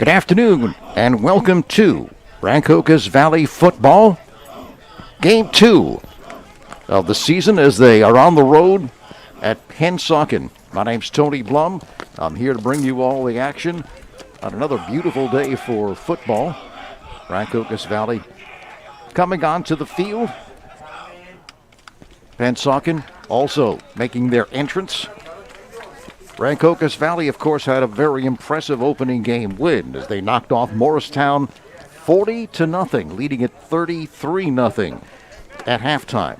Good afternoon, and welcome to Rancocas Valley Football, Game 2 of the season as they are on the road at Pennsauken. My name's Tony Blum. I'm here to bring you all the action on another beautiful day for football. Rancocas Valley coming onto the field. Pennsauken also making their entrance. Rancocas Valley, of course, had a very impressive opening game win as they knocked off Morristown 40-0, leading at 33-0 at halftime.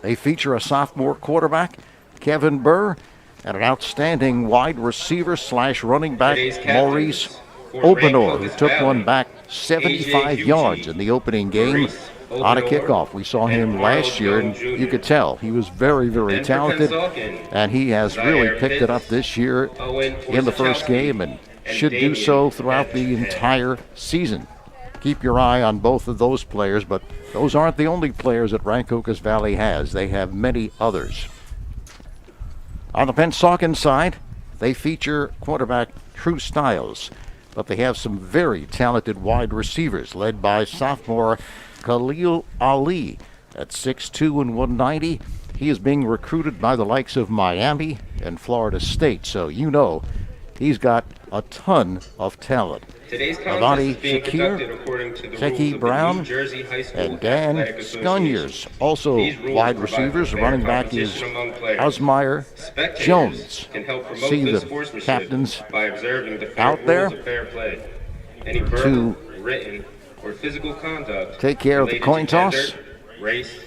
They feature a sophomore quarterback, Kevin Burr, and an outstanding wide receiver / running back, Maurice Obenor, who took one back 75 yards in the opening game on a kickoff. We saw him last year, and you could tell he was very, very talented, and he has really picked it up this year in the first game and should do so throughout the entire season. Keep your eye on both of those players, but those aren't the only players that Rancocas Valley has. They have many others. On the Pennsauken side, they feature quarterback True Styles, but they have some very talented wide receivers led by sophomore Khalil Ali at 6'2" and 190. He is being recruited by the likes of Miami and Florida State, so you know he's got a ton of talent. Today's contest is being conducted according to the rules of the New Jersey High School and Dan Athletic Scuniers, also wide receivers. The running back is Osmeyer Jones. See the captains by observing the out there rules of fair play. Any verbal, written, or physical conduct take care of the coin toss. Gender, race,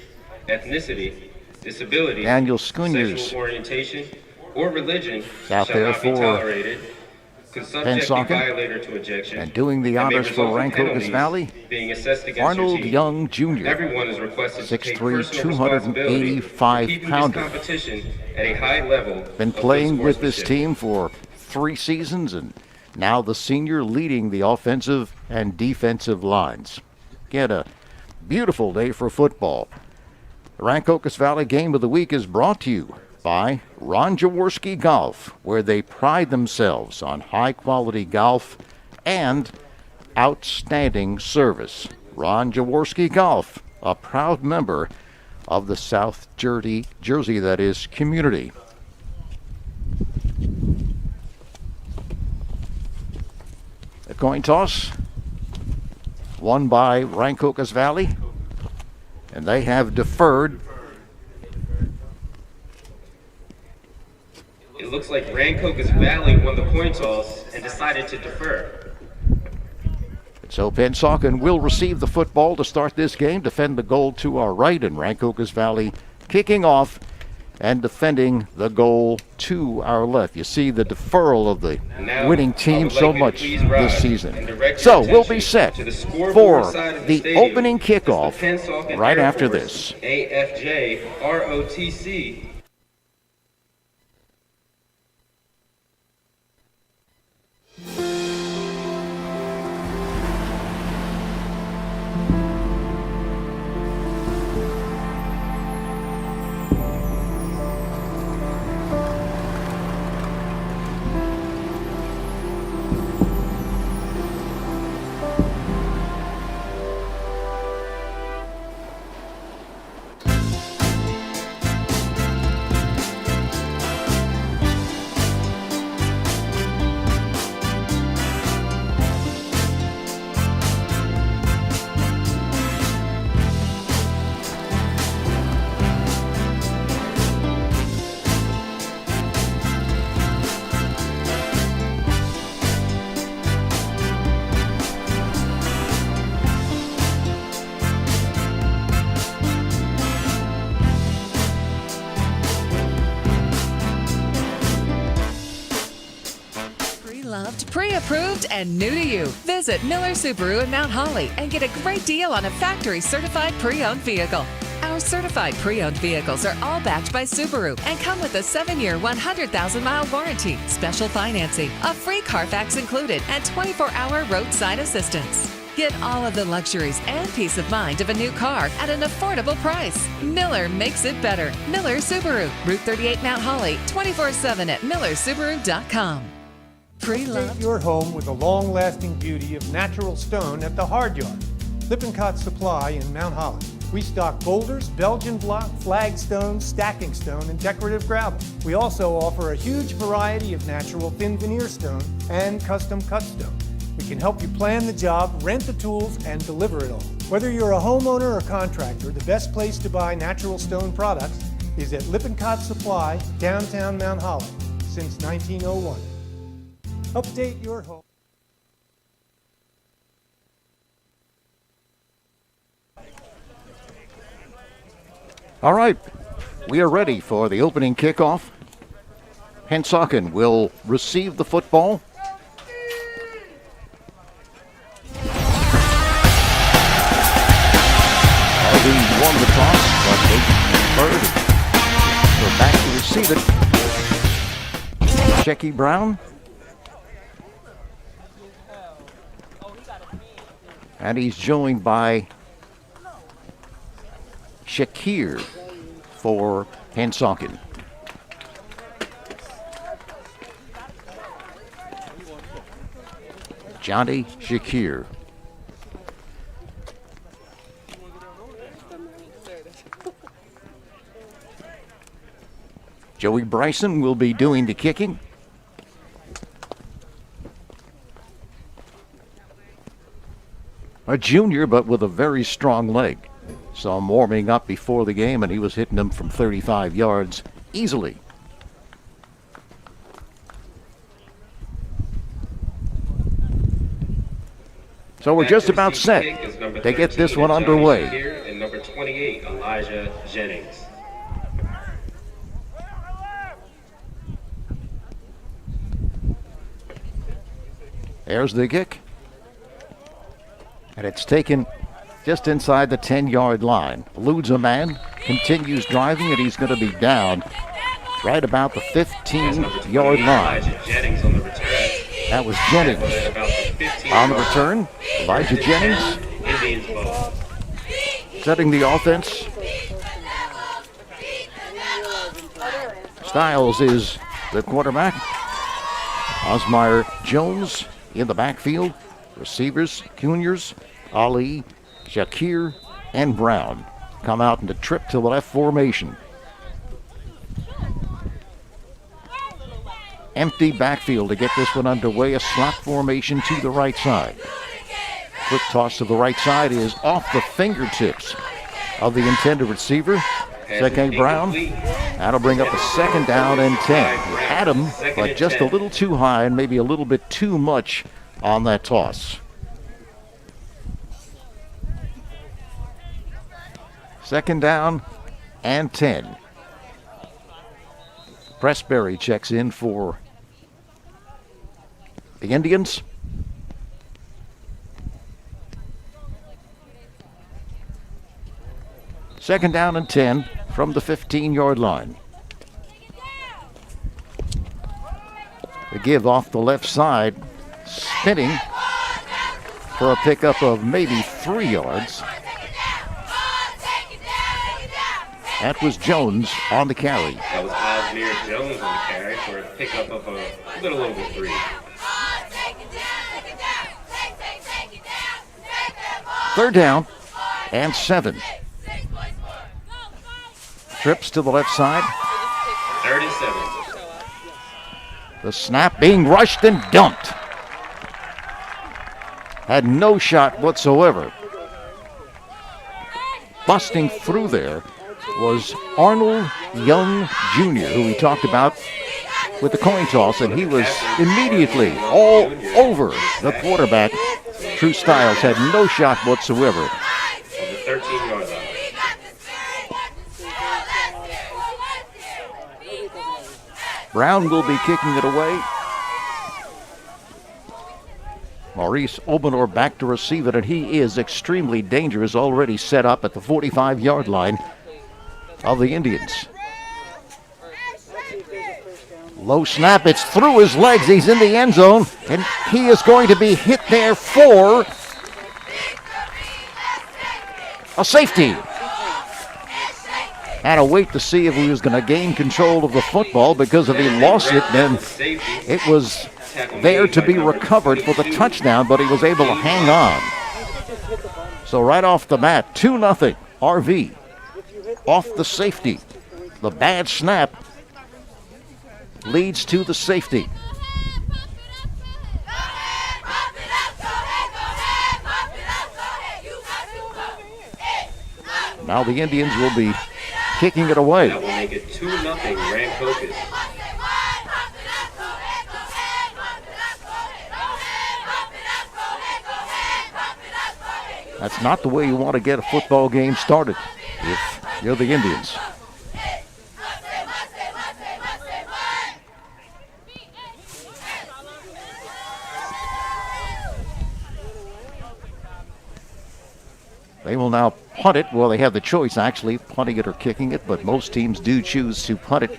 ethnicity, disability, Daniel Scuniers sexual orientation, or religion out shall there not be for tolerated. Pennsauken, and doing the honors for Rancocas Valley, Arnold Young Jr., 6'3", 285 pounder. Been playing with this team for 3 seasons, and now the senior leading the offensive and defensive lines. Get a beautiful day for football. The Rancocas Valley Game of the Week is brought to you by Ron Jaworski Golf, where they pride themselves on high-quality golf and outstanding service. Ron Jaworski Golf, a proud member of the South Jersey community. The coin toss won by Rancocas Valley, and they have deferred. It looks like Rancocas Valley won the coin toss and decided to defer. So Pennsauken will receive the football to start this game, defend the goal to our right, and Rancocas Valley kicking off and defending the goal to our left. You see the deferral of the winning team so much this season. So we'll be set for the opening kickoff right after this. AFJ ROTC. Pre-approved and new to you. Visit Miller Subaru in Mount Holly and get a great deal on a factory-certified pre-owned vehicle. Our certified pre-owned vehicles are all backed by Subaru and come with a 7-year, 100,000-mile warranty, special financing, a free Carfax included, and 24-hour roadside assistance. Get all of the luxuries and peace of mind of a new car at an affordable price. Miller makes it better. Miller Subaru, Route 38 Mount Holly, 24/7 at millersubaru.com. Pre-loved. Your home with the long-lasting beauty of natural stone at the Hard Yard. Lippincott Supply in Mount Holly. We stock boulders, Belgian block, flagstone, stacking stone, and decorative gravel. We also offer a huge variety of natural thin veneer stone and custom cut stone. We can help you plan the job, rent the tools, and deliver it all. Whether you're a homeowner or contractor, the best place to buy natural stone products is at Lippincott Supply, downtown Mount Holly, since 1901. Update your home. All right, we are ready for the opening kickoff. Pennsauken will receive the football. They won the toss, but they deferred. We're back to receive it. Shecky Brown. And he's joined by Shakir for Pennsauken. Johnny Shakir. Joey Bryson will be doing the kicking. A junior, but with a very strong leg. Saw him warming up before the game, and he was hitting them from 35 yards easily. So we're just about set to get this one underway. And number 28, Elijah Jennings. There's the kick. And it's taken just inside the 10-yard line. Eludes a man, continues driving, and he's going to be down right about the 15-yard line. That was Jennings. On the return, Elijah Jennings setting the offense. Stiles is the quarterback. Osmeyer Jones in the backfield. Receivers, Cuniers, Ali, Shakir, and Brown come out in the trip to the left formation. Empty backfield to get this one underway. A slot formation to the right side. Quick toss to the right side is off the fingertips of the intended receiver. Second Brown. That'll bring up a second down and 10. He had him, but just a little too high and maybe a little bit too much on that toss. Second down and 10. Pressberry checks in for the Indians. Second down and 10 from the 15-yard line. The give off the left side, spinning for a pickup of maybe 3 yards. That was Jones on the carry. That was Osmeyer Jones on the carry for a pickup of a little over 3. Third down and 7. Trips to the left side. 37. The snap being rushed and dumped. Had no shot whatsoever. Busting through there was Arnold Young Jr., who we talked about with the coin toss, and he was immediately all over the quarterback. True Stiles had no shot whatsoever. On the 13-yard line. Brown will be kicking it away. Maurice Obenor back to receive it, and he is extremely dangerous, already set up at the 45-yard line of the Indians. Low snap, it's through his legs, he's in the end zone, and he is going to be hit there for a safety. had to wait to see if he was going to gain control of the football, because if he lost it, then it was there to be recovered for the touchdown, but he was able to hang on. So right off the bat, 2-0 RV off the safety. The bad snap leads to the safety. Now the Indians will be kicking it away. That will make it 2-0 Rancocas. That's not the way you want to get a football game started if you're the Indians. They will now punt it. Well, they have the choice, actually, punting it or kicking it, but most teams do choose to punt it.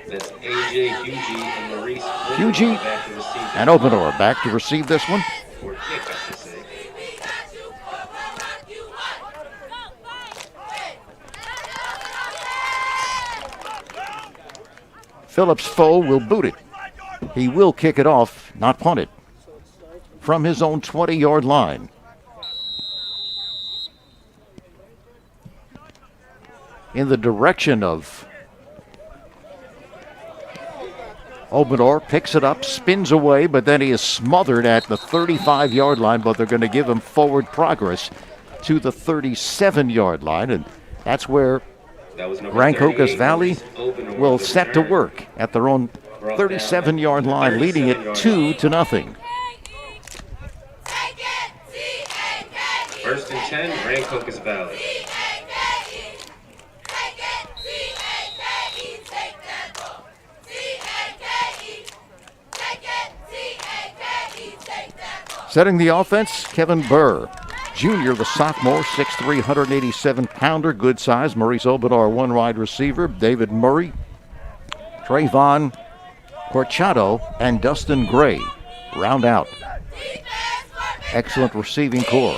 That's AJ, Hugie, and Maurice. Hugie and Openor back to receive this one. Or kick, I should say. Phillips Foe will boot it. He will kick it off, not punt it, from his own 20-yard line. In the direction of Obenor, picks it up, spins away, but then he is smothered at the 35-yard line, but they're going to give him forward progress to the 37-yard line, and that's where Rancocas Valley will set to work at their own 37-yard line, leading it 2-0. First and 10, Rancocas Valley. Setting the offense, Kevin Burr, Jr., the sophomore, 6'3", 187-pounder, good size. Maurice Obenor, one wide receiver. David Murray, Trayvon Corchado, and Dustin Gray round out. Excellent receiving core.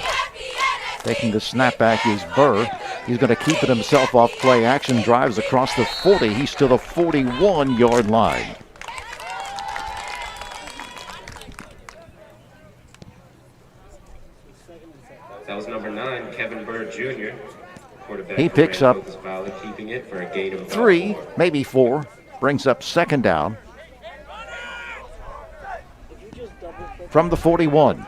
Taking the snap back is Burr. He's going to keep it himself off play action, drives across the 40. He's to the 41-yard line. That was number 9, Kevin Burr Jr. Quarterback. He picks up Valley, keeping it for a gain of 3, 4. maybe 4. Brings up second down from the 41.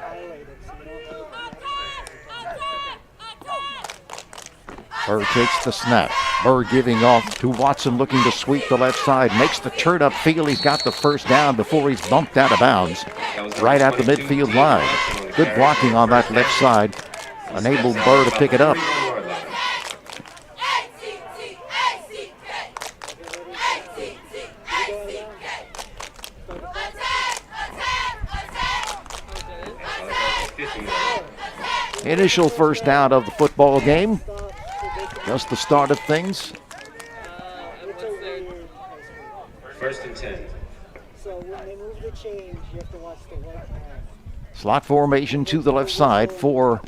Burr takes the snap. Burr giving off to Watson, looking to sweep the left side. Makes the turn up field. He's got the first down before he's bumped out of bounds right at the midfield line. Good blocking on that left side enabled Burr to pick it up. Initial first down of the football game. Just the start of things. First and 10. So when they move the change, you have to watch the right hand. Slot formation to the left side for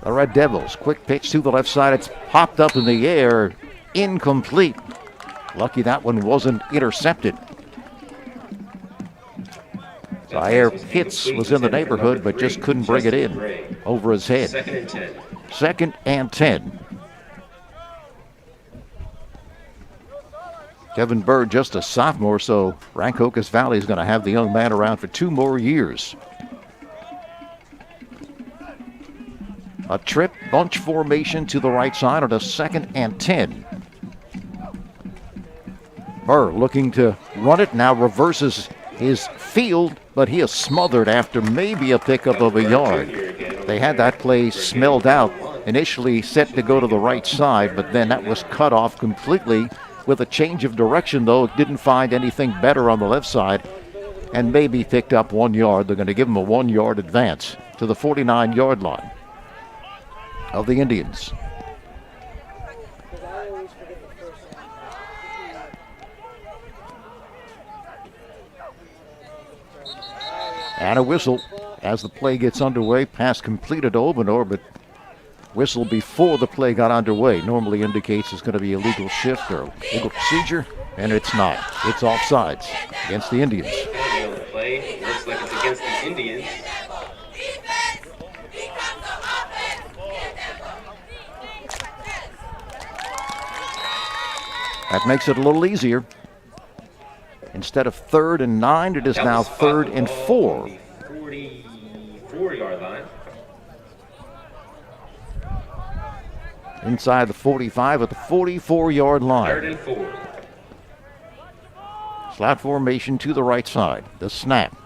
the Red Devils. Quick pitch to the left side. It's popped up in the air. Incomplete. Lucky that one wasn't intercepted. Zaire Pitts was in the neighborhood, but just couldn't bring it in over his head. Second and 10. Second and 10. Kevin Burr, just a sophomore, so Rancocas Valley is going to have the young man around for 2 more years. A trip bunch formation to the right side on a second and 10. Burr looking to run it, now reverses his field, but he is smothered after maybe a pickup of a yard. They had that play smelled out, initially set to go to the right side, but then that was cut off completely. With a change of direction, though, it didn't find anything better on the left side and maybe picked up 1 yard. They're going to give him a 1-yard advance to the 49-yard line of the Indians. And a whistle as the play gets underway. Pass completed to Obenor, but whistle before the play got underway. Normally indicates it's going to be a legal shift or legal procedure, and it's not. It's offsides against the Indians. Play looks like it's against the Indians. That makes it a little easier. Instead of 3rd and 9, it is now 3rd and 4. 44-yard line. Inside the 45 at the 44-yard line. 3rd and 4. Slot formation to the right side. The snap.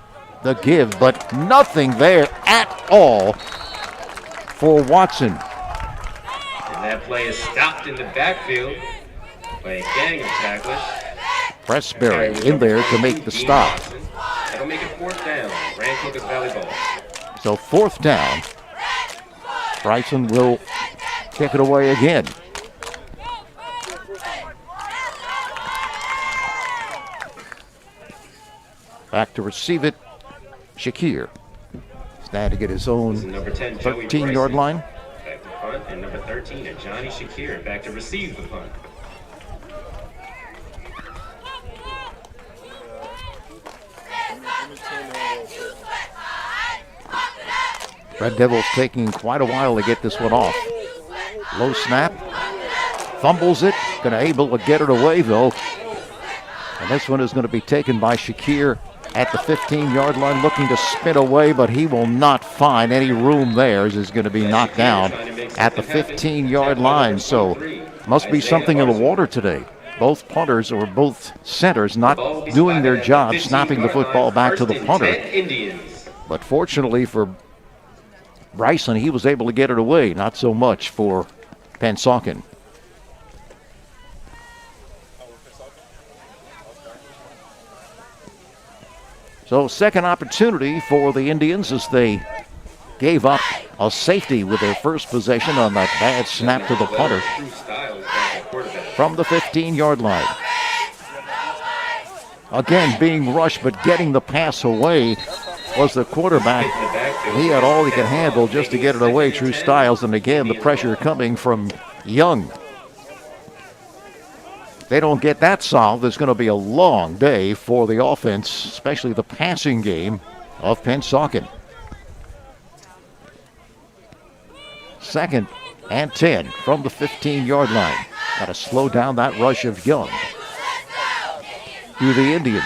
The give, but nothing there at all for Watson. And that play is stopped in the backfield by a gang of tacklers. Pressberry in there to make the stop. That'll make it 4th down. Rancocas Valley ball. So 4th down. Bryson will kick it away again. Back to receive it, Shakir. Stand to get his own Number 10, 13-yard line. Back to punt, and number 13, Johnny Shakir, back to receive the punt. Red Devils taking quite a while to get this one off. Low snap, fumbles it, going to able to get it away though. And this one is going to be taken by Shakir at the 15-yard line, looking to spin away, but he will not find any room there as he's going to be knocked down at the 15-yard line. So must be something in the water today. Both punters or both centers not doing their job, snapping the football back to the punter. But fortunately for Bryson, he was able to get it away. Not so much for Pennsauken. So second opportunity for the Indians as they gave up a safety with their first possession on that bad snap to the punter from the 15-yard line. Again, being rushed, but getting the pass away was the quarterback. He had all he could handle just to get it away, True Styles, and again, the pressure coming from Young. If they don't get that solved, it's going to be a long day for the offense, especially the passing game of Pennsauken. 2nd and 10 from the 15-yard line. Got to slow down that rush of Young to the Indians.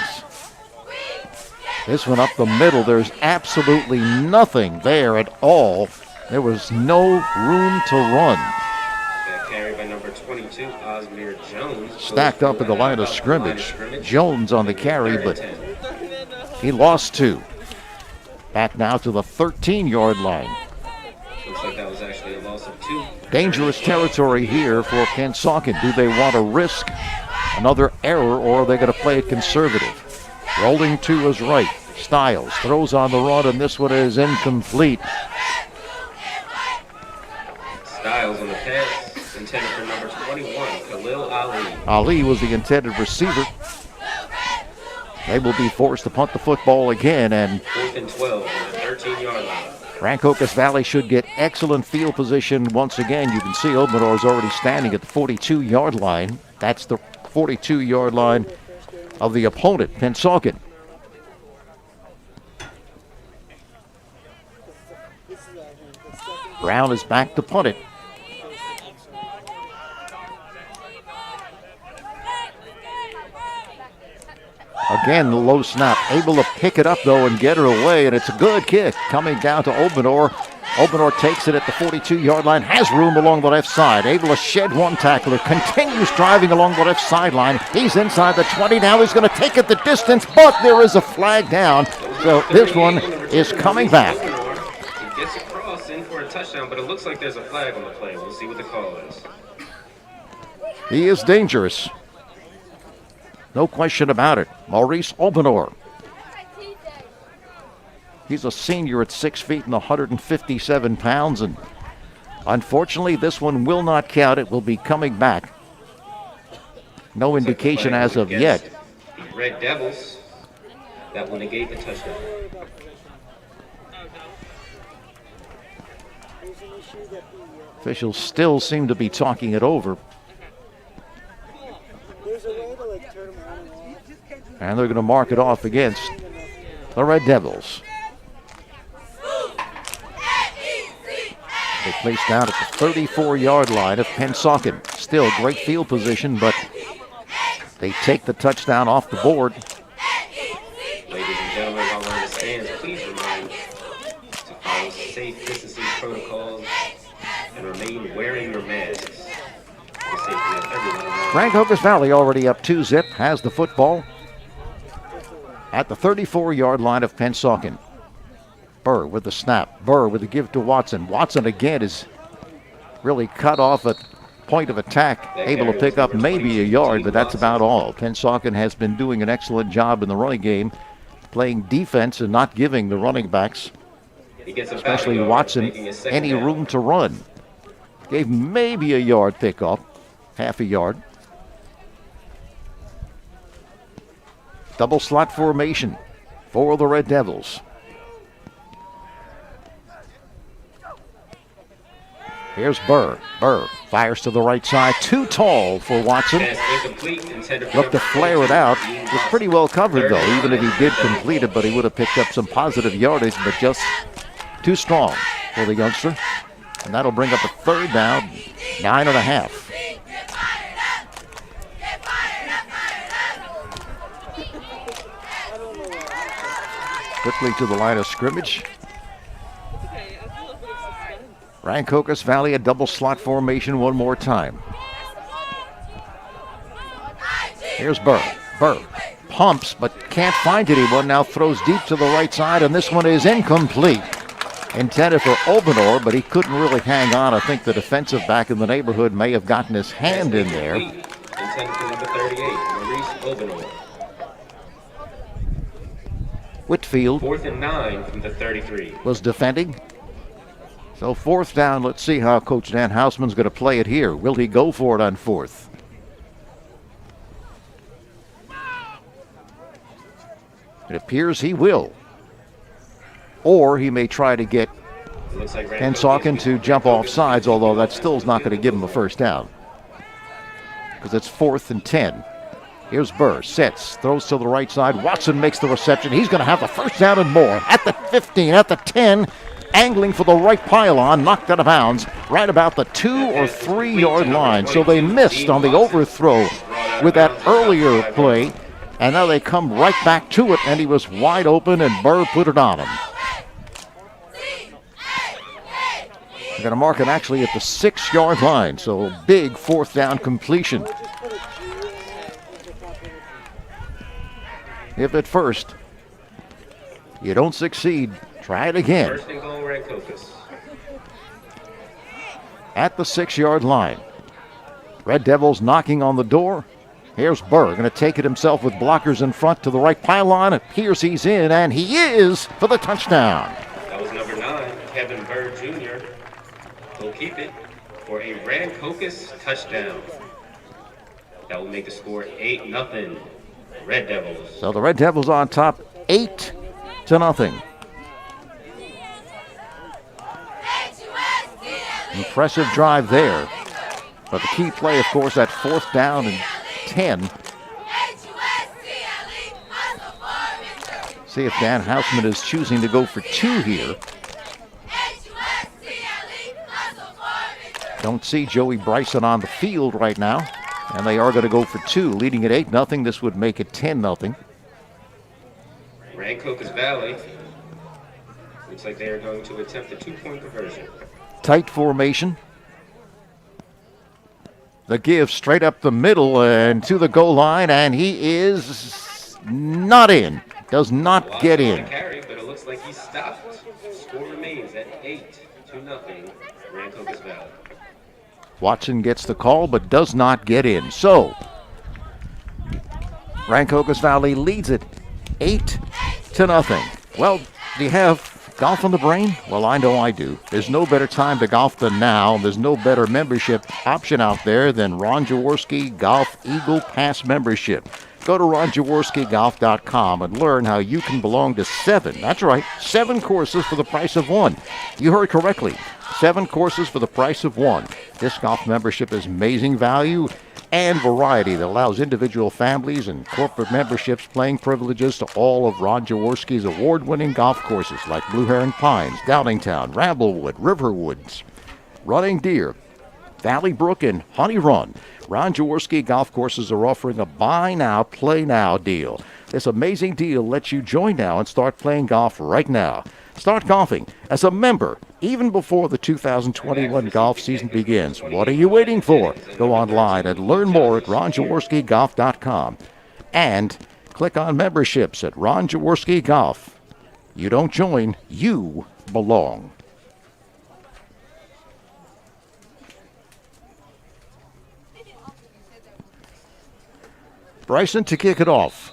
This one up the middle, there's absolutely nothing there at all. There was no room to run. Carried by number 22, Osmir Jones. Stacked up at the line of scrimmage. Jones on the carry, but he lost 2. Back now to the 13-yard line. Looks like that was actually a loss of 2. Dangerous territory here for Pennsauken. Do they want to risk another error, or are they going to play it conservative? Rolling to his right. Styles throws on the run, and this one is incomplete. Styles on the pass, intended for number 21, Khalil Ali. Ali was the intended receiver. They will be forced to punt the football again, and 4th and 12 on the 13-yard line. Rancocas Valley should get excellent field position once again. You can see Obenor is already standing at the 42-yard line. That's the 42-yard line of the opponent, Pennsauken. Brown is back to punt it. Again, the low snap, able to pick it up though and get it away, and it's a good kick coming down to Obenor. Obenor takes it at the 42-yard line, has room along the left side, able to shed one tackler, continues driving along the left sideline. He's inside the 20 now, he's going to take it the distance, but there is a flag down, so this one is coming back. He gets across in for a touchdown, but it looks like there's a flag on the play. We'll see what the call is. He is dangerous. No question about it. Maurice Obenor. He's a senior at 6 feet and 157 pounds, and unfortunately this one will not count. It will be coming back. No indication as of yet. The Red Devils. That will negate the touchdown. Officials still seem to be talking it over. There's a way to like turn them on and off. And they're going to mark it off against the Red Devils. They placed down at the 34-yard line of Pennsauken. Still great field position, but they take the touchdown off the board. Ladies and gentlemen, while we're in the stands, please remind to follow safe distancing protocols and remain wearing your masks for the safety of everyone around. Rancocas Valley already up 2-zip, has the football at the 34-yard line of Pennsauken. Burr with the snap. Burr with the give to Watson. Watson again is really cut off at point of attack, able to pick up maybe a yard, but that's about all. Pennsauken has been doing an excellent job in the running game, playing defense and not giving the running backs, especially Watson, any room to run. Gave maybe a yard pickup, half a yard. Double slot formation for the Red Devils. Here's Burr. Burr fires to the right side. Too tall for Watson. Looked to flare it out. Was pretty well covered, though, even if he did complete it, but he would have picked up some positive yardage, but just too strong for the youngster. And that'll bring up a third down, 9.5. Quickly to the line of scrimmage. Rancocas Valley, a double slot formation one more time. Here's Burr. Burr pumps but can't find anyone. Now throws deep to the right side, and this one is incomplete. Intended for Obenor, but he couldn't really hang on. I think the defensive back in the neighborhood may have gotten his hand in there. Intended for number 38, Maurice Obenor. Whitfield 4th and 9 from the 33. was defending. So fourth down, let's see how Coach Dan Hausman's going to play it here. Will he go for it on fourth? It appears he will. Or he may try to get Pennsauken to jump off sides, although that still is not going to give him a first down, because it's 4th and 10. Here's Burr, sets, throws to the right side. Watson makes the reception. He's going to have the first down and more at the 15, at the 10. Angling for the right pylon, knocked out of bounds right about the 2 or 3 yard line. So they missed on the overthrow with that earlier play, and now they come right back to it, and he was wide open, and Burr put it on him. They're going to mark it actually at the 6 yard line, so a big fourth down completion. If at first you don't succeed, try it again. First and goal, Rancocas. At the 6 yard line. Red Devils knocking on the door. Here's Burr, going to take it himself with blockers in front to the right pylon. It appears he's in, and he is for the touchdown. That was number 9, Kevin Burr Jr. He'll keep it for a Rancocas touchdown. That will make the score 8-0. Red Devils. So the Red Devils on top, 8-0. Impressive drive there. But the key play, of course, that 4th down and 10. See if Dan Hausman is choosing to go for 2 here. Don't see Joey Bryson on the field right now. And they are going to go for 2, leading at 8-0. This would make it 10-0. Rancocas Valley. Looks like they are going to attempt a 2-point conversion. Tight formation. The give straight up the middle and to the goal line, and he is not in. Does not get in. Carry, but it looks like he stopped. Score remains at 8-0. Rancocas Valley. Watson gets the call but does not get in. So Rancocas Valley leads it 8-0. Well, do you have golf on the brain? Well, I know I do. There's no better time to golf than now. There's no better membership option out there than Ron Jaworski Golf Eagle Pass membership. Go to ronjaworskigolf.com and learn how you can belong to 7. That's right, 7 courses for the price of 1. You heard correctly. 7 courses for the price of 1. This golf membership is amazing value and variety that allows individual families and corporate memberships playing privileges to all of Ron Jaworski's award-winning golf courses like Blue Heron Pines, Downingtown, Ramblewood, Riverwoods, Running Deer, Valley Brook, and Honey Run. Ron Jaworski golf courses are offering a buy now, play now deal. This amazing deal lets you join now and start playing golf right now. Start golfing as a member even before the 2021 golf season begins. What are you waiting for? Go online and learn more at ronjaworskigolf.com and click on memberships at Ron Jaworski Golf. You don't join, you belong. Bryson to kick it off.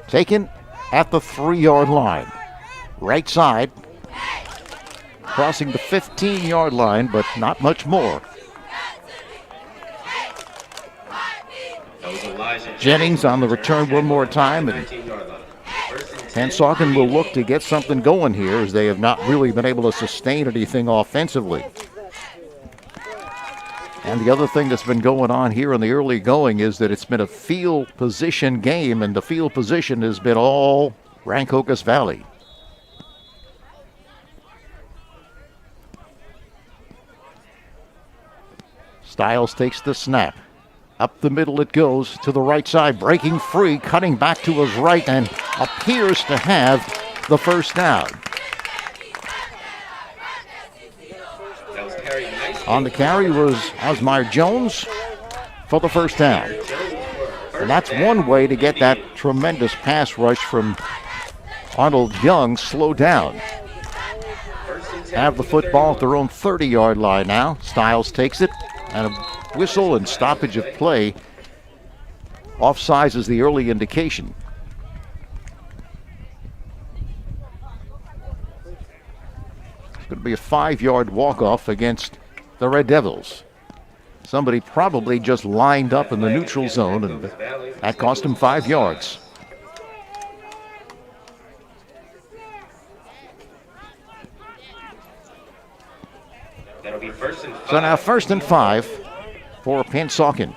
Taken at the 3-yard line. Right side. Crossing the 15-yard line, but not much more. Jennings on the return one more time, and Pennsauken will look to get something going here as they have not really been able to sustain anything offensively. And the other thing that's been going on here in the early going is that it's been a field position game, and the field position has been all Rancocas Valley. Stiles takes the snap. Up the middle it goes to the right side, breaking free, cutting back to his right, and appears to have the first down. On the carry was Osmeyer Jones for the first down. And that's one way to get that tremendous pass rush from Arnold Young slowed down. Have the football at their own 30-yard line now. Stiles takes it, and a whistle and stoppage of play. Offsides is the early indication. It's going to be a 5-yard walk-off against the Red Devils. Somebody probably just lined up in the neutral zone, and that cost him 5 yards. That'll be first and 5. So now 1st and 5 for Pennsauken.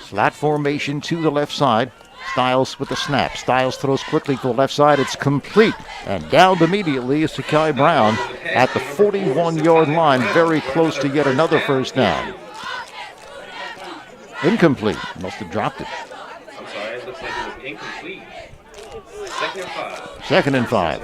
Slat formation to the left side. Stiles with the snap. Stiles throws quickly to the left side. It's complete. And downed immediately is Sakai Brown at the 41-yard line, very close to yet another first down. Incomplete. Must have dropped it. I'm sorry, it looks like it was incomplete. 2nd and 5. 2nd and 5.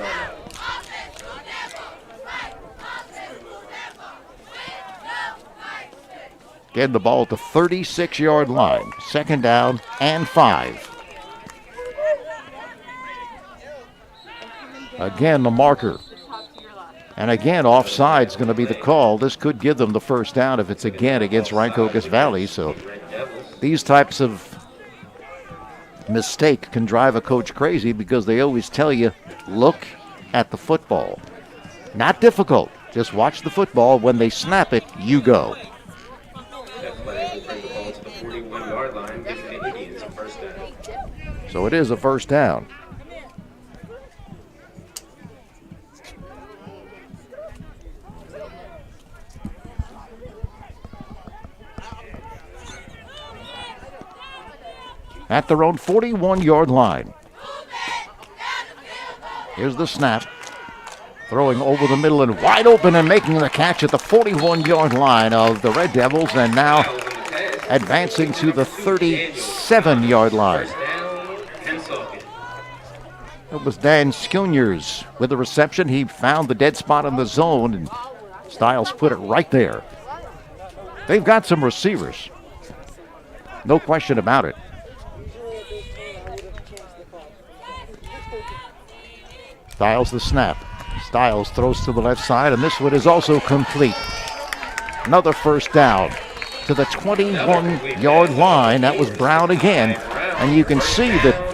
Getting the ball at the 36-yard line. 2nd down and 5. Again, the marker. And again, offside's going to be the call. This could give them the first down if it's again against Rancocas Valley. So these types of mistake can drive a coach crazy because they always tell you, look at the football. Not difficult. Just watch the football. When they snap it, you go. So it is a first down. At their own 41-yard line. Here's the snap. Throwing over the middle and wide open and making the catch at the 41-yard line of the Red Devils, and now advancing to the 37-yard line. It was Dan Skunyers with the reception. He found the dead spot in the zone, and Stiles put it right there. They've got some receivers. No question about it. Stiles the snap. Stiles throws to the left side, and this one is also complete. Another first down to the 21-yard line. That was Brown again, and you can see that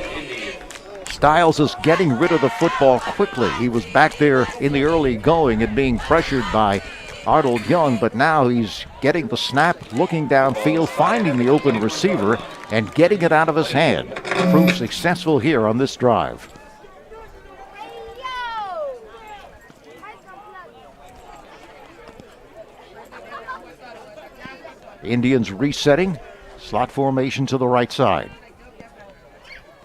Stiles is getting rid of the football quickly. He was back there in the early going and being pressured by Arnold Young, but now he's getting the snap, looking downfield, finding the open receiver, and getting it out of his hand. Proved successful here on this drive. Indians resetting. Slot formation to the right side.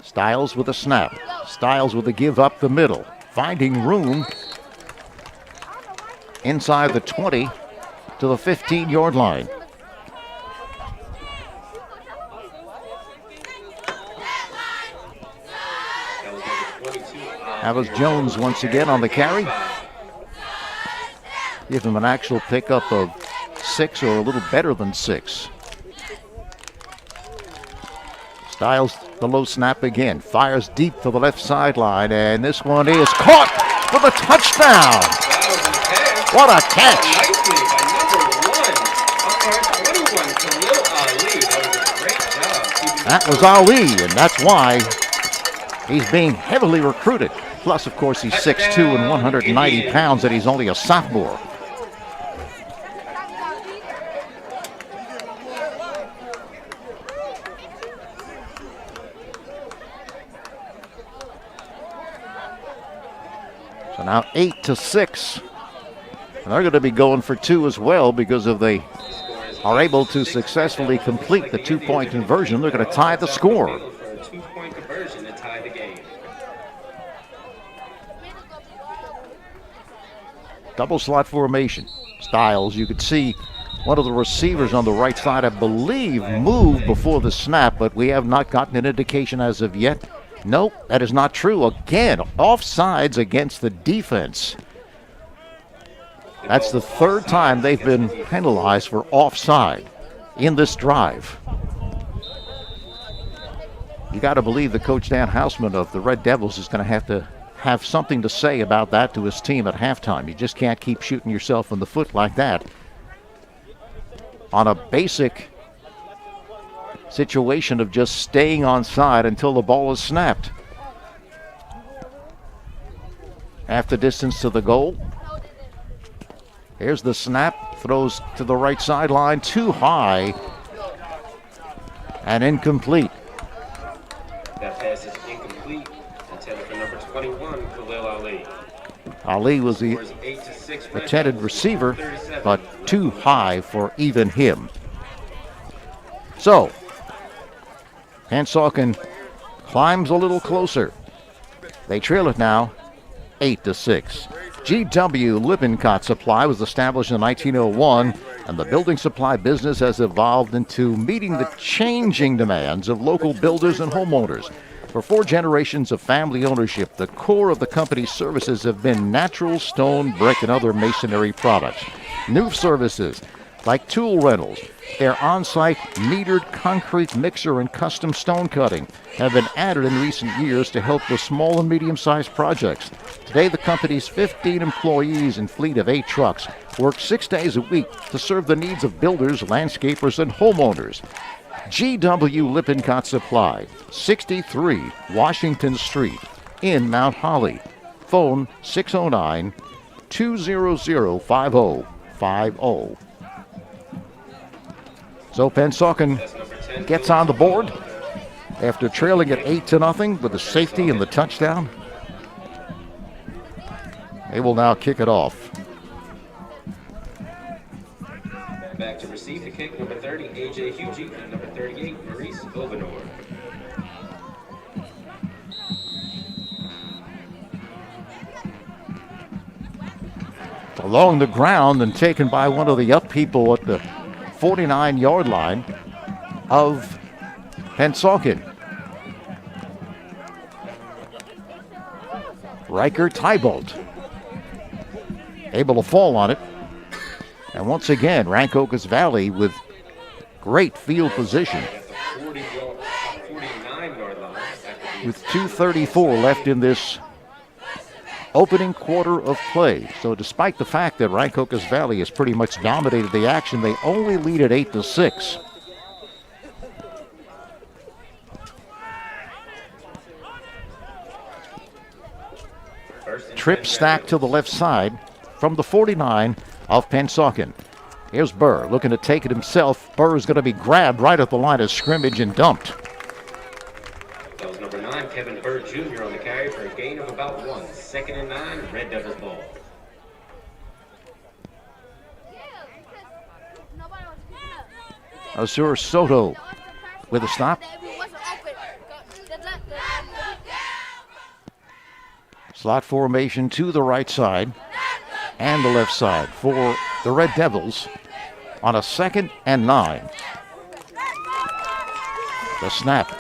Stiles with a snap. Stiles with a give up the middle. Finding room inside the 20 to the 15-yard line. That was Jones once again on the carry. Give him an actual pickup of 6 or a little better than 6. Stiles the low snap again. Fires deep to the left sideline, and this one is caught for the touchdown. What a catch. That was Ali, and that's why he's being heavily recruited. Plus, of course, he's 6'2" and 190 pounds, and he's only a sophomore. So now 8-6. And they're going to be going for 2 as well, because if they are able to successfully complete the 2-point conversion, they're going to tie the score. Double slot formation. Stiles, you could see one of the receivers on the right side, I believe, moved before the snap, but we have not gotten an indication as of yet. Nope, that is not true. Again, offsides against the defense. That's the third time they've been penalized for offside in this drive. You got to believe that Coach Dan Hausman of the Red Devils is going to have something to say about that to his team at halftime. You just can't keep shooting yourself in the foot like that on a basic situation of just staying on side until the ball is snapped. Half the distance to the goal. Here's the snap, throws to the right sideline, too high and incomplete. That pass is incomplete, intended for number 21, Khalil Ali. Ali was the intended receiver, but too high for even him. So, Pennsauken climbs a little closer. They trail it now, 8-6. GW Lippincott Supply was established in 1901, and the building supply business has evolved into meeting the changing demands of local builders and homeowners. For 4 generations of family ownership, the core of the company's services have been natural stone, brick, and other masonry products. New services like tool rentals, their on-site metered concrete mixer and custom stone cutting have been added in recent years to help with small and medium-sized projects. Today, the company's 15 employees and fleet of 8 trucks work 6 days a week to serve the needs of builders, landscapers, and homeowners. GW Lippincott Supply, 63 Washington Street in Mount Holly. Phone 609-200-5050. So Pennsauken gets on the board after trailing at 8-0 with the safety and the touchdown. They will now kick it off. Back to receive the kick, number 30, A.J. Hugie, and number 38, Maurice Ovenor. Along the ground and taken by one of the up people at the 49-yard line of Pennsauken. Riker Tybolt able to fall on it. And once again, Rancocas Valley with great field position. With 2:34 left in this opening quarter of play. So despite the fact that Rancocas Valley has pretty much dominated the action, they only lead at 8-6. Trip stack to the left side from the 49 of Pennsauken. Here's Burr looking to take it himself. Burr is going to be grabbed right at the line of scrimmage and dumped. That was number 9, Kevin Burr Jr. on the carry for a gain of about 1. 2nd and 9, Red Devils ball. Azur Soto with a stop. Slot formation to the right side and the left side for the Red Devils on a 2nd and 9. The snap.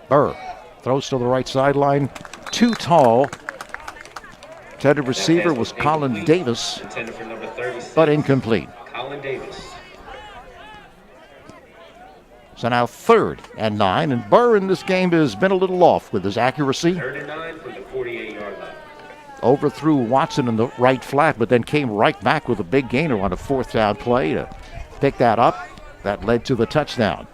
Burr throws to the right sideline. Too tall. Intended receiver was Colin Davis, Intended for number 36, but incomplete. Colin Davis. So now 3rd and 9, and Burr in this game has been a little off with his accuracy. 3rd and 9 from the 48-yard line. Overthrew Watson in the right flat, but then came right back with a big gainer on a 4th down play to pick that up. That led to the touchdown.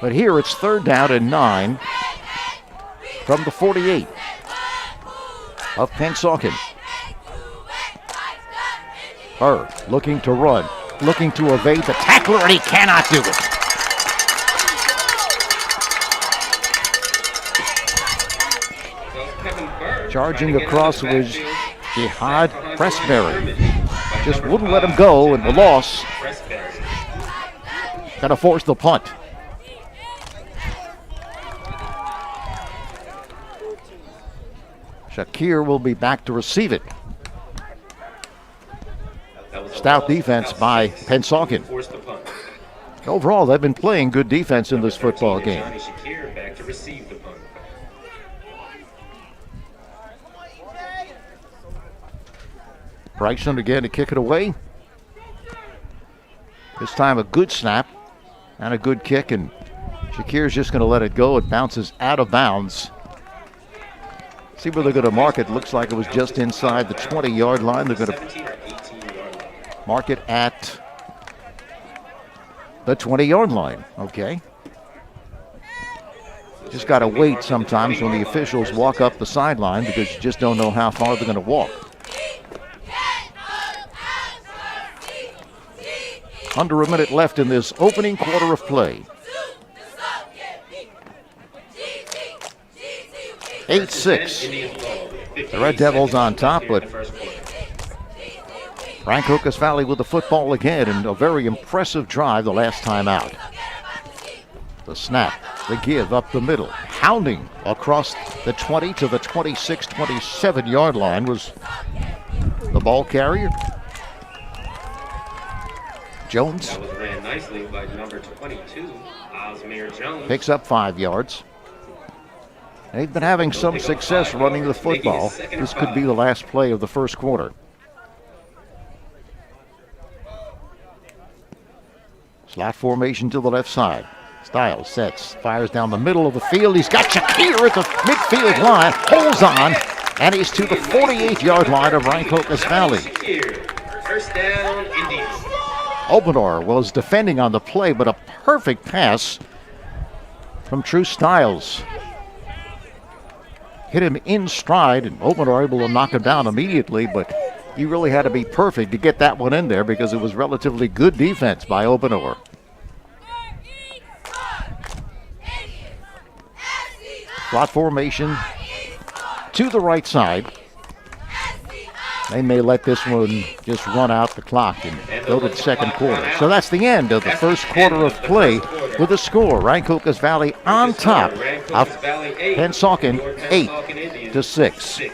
But here it's 3rd down and 9 from the 48 of Pennsauken. Burr looking to run, looking to evade the tackler, and he cannot do it. Charging across was Jihad Pressberry. Just wouldn't let him go, and the loss gonna force the punt. Shakir will be back to receive it. Stout defense by Pennsauken. Overall, they've been playing good defense in this football game. Bryson again to kick it away. This time a good snap and a good kick, and Shakir's just going to let it go. It bounces out of bounds. See where they're going to mark it. Looks like it was just inside the 20-yard line. They're going to mark it at the 20-yard line. Okay. Just got to wait sometimes when the officials walk up the sideline because you just don't know how far they're going to walk. Under a minute left in this opening quarter of play. 8-6. The Red Devils on top, but Rancocas Valley with the football again, and a very impressive drive the last time out. The snap, the give up the middle, hounding across the 20 to the 26, 27-yard line was the ball carrier. Jones. That was ran nicely by number 22, Osmir Jones. Picks up 5 yards. They've been having some success running the football. This could be the last play of the first quarter. Slot formation to the left side. Stiles sets, fires down the middle of the field. He's got Shakir at the midfield line, holds on, and he's to the 48-yard line of Rancocas Valley. First down, Indians. Obenor was defending on the play, but a perfect pass from True Stiles. Hit him in stride, and Obenor able to knock him down immediately, but he really had to be perfect to get that one in there because it was relatively good defense by Obenor. Slot formation to the right side. They may let this one just run out the clock and go to the second quarter. So that's the end of the first quarter of play with the score. Rancocas Valley on top of Pennsauken 8-6.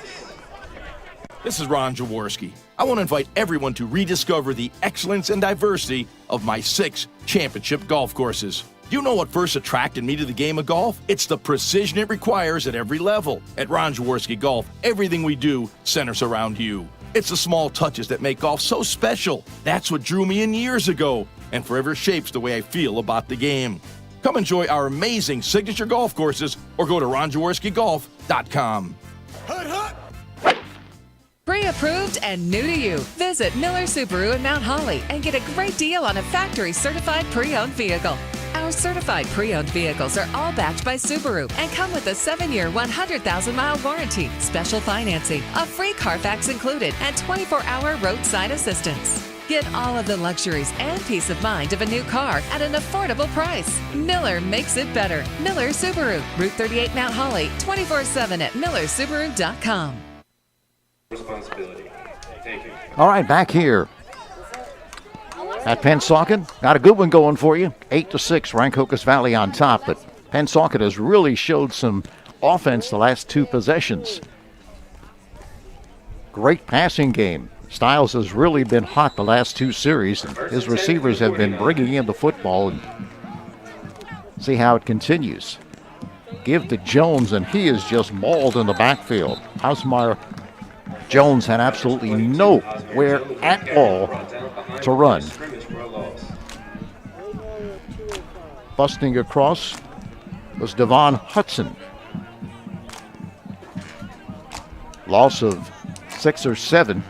This is Ron Jaworski. I want to invite everyone to rediscover the excellence and diversity of my 6 championship golf courses. Do you know what first attracted me to the game of golf? It's the precision it requires at every level. At Ron Jaworski Golf, everything we do centers around you. It's the small touches that make golf so special. That's what drew me in years ago and forever shapes the way I feel about the game. Come enjoy our amazing signature golf courses or go to ronjaworskigolf.com. Pre-approved and new to you. Visit Miller Subaru in Mount Holly and get a great deal on a factory-certified pre-owned vehicle. Our certified pre-owned vehicles are all backed by Subaru and come with a 7-year, 100,000-mile warranty, special financing, a free Carfax included, and 24-hour roadside assistance. Get all of the luxuries and peace of mind of a new car at an affordable price. Miller makes it better. Miller Subaru, Route 38 Mount Holly, 24/7 at millersubaru.com. Responsibility. Thank you. All right, back here at Pennsauken. Got a good one going for you. 8-6, Rancocas Valley on top, but Pennsauken has really showed some offense the last two possessions. Great passing game. Styles has really been hot the last two series. His receivers have been bringing in the football. And see how it continues. Give to Jones, and he is just mauled in the backfield. Hausmeyer Jones had absolutely nowhere at all to run. Busting across was Devon Hudson. Loss of 6 or 7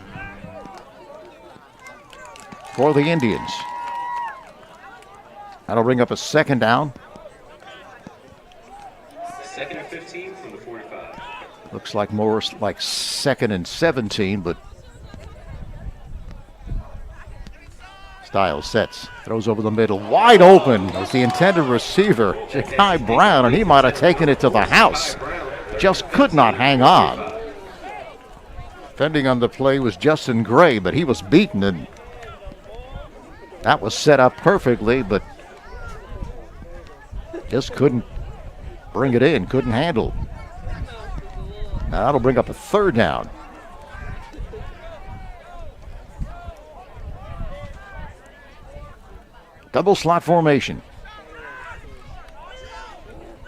for the Indians. That'll bring up a second down. Second and 15 from the 45. Looks like more like 2nd and 17, but Styles sets, throws over the middle, wide open as the intended receiver, Ja'Kai Brown, and he might have taken it to the house. Just could not hang on. Defending on the play was Justin Gray, but he was beaten, and that was set up perfectly, but just couldn't bring it in, couldn't handle. Now that'll bring up a third down. Double slot formation.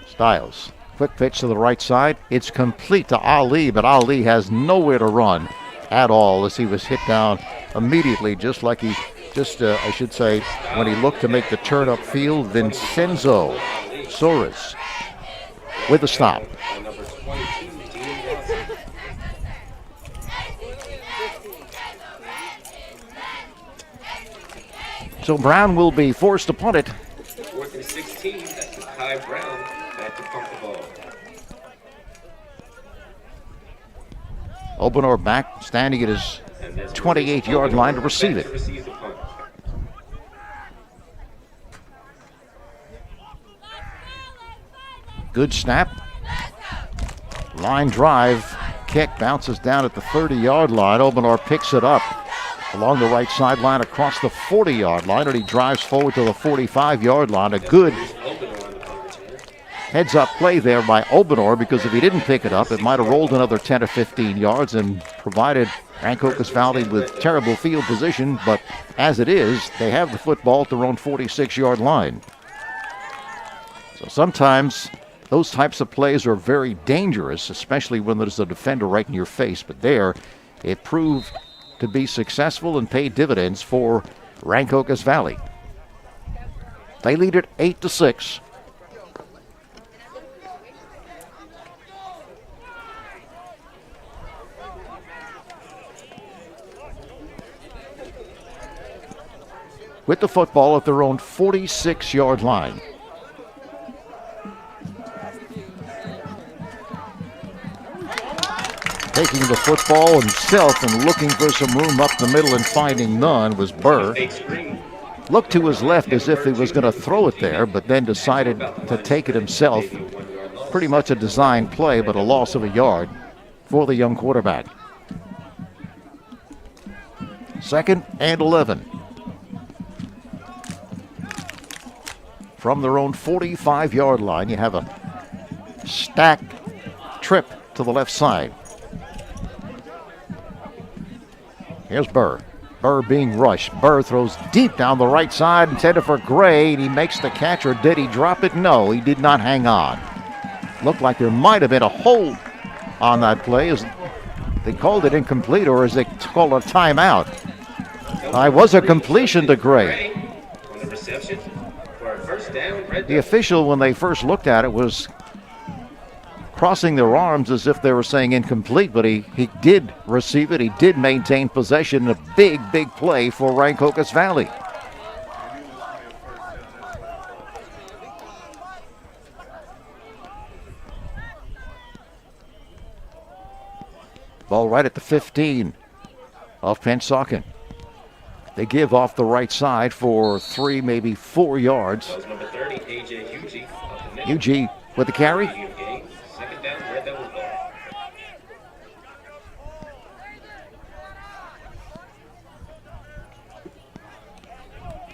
Styles, quick pitch to the right side. It's complete to Ali, but Ali has nowhere to run at all as he was hit down immediately, just like he I should say, when he looked to make the turn upfield. Vincenzo Soares with a stop. So Brown will be forced to punt it. 4th and 16, that's Ja'Kai Brown back to punt the ball. Obenor back, standing at his 28-yard line to receive it. Good snap. Line drive. Kick bounces down at the 30-yard line. Obenor picks it up along the right sideline across the 40-yard line, and he drives forward to the 45-yard line. A good heads-up play there by Obenor, because if he didn't pick it up, it might have rolled another 10 or 15 yards and provided Rancocas Valley with terrible field position. But as it is, they have the football at their own 46-yard line. So sometimes those types of plays are very dangerous, especially when there's a defender right in your face. But there, it proved to be successful and paid dividends for Rancocas Valley. They lead it 8-6. With the football at their own 46-yard line. Taking the football himself and looking for some room up the middle and finding none was Burr. Looked to his left as if he was going to throw it there, but then decided to take it himself. Pretty much a design play, but a loss of a yard for the young quarterback. 2nd and 11. From their own 45-yard line, you have a stacked trip to the left side. Here's Burr. Burr being rushed. Burr throws deep down the right side, intended for Gray, and he makes the catch, or did he drop it? No, he did not hang on. Looked like there might have been a hold on that play, as they called it incomplete, or as they called a timeout. It was a completion to Gray. The official, when they first looked at it, was crossing their arms as if they were saying incomplete, but he did receive it. He did maintain possession. A big, big play for Rancocas Valley. Ball right at the 15 of Pennsauken. They give off the right side for 3, maybe 4 yards. That was number 30, A.J. Hugie. Up the middle. Hugie with the carry. Medium gain. Second down, Red Devils ball.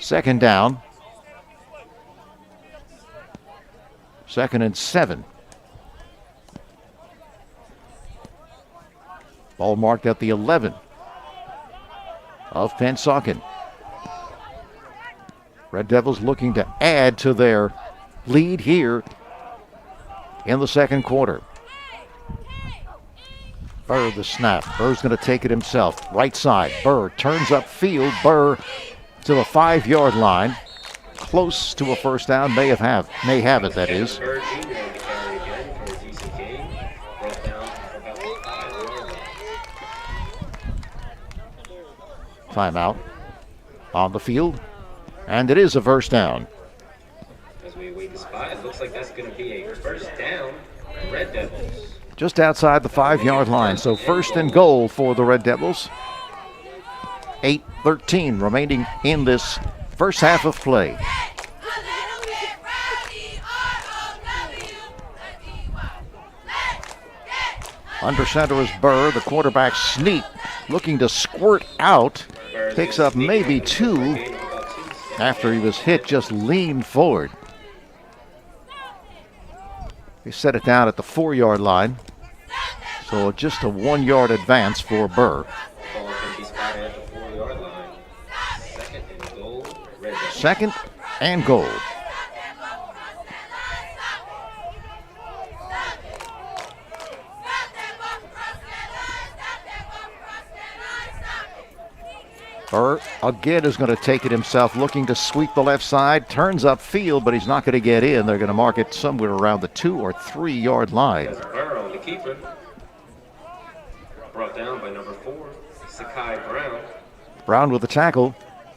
Second down. 2nd and 7. Ball marked at the 11 of Pennsauken. Red Devils looking to add to their lead here in the second quarter. Burr the snap. Burr's going to take it himself. Right side. Burr turns upfield. Burr to the 5-yard line. Close to a first down. May have it, that is. Burr Jr. on the carry again for a decent gain. Brought down for about the 5-yard line. Timeout on the field. And it is a first down. As we await the spot, it looks like that's going to be a first down. Red Devils. Just outside the 5-yard line. So first and goal for the Red Devils. 8:13 remaining in this first half of play. Under center is Burr. The quarterback sneak looking to squirt out. Picks up maybe 2 after he was hit, just leaned forward. He set it down at the 4-yard line. So just a 1-yard advance for Burr. Ball can be spotted at the 4-yard line. Second and goal. Red Devils. Second and goal. Burr again is going to take it himself, looking to sweep the left side. Turns upfield, but he's not going to get in. They're going to mark it somewhere around the 2 or 3-yard line. That's Burr on the keeper. Brought down by number 4, Sakai Brown. Brown with the tackle.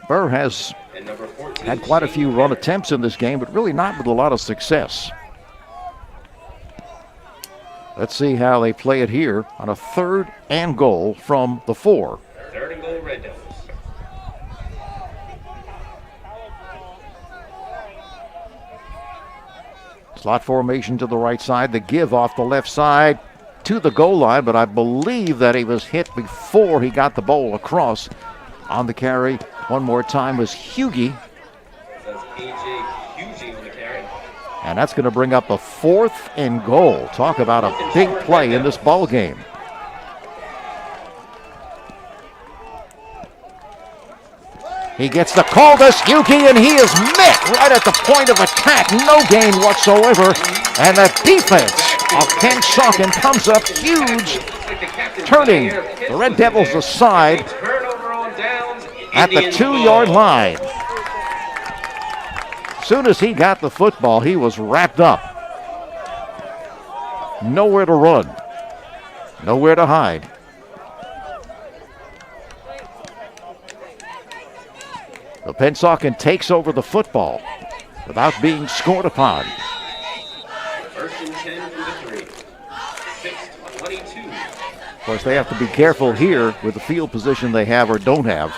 Burr has And number 14, had quite a few Shane run Bennett. attempts in this game, but really not with a lot of success. Let's see how they play it here on a 3rd and goal from the 4. Third and goal, Red Devils. Slot formation to the right side. The give off the left side to the goal line, but I believe that he was hit before he got the ball across on the carry. One more time was Hugie, That's A.J. Hugie on the carry. and that's going to bring up a 4th and goal. Talk about a big play in this ball game. He gets the call to Hugie, and he is met right at the point of attack. No gain whatsoever, and the defense of Pennsauken comes up huge, turning the Red Devils aside Turnover on downs. at the Indians 2-yard ball. line. Soon as he got the football, he was wrapped up. Nowhere to run, nowhere to hide. The Pennsauken takes over the football without being scored upon. First and 10 from the 3. 6:22. Of course, they have to be careful here with the field position they have or don't have.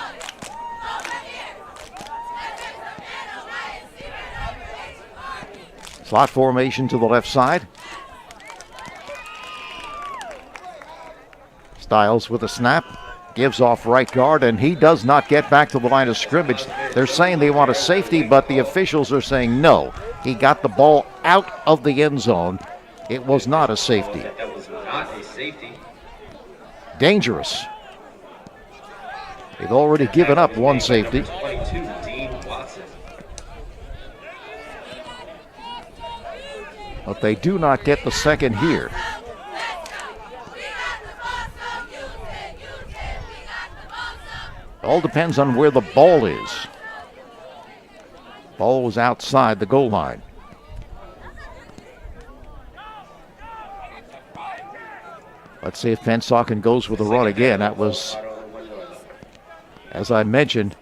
Slot formation to the left side. Styles with a snap. Gives off right guard, and he does not get back to the line of scrimmage. They're saying they want a safety, but the officials are saying no. He got the ball out of the end zone. It was not a safety. That was not a safety. Dangerous. They've already given up one safety. Number 22, Dean Watson. But they do not get the second here. All depends on where the ball is. Ball was outside the goal line. Let's see if Pennsauken goes with a run again. That was, as I mentioned,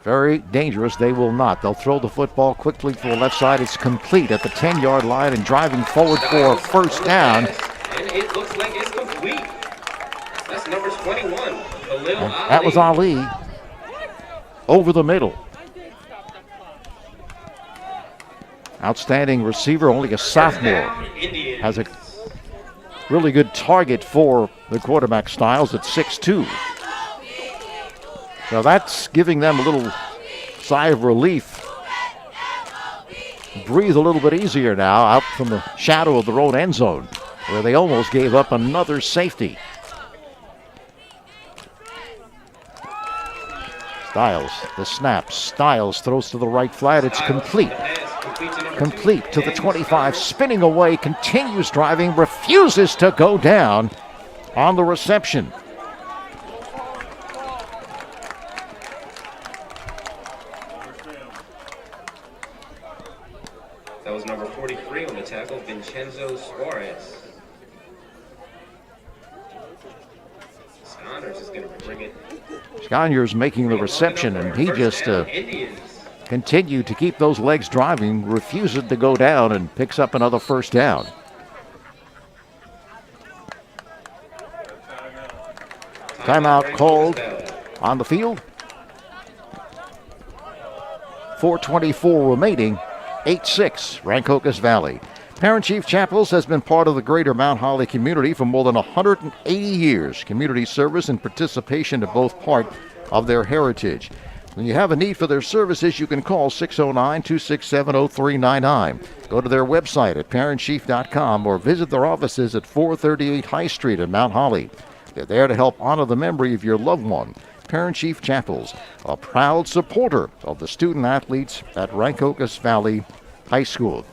very dangerous. They will not. They'll throw the football quickly to the left side. It's complete at the 10-yard line and driving forward for a first down. And it looks like it's complete. little And that was Ali over the middle. Outstanding receiver, only a sophomore. Has a really good target for the quarterback Styles at 6'2". So that's giving them a little sigh of relief. Breathe a little bit easier now out from the shadow of their own end zone, where they almost gave up another safety. Styles, the snap. Styles throws to the right flat. It's complete. Complete to the 25, spinning away, continues driving, refuses to go down on the reception. That was number 43 on the tackle, Vincenzo Suarez. Sconnors is going to bring it. Sconyers making the reception, and he just continued to keep those legs driving, refuses to go down, and picks up another first down. Timeout called on the field. 4:24 remaining. 8-6, Rancocas Valley. Parent Chief Chapels has been part of the greater Mount Holly community for more than 180 years. Community service and participation are both part of their heritage. When you have a need for their services, you can call 609-267-0399. Go to their website at parentchief.com or visit their offices at 438 High Street in Mount Holly. They're there to help honor the memory of your loved one. Parent Chief Chapels, a proud supporter of the student athletes at Rancocas Valley High School.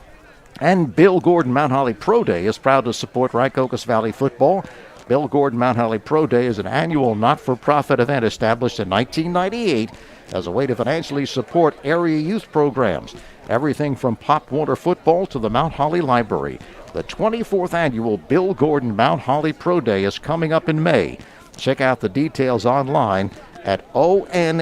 And Bill Gordon Mount Holly Pro Day is proud to support Rancocas Valley football. Bill Gordon Mount Holly Pro Day is an annual not-for-profit event established in 1998 as a way to financially support area youth programs. Everything from Pop Warner football to the Mount Holly Library. The 24th annual Bill Gordon Mount Holly Pro Day is coming up in May. Check out the details online at onlc.com/Pro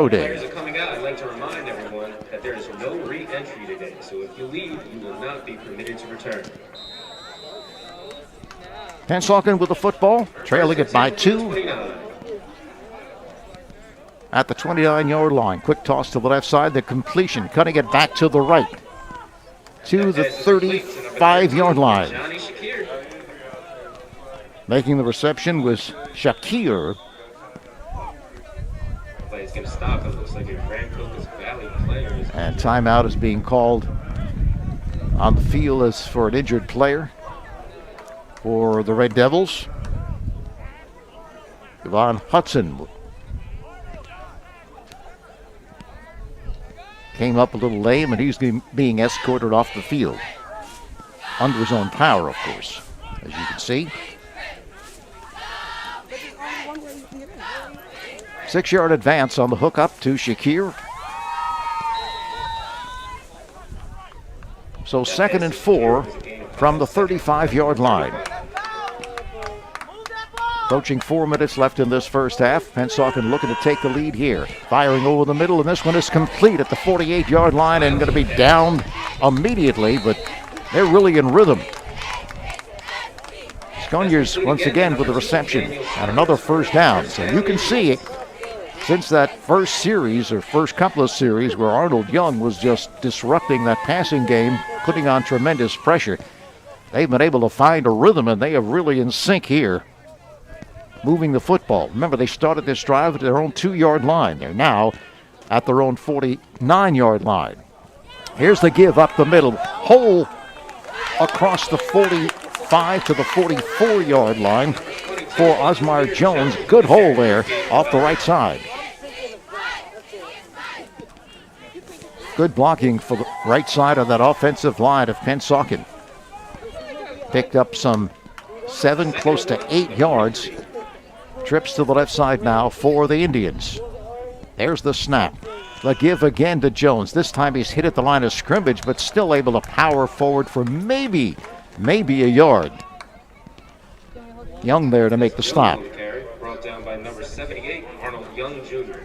Day. Players are coming out. I'd like to remind everyone that there is no re-entry today, so if you leave, you will not be permitted to return. Pennsauken with the football, trailing it by 2 at the 29-yard line. Quick toss to the left side, the completion, cutting it back to the right to the 35-yard line. Making the reception was Shakir. Play's going to stop. It looks like a Rancocas Valley player. And timeout is being called on the field as for an injured player for the Red Devils. Yvonne Hudson came up a little lame, and he's being escorted off the field. Under his own power, of course, as you can see. 6-yard advance on the hookup to Shakir. So 2nd and 4 from the 35-yard line. Approaching 4 minutes left in this first half. Pennsauken looking to take the lead here. Firing over the middle, and this one is complete at the 48-yard line and going to be downed immediately, but they're really in rhythm. Sconyers once again with the reception and another first down. So you can see it. Since that first series, or first couple of series, where Arnold Young was just disrupting that passing game, putting on tremendous pressure, they've been able to find a rhythm, and they are really in sync here, moving the football. Remember, they started this drive at their own 2-yard line. They're now at their own 49-yard line. Here's the give up the middle. Hole across the 45 to the 44-yard line for Osmar Jones. Good hole there off the right side. Good blocking for the right side of that offensive line of Pennsauken. Picked up some 7, close to 8 yards. Trips to the left side now for the Indians. There's the snap. The give again to Jones. This time he's hit at the line of scrimmage, but still able to power forward for maybe a yard. Young there to make the stop. Brought down by number 78, Arnold Young Jr.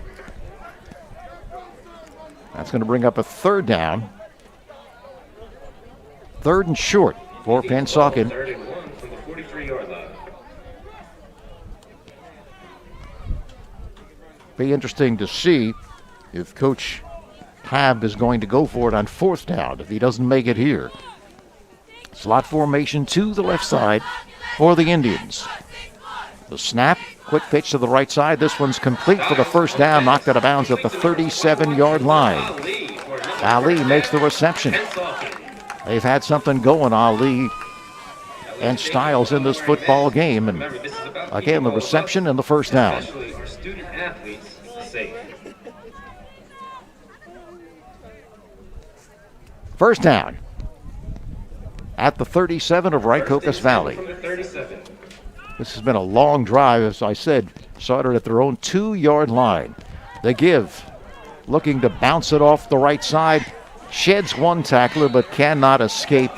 That's going to bring up a third down. 3rd and short for Pennsauken. 3rd and 1 from the 43-yard line. Be interesting to see if Coach Tab is going to go for it on 4th down if he doesn't make it here. Slot formation to the left side for the Indians. The snap, quick pitch to the right side. This one's complete for the first down, knocked out of bounds at the 37-yard line. Ali makes the reception. They've had something going, Ali and Styles, in this football game. And again, the reception and the first down. First down at the 37 of Rancocas Valley. This has been a long drive, as I said, started at their own 2-yard line. The give, looking to bounce it off the right side, sheds one tackler but cannot escape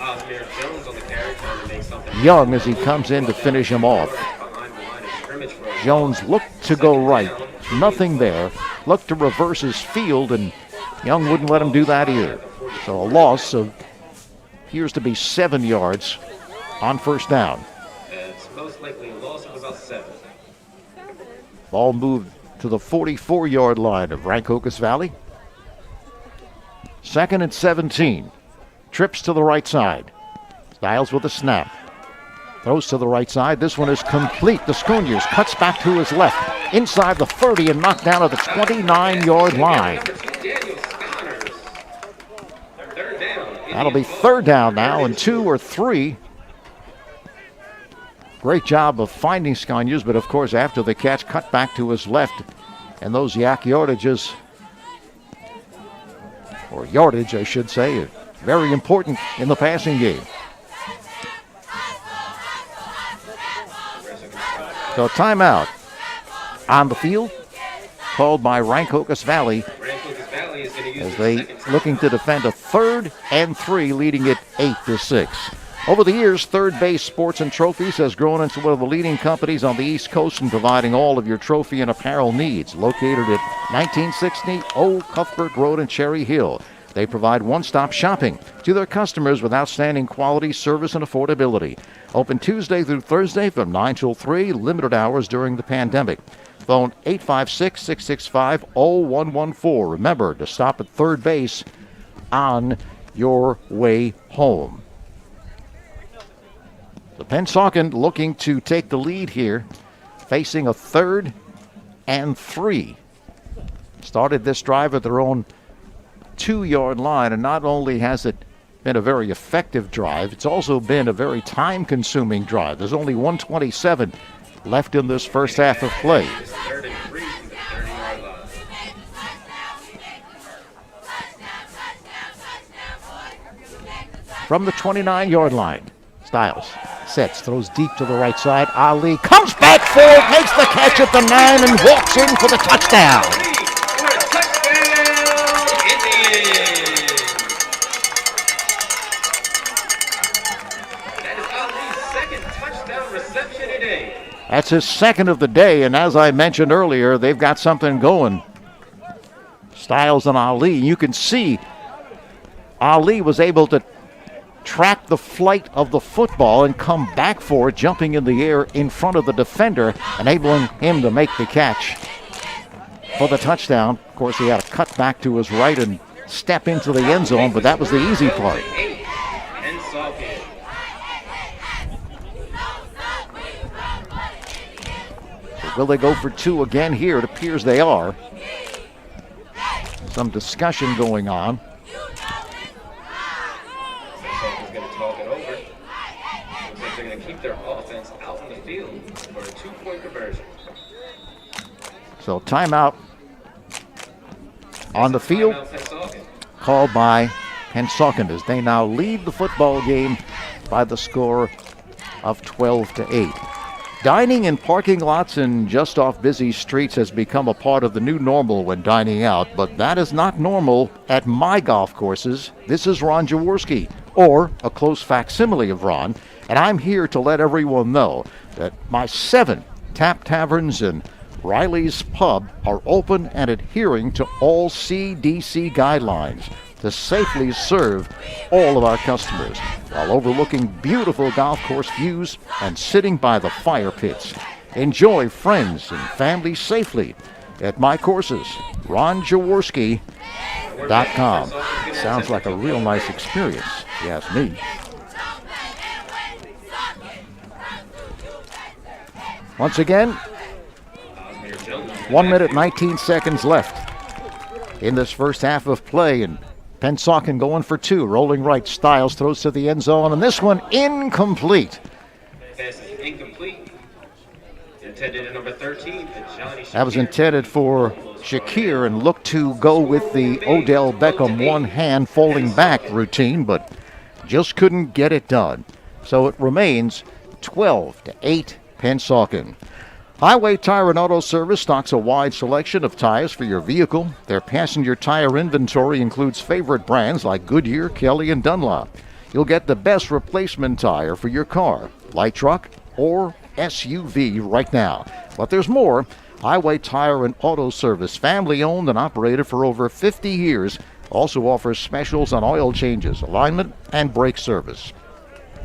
Young as he comes in to finish him off. Jones looked to go right, nothing there, looked to reverse his field, and Young wouldn't let him do that either. So a loss of, appears to be 7 yards on first down. It's most likely a loss of about 7. Ball moved to the 44-yard line of Rancocas Valley. 2nd and 17. Trips to the right side. Styles with a snap. Throws to the right side. This one is complete. The Schooners cuts back to his left. Inside the 30 and knocked down at the 29-yard line. That'll be 3rd down now and 2 or 3. Great job of finding Scaniers, but of course after the catch, cut back to his left. And those yak yardages, or yardage I should say, very important in the passing game. So timeout on the field called by Rancocas Valley as they looking to defend a 3rd and 3, leading it 8-6. Over the years, Third Base Sports and Trophies has grown into one of the leading companies on the East Coast in providing all of your trophy and apparel needs. Located at 1960 Old Cuthbert Road in Cherry Hill, they provide one-stop shopping to their customers with outstanding quality, service, and affordability. Open Tuesday through Thursday from 9 till 3, limited hours during the pandemic. Phone 856-665-0114. Remember to stop at third base on your way home. The Pennsauken looking to take the lead here, facing a 3rd and 3. Started this drive at their own 2-yard line, and not only has it been a very effective drive, it's also been a very time-consuming drive. There's only 1:27 left in this first half of play. From the 29-yard line, Styles sets, throws deep to the right side. Ali comes back forward, makes the catch at the 9, and walks in for the touchdown. That's his 2nd of the day, and as I mentioned earlier, they've got something going. Styles and Ali. You can see Ali was able to track the flight of the football and come back for it, jumping in the air in front of the defender, enabling him to make the catch for the touchdown. Of course, he had to cut back to his right and step into the end zone, but that was the easy part. Will they go for 2 again here? It appears they are. Some discussion going on. Pennsauken's going to talk it over. Looks like they're going to keep their offense out in the field for a 2-point conversion. So timeout on the field called by Pennsauken as they now lead the football game by the score of 12-8. Dining in parking lots and just off busy streets has become a part of the new normal when dining out, but that is not normal at my golf courses. This is Ron Jaworski, or a close facsimile of Ron, and I'm here to let everyone know that my 7 tap taverns and Riley's Pub are open and adhering to all CDC guidelines to safely serve all of our customers while overlooking beautiful golf course views and sitting by the fire pits. Enjoy friends and family safely at my courses, ronjaworski.com. Sounds like a real nice experience, if you ask me. Once again, 1 minute, 19 seconds left in this first half of play, and Pennsauken going for two. Rolling right, Styles throws to the end zone, and this one incomplete. Pass is incomplete. Intended at number 13, Johnny That was Shakir. intended for Shakir and looked to go with the Odell Beckham one-hand folding back routine, but just couldn't get it done. So it remains 12-8 Pennsauken. Highway Tire and Auto Service stocks a wide selection of tires for your vehicle. Their passenger tire inventory includes favorite brands like Goodyear, Kelly, and Dunlop. You'll get the best replacement tire for your car, light truck, or SUV right now. But there's more. Highway Tire and Auto Service, family owned and operated for over 50 years, also offers specials on oil changes, alignment, and brake service.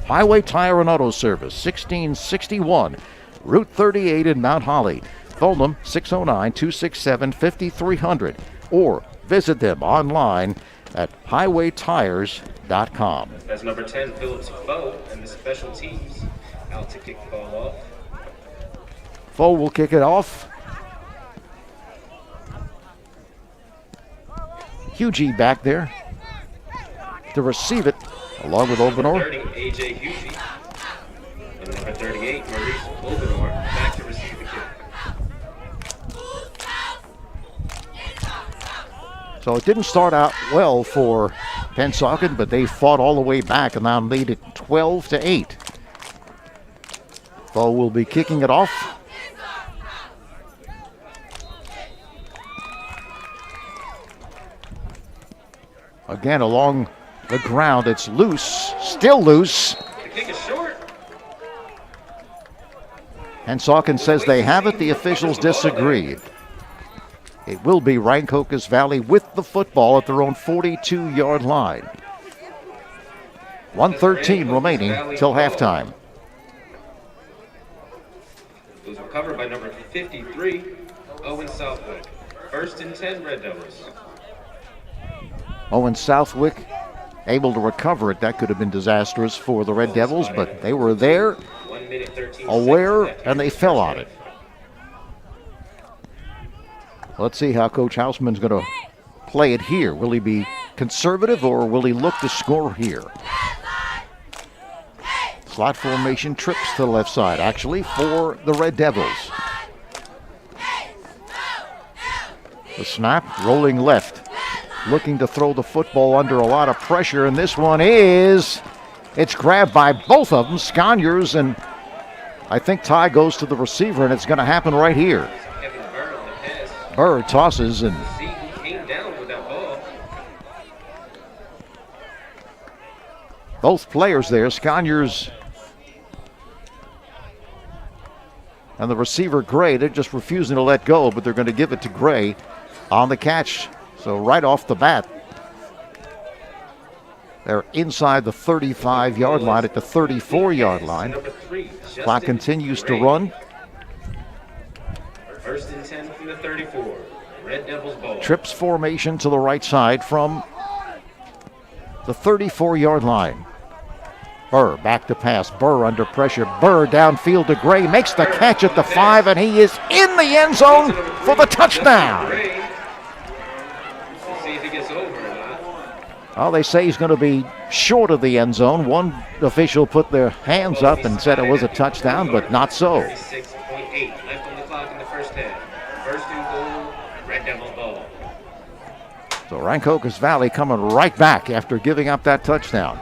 Highway Tire and Auto Service, 1661 Route 38 in Mount Holly. Phone them 609-267-5300 or visit them online at highwaytires.com. That's number 10, Phillips Foe, and the special teams out to kick the ball off. Foe will kick it off. Hugie back there to receive it, along with Obenor. 30, AJ Hugie. And number 38, Maurice Obenor, back to receive the kick. So it didn't start out well for Pennsauken, but they fought all the way back and now lead it 12-8. Foe will be kicking it off. Again, along the ground, it's loose, still loose. The kick is short. Pennsauken says they have it. The officials disagree. It will be Rancocas Valley with the football at their own 42-yard line. 1:13 remaining till halftime. It was recovered by number 53, Owen Southwick. 1st and 10, Red Devils. Owen Southwick able to recover it. That could have been disastrous for the Red Devils, but they were there, 1 minute, 13 aware, seconds and they fell on it. Let's see how Coach Houseman's going to play it here. Will he be conservative or will he look to score here? Slot formation trips to the left side, actually, for the Red Devils. The snap, rolling left. Looking to throw the football under a lot of pressure, and this one it's grabbed by both of them, Sconyers, and I think Ty goes to the receiver, and it's going to happen right here. Kevin Burr on the pass. Burr tosses, and See who came down with that ball. both players there, Sconyers and the receiver Gray, they're just refusing to let go, but they're going to give it to Gray on the catch. So right off the bat, they're inside the 35-yard line at the 34-yard line. Number 3, Clock Justin continues to Gray. run. 1st and 10 from the 34. Red Devils ball. Trips formation to the right side from the 34-yard line. Burr back to pass. Burr under pressure. Burr downfield to Gray. Makes the catch at the 5, and he is in the end zone for the touchdown. Gray. We'll see if he gets over or not. Well, they say he's going to be short of the end zone. One official put their hands up and said it was a touchdown, but not so. 36.8 left on the clock in the first half. 1st and goal, Red Devils ball. So Rancocas Valley coming right back after giving up that touchdown.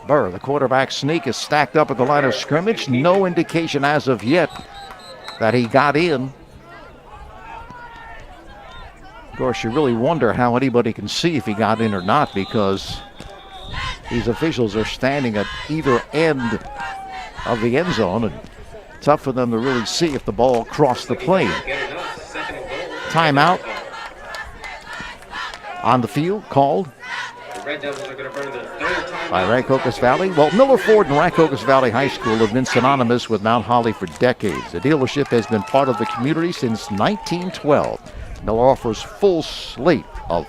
Burr, the quarterback sneak, is stacked up at the line of scrimmage. No indication as of yet that he got in. Of course, you really wonder how anybody can see if he got in or not, because these officials are standing at either end of the end zone, and tough for them to really see if the ball crossed the plane. Get enough. 2nd and goal. Timeout on the field called. The Red Devils are going to burn their third time by Rancocas Valley. Well, Miller Ford and Rancocas Valley High School have been synonymous with Mount Holly for decades. The dealership has been part of the community since 1912. Miller offers full slate of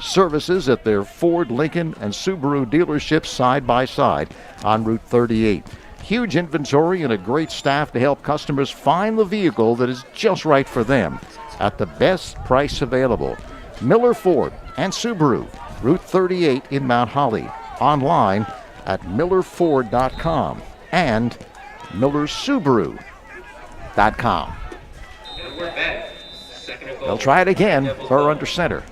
services at their Ford, Lincoln, and Subaru dealerships side by side on Route 38. Huge inventory and a great staff to help customers find the vehicle that is just right for them at the best price available. Miller Ford and Subaru, Route 38 in Mount Holly. Online at millerford.com and millersubaru.com. And we're back. Second and goal. They'll try it again for under center.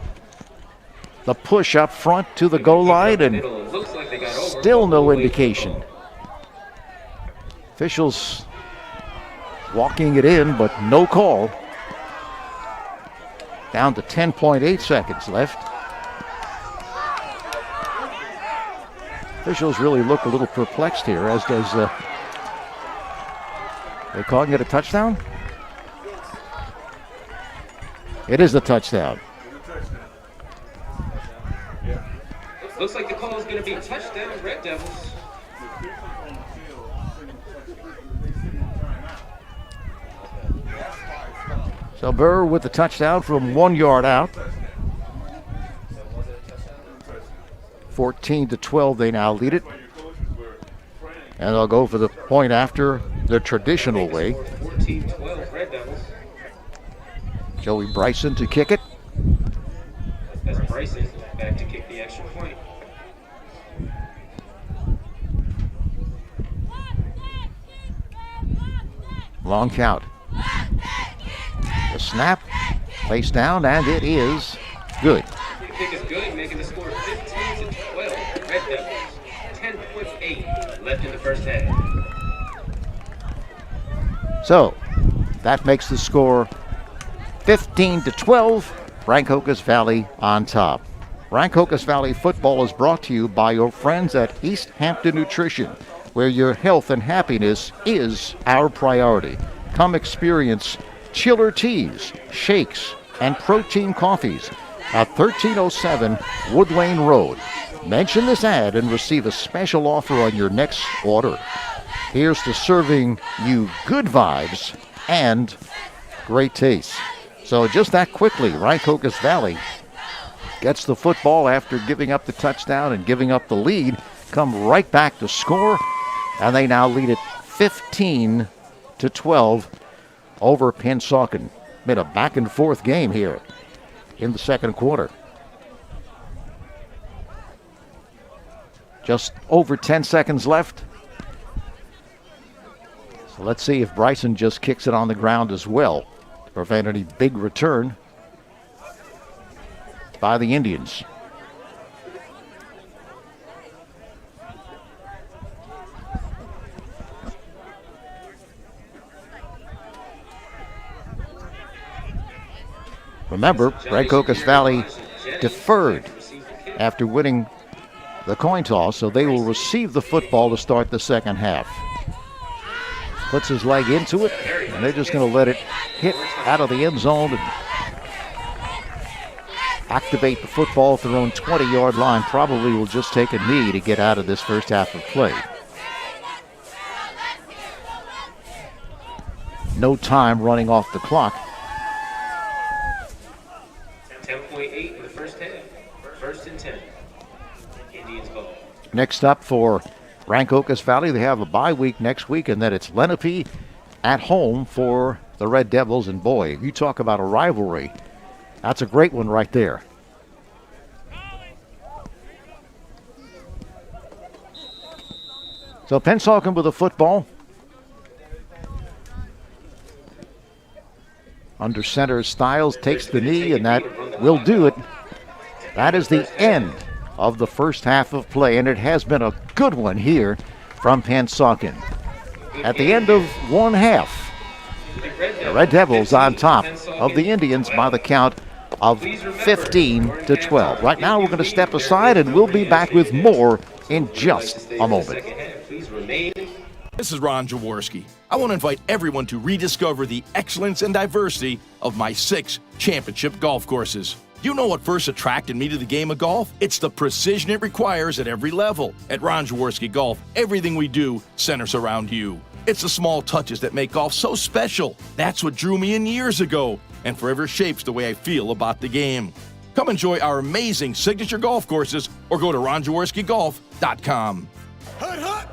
The push up front to the goal line, and Looks like they got over. still no indication. Officials walking it in, but no call. Down to 10.8 seconds left. Officials really look a little perplexed here, as does they calling it a touchdown? It is a touchdown. Looks like the call is going to be touchdown Red Devils. So Burr with the touchdown from 1 yard out. 14-12, they now lead it. And they'll go for the point after the traditional way. 14-12 Red Devils. Joey Bryson to kick it. That's Bryson back to kick the extra point. Long count. The snap, placed down, and it is good. The kick is good, making the score 15-12. Red Devils, 10.8 left in the first half. So that makes the score 15-12. Rancocas Valley on top. Rancocas Valley football is brought to you by your friends at East Hampton Nutrition, where your health and happiness is our priority. Come experience chiller teas, shakes, and protein coffees at 1307 Wood Lane Road. Mention this ad and receive a special offer on your next order. Here's to serving you good vibes and great taste. So just that quickly, Rancocas Valley gets the football after giving up the touchdown and giving up the lead, come right back to score, and they now lead it 15-12 over Pennsauken. Been a back and forth game here in the second quarter. Just over 10 seconds left. So let's see if Bryson just kicks it on the ground as well to prevent any big return by the Indians. Remember, Rancocas Valley deferred after winning the coin toss, so they will receive the football to start the second half. Puts his leg into it, and they're just going to let it hit out of the end zone and activate the football at their own 20-yard line. Probably will just take a knee to get out of this first half of play. No time running off the clock. 10.8 in the first half. First and 10. Indians ball. Next up for Rancocas Valley, they have a bye week next week, and then it's Lenape at home for the Red Devils. And boy, you talk about a rivalry. That's a great one right there. So Pennsauken with the football. Under center, Stiles takes the knee, and that will do it. That is the end of the first half of play, and it has been a good one here from Pennsauken. At the end of one half, the Red Devils on top of the Indians by the count of 15-12. Right now we're going to step aside, and we'll be back with more in just a moment. This is Ron Jaworski. I want to invite everyone to rediscover the excellence and diversity of my 6 championship golf courses. You know what first attracted me to the game of golf? It's the precision it requires at every level. At Ron Jaworski Golf, everything we do centers around you. It's the small touches that make golf so special. That's what drew me in years ago and forever shapes the way I feel about the game. Come enjoy our amazing signature golf courses or go to ronjaworskigolf.com. Hut, hut!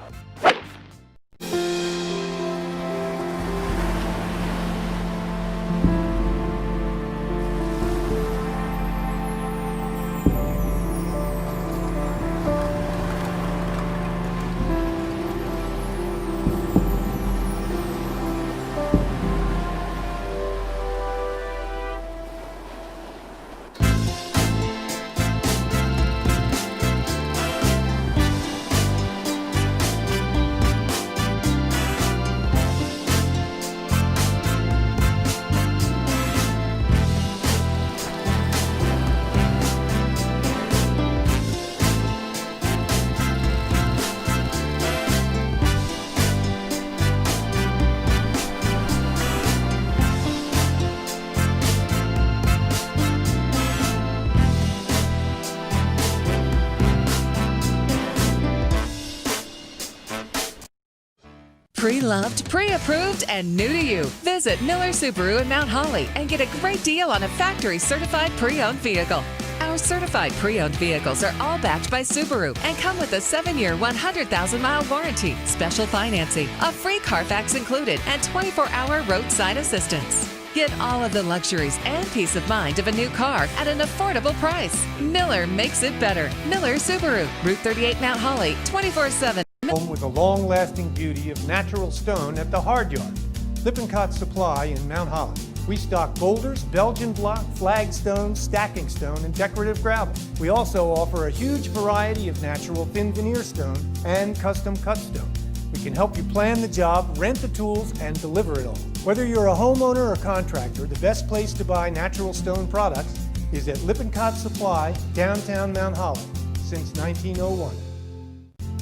Pre-loved, pre-approved, and new to you. Visit Miller Subaru in Mount Holly and get a great deal on a factory-certified pre-owned vehicle. Our certified pre-owned vehicles are all backed by Subaru and come with a 7-year, 100,000-mile warranty, special financing, a free Carfax included, and 24-hour roadside assistance. Get all of the luxuries and peace of mind of a new car at an affordable price. Miller makes it better. Miller Subaru, Route 38 Mount Holly, 24/7. Home with a long-lasting beauty of natural stone at the Hard Yard. Lippincott Supply in Mount Holly. We stock boulders, Belgian block, flagstone, stacking stone, and decorative gravel. We also offer a huge variety of natural thin veneer stone and custom cut stone. We can help you plan the job, rent the tools, and deliver it all. Whether you're a homeowner or contractor, the best place to buy natural stone products is at Lippincott Supply, downtown Mount Holly, since 1901.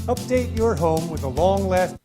Update your home with a long-lasting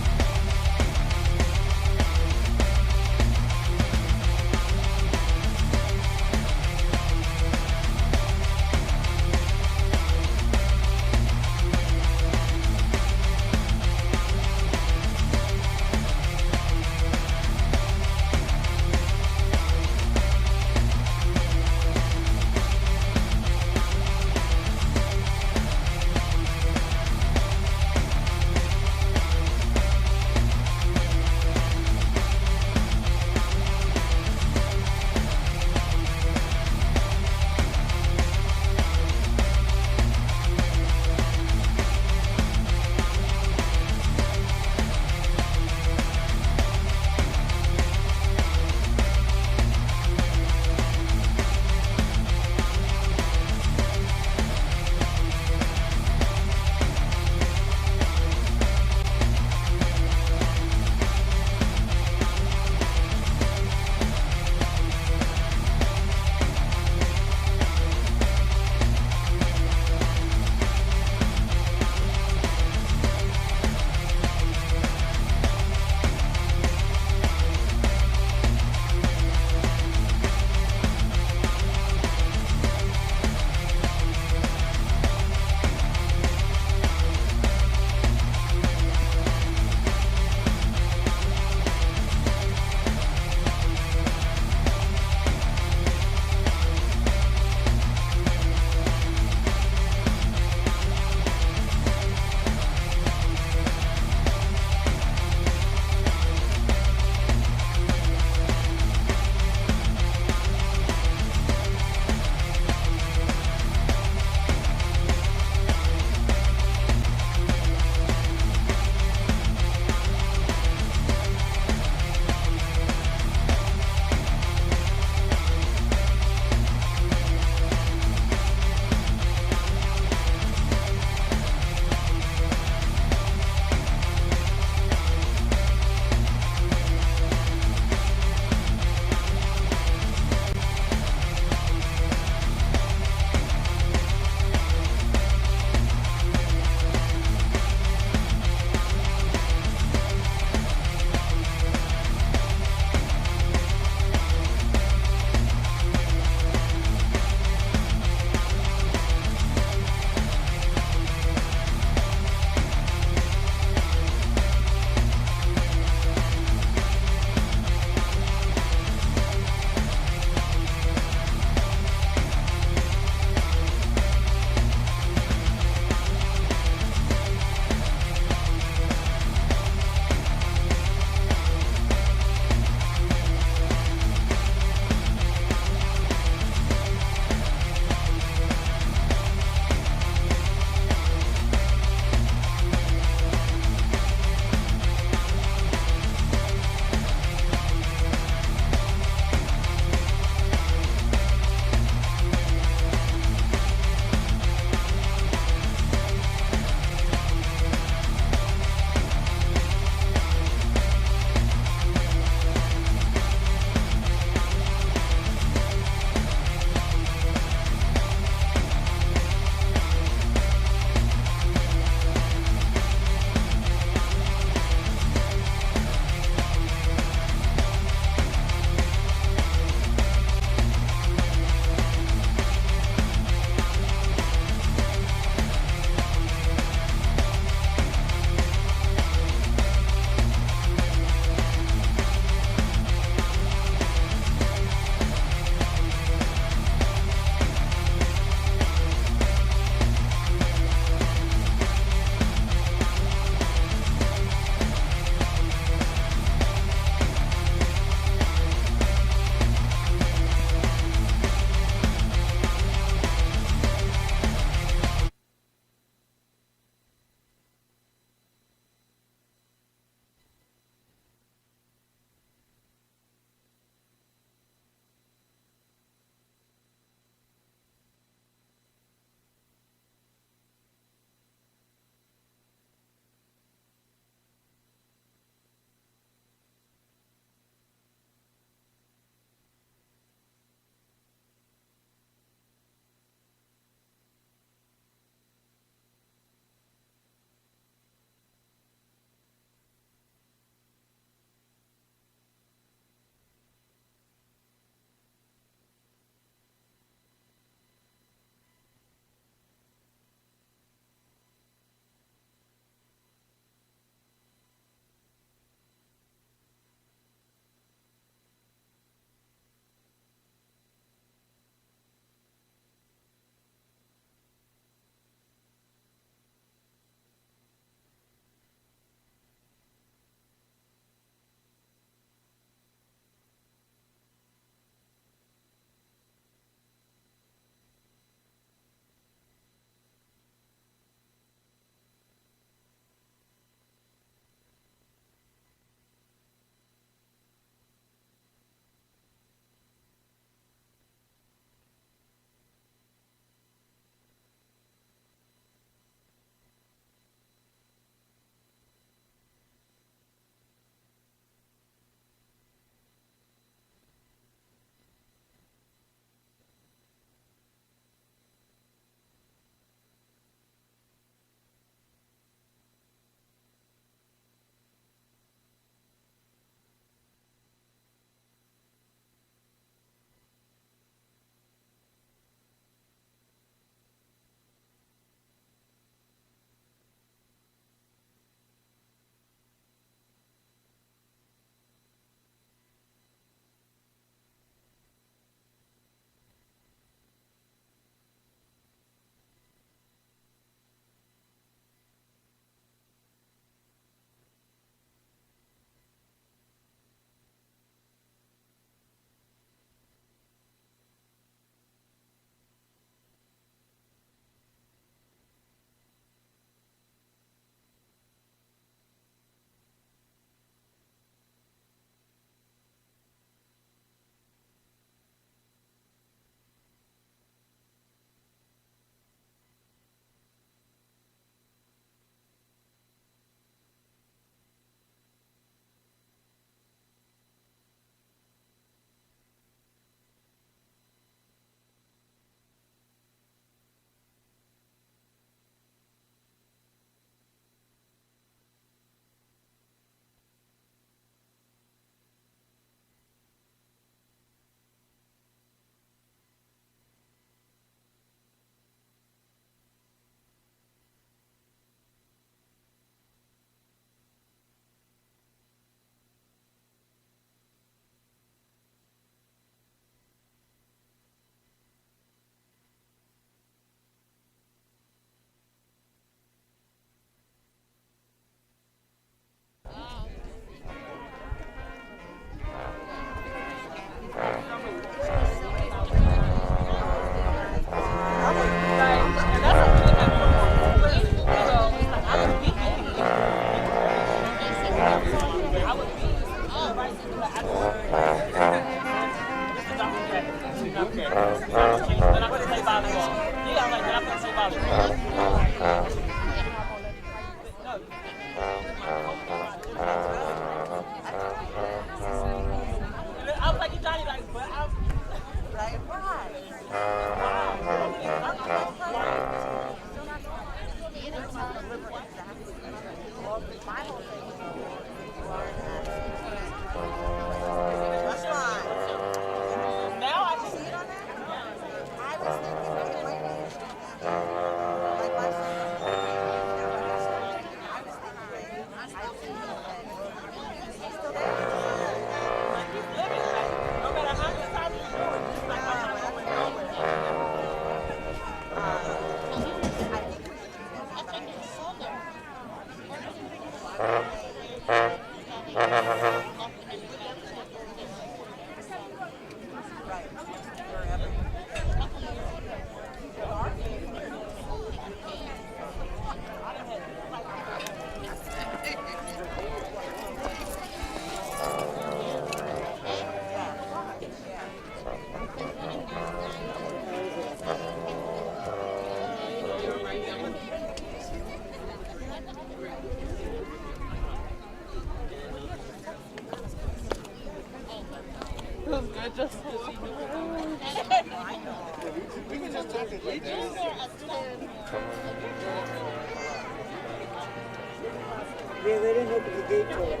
Yeah, they didn't open the gate for it.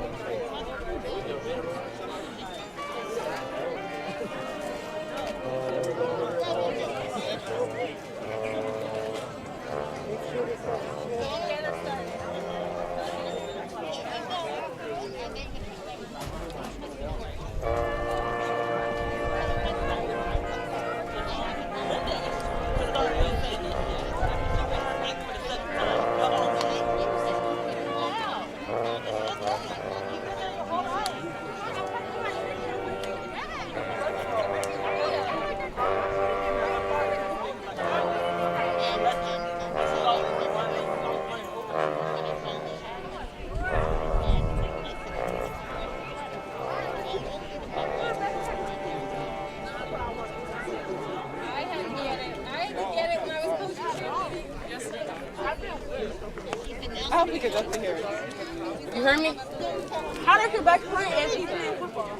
I hope we could go through here. You heard me? How did your back play and she's playing football?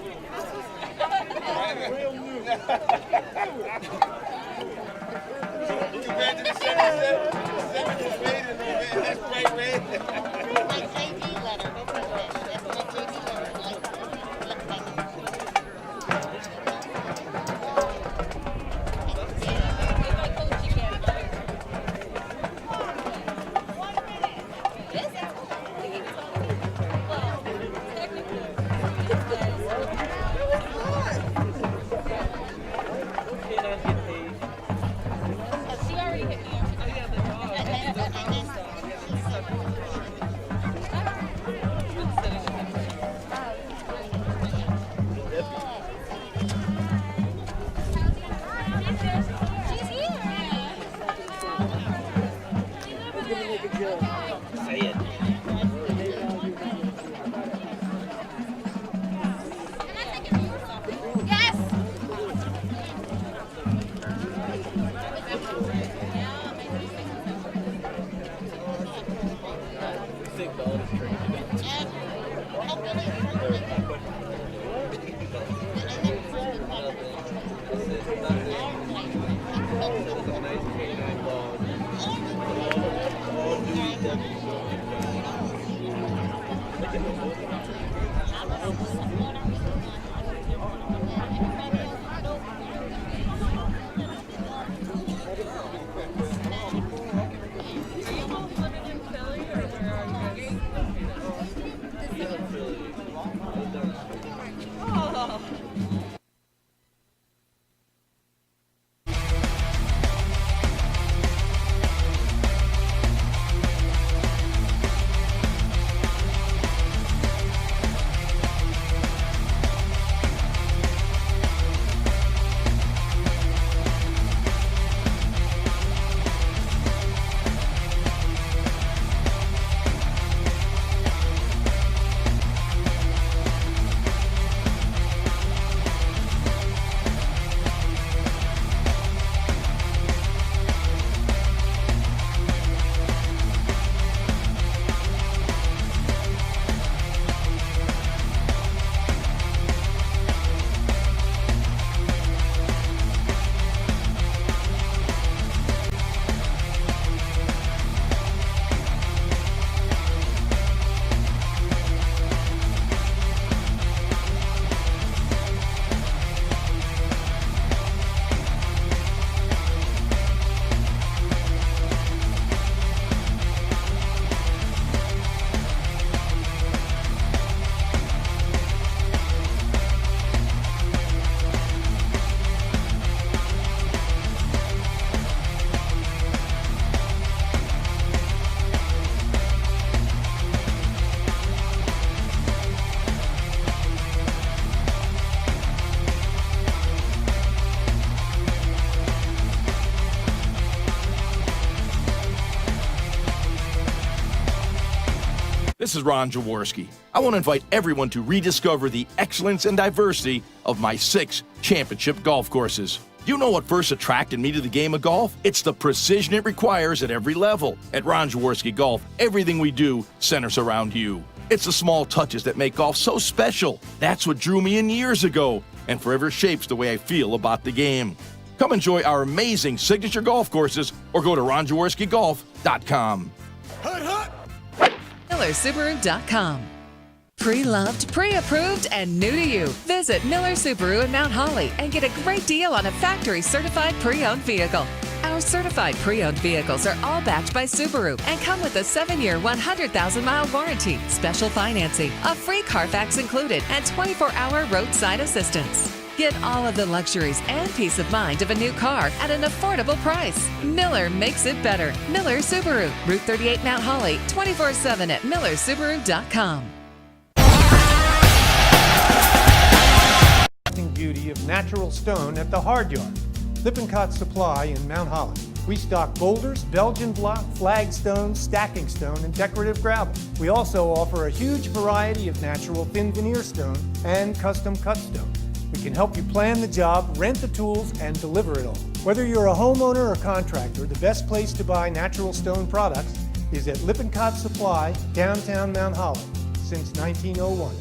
This is Ron Jaworski. I want to invite everyone to rediscover the excellence and diversity of my 6 championship golf courses. You know what first attracted me to the game of golf? It's the precision it requires at every level. At Ron Jaworski Golf, everything we do centers around you. It's the small touches that make golf so special. That's what drew me in years ago and forever shapes the way I feel about the game. Come enjoy our amazing signature golf courses or go to ronjaworskigolf.com. MillerSubaru.com. Pre-loved, pre-approved, and new to you. Visit Miller Subaru in Mount Holly and get a great deal on a factory-certified pre-owned vehicle. Our certified pre-owned vehicles are all backed by Subaru and come with a 7-year, 100,000-mile warranty, special financing, a free Carfax included, and 24-hour roadside assistance. Get all of the luxuries and peace of mind of a new car at an affordable price. Miller makes it better. Miller Subaru, Route 38 Mount Holly, 24/7 at MillerSubaru.com. Beauty of natural stone at the Hard Yard. Lippincott Supply in Mount Holly. We stock boulders, Belgian block, flagstone, stacking stone, and decorative gravel. We also offer a huge variety of natural thin veneer stone and custom cut stone. We can help you plan the job, rent the tools, and deliver it all. Whether you're a homeowner or contractor, the best place to buy natural stone products is at Lippincott Supply, downtown Mount Holly, since 1901.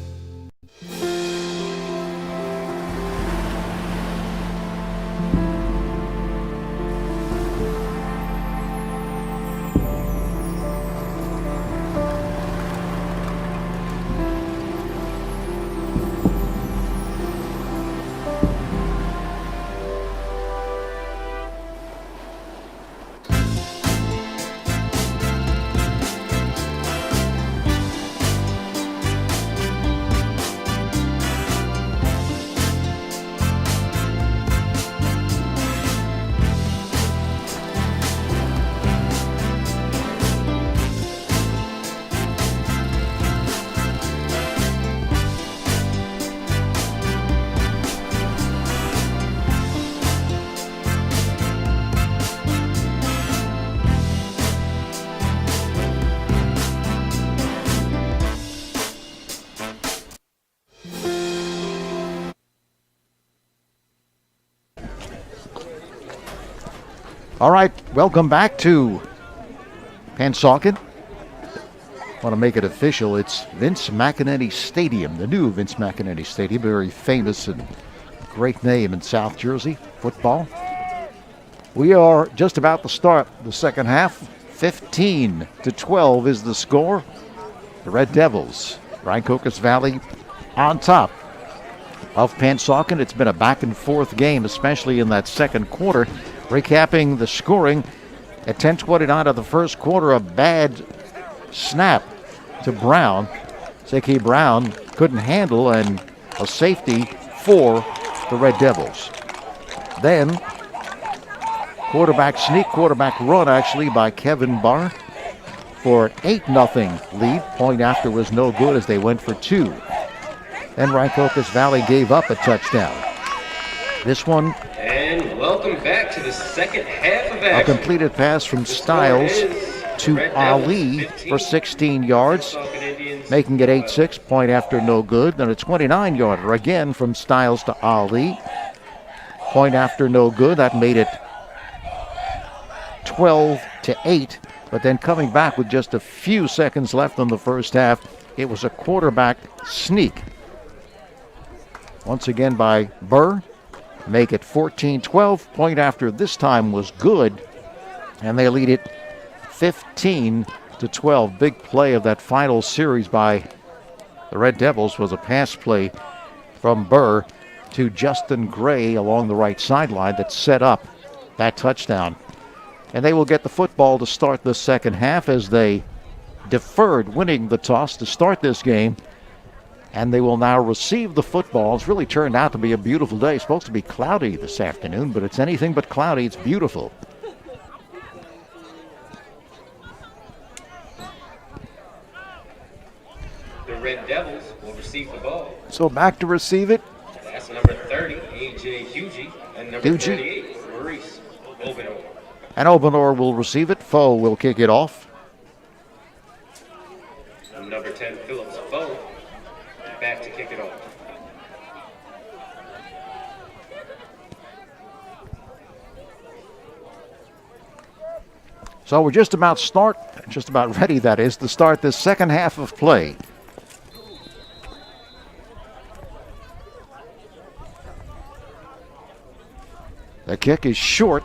All right, welcome back to Pennsauken. Want to make it official. It's Vince McInerney Stadium, the new Vince McInerney Stadium, very famous and great name in South Jersey football. We are just about to start the second half. 15-12 is the score. The Red Devils, Rancocas Valley on top of Pennsauken. It's been a back and forth game, especially in that second quarter. Recapping the scoring at 10:29 of the first quarter, a bad snap to Brown. Zeke Brown couldn't handle, and a safety for the Red Devils. Then quarterback sneak, quarterback run actually by Kevin Barr for an 8-0 lead. Point after was no good as they went for 2. Then Rancocas Valley gave up a touchdown. This one, And welcome back to the second half of a action. completed pass from Stiles to Ali for 16 yards, making it 8-6. Point after no good. Then a 29-yarder again from Stiles to Ali. Point after no good. That made it 12-8. But then coming back with just a few seconds left in the first half, it was a quarterback sneak. Once again by Burr. Make it 14-12. Point after this time was good, and they lead it 15-12. Big play of that final series by the Red Devils was a pass play from Burr to Justin Gray along the right sideline that set up that touchdown. And they will get the football to start the second half as they deferred winning the toss to start this game. And they will now receive the football. It's really turned out to be a beautiful day. It's supposed to be cloudy this afternoon, but it's anything but cloudy. It's beautiful. The Red Devils will receive the ball. So back to receive it. That's number 30, A.J. Hugie, and number Hugie. 38, Maurice Obenor. And Obenor will receive it. Foe will kick it off. Number 10, kick it off. So we're just about ready, that is, to start this second half of play. The kick is short,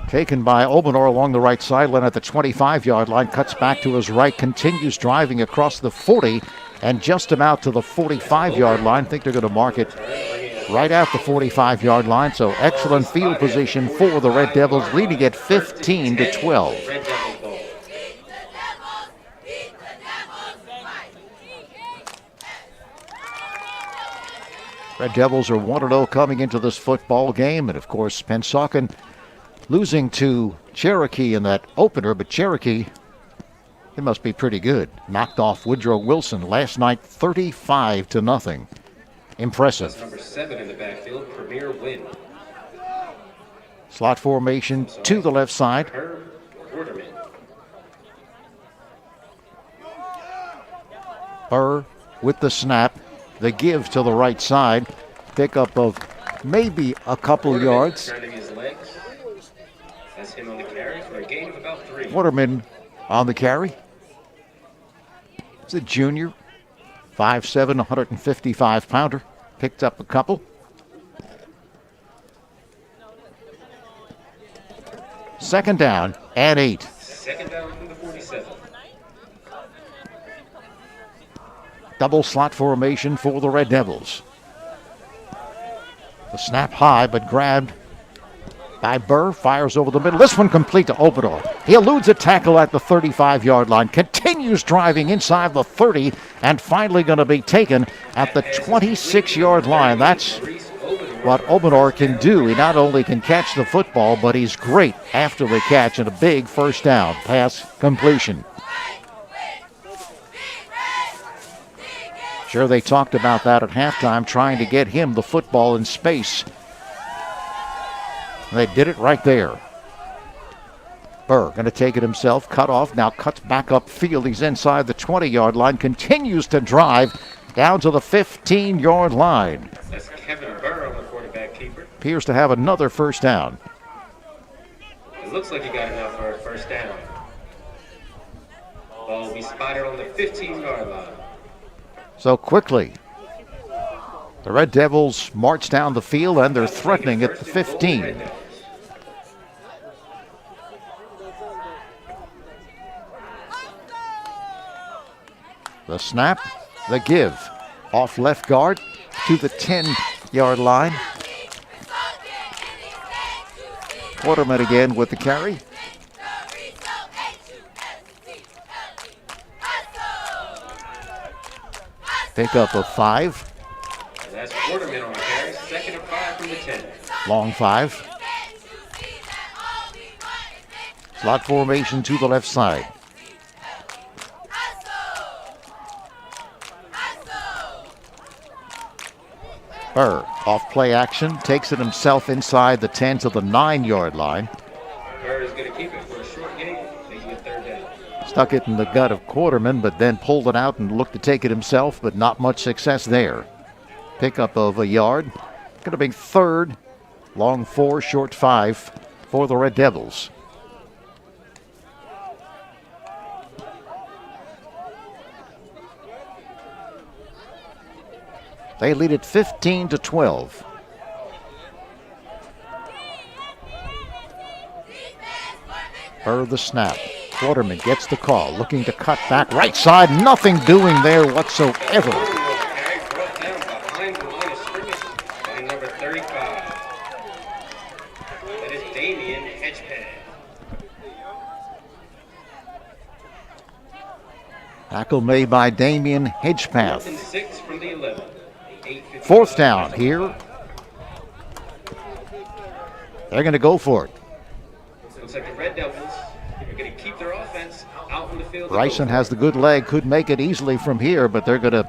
taken by Obenor along the right sideline at the 25-yard line, cuts back to his right, continues driving across the 40 and just about to the 45-yard line. I think they're going to mark it right at the 45-yard line, so excellent field position for the Red Devils, leading at 15-12. Red Devils ball. Red Devils are 1-0 coming into this football game, and of course Pennsauken losing to Cherokee in that opener, but Cherokee, they must be pretty good. Knocked off Woodrow Wilson last night 35-0. Impressive. That's number 7 in the backfield, Premier Win. Slot formation to the left side. Herb Waterman. Burr with the snap. The give to the right side. Pickup of maybe a couple Waterman yards. turning his legs. That's him on the carry for a gain of about 3. Waterman on the carry. It's a junior. 5'7", 155-pounder. Picked up a couple. Second down and 8. Second down from the 47. Double slot formation for the Red Devils. The snap high, but grabbed by Burr. Fires over the middle. This one complete to Obenor. He eludes a tackle at the 35-yard line. Continues driving inside the 30 and finally going to be taken at the 26-yard line. That's what Obenor can do. He not only can catch the football, but he's great after the catch and a big first down pass completion. Sure, they talked about that at halftime, trying to get him the football in space. They did it right there. Burr going to take it himself, cut off, now cuts back upfield. He's inside the 20-yard line, continues to drive down to the 15-yard line. That's Kevin Burr on the quarterback keeper. Appears to have another first down. It looks like he got enough for a first down. Ball will be spotted on the 15-yard line. So quickly, the Red Devils march down the field and they're threatening at the 15. The snap, the give, off left guard to the 10-yard line. Waterman again with the carry. Pickup of 5. And that's Waterman on the carry. Second and 5 from the 10. Long 5. Slot formation to the left side. Burr off play action, takes it himself inside the 10 to the 9-yard line. Burr is going to keep it for a short game, making a third down. Stuck it in the gut of Quarterman, but then pulled it out and looked to take it himself, but not much success there. Pickup of a yard. Going to be third, long 4, short 5 for the Red Devils. They lead it 15-12. Burr the snap. Waterman gets the call, looking to cut back right side. Nothing doing there whatsoever. Carry brought down behind the line of scrimmage by number 35. That is Damian Hedgepad. Tackle made by Damian Fourth and Hedgepath. 6 from the 11. 8:55 Fourth down here. They're going to go for it. Looks like the Red Devils are going to keep their offense out in the field. Bryson has the good leg, could make it easily from here, but they're going to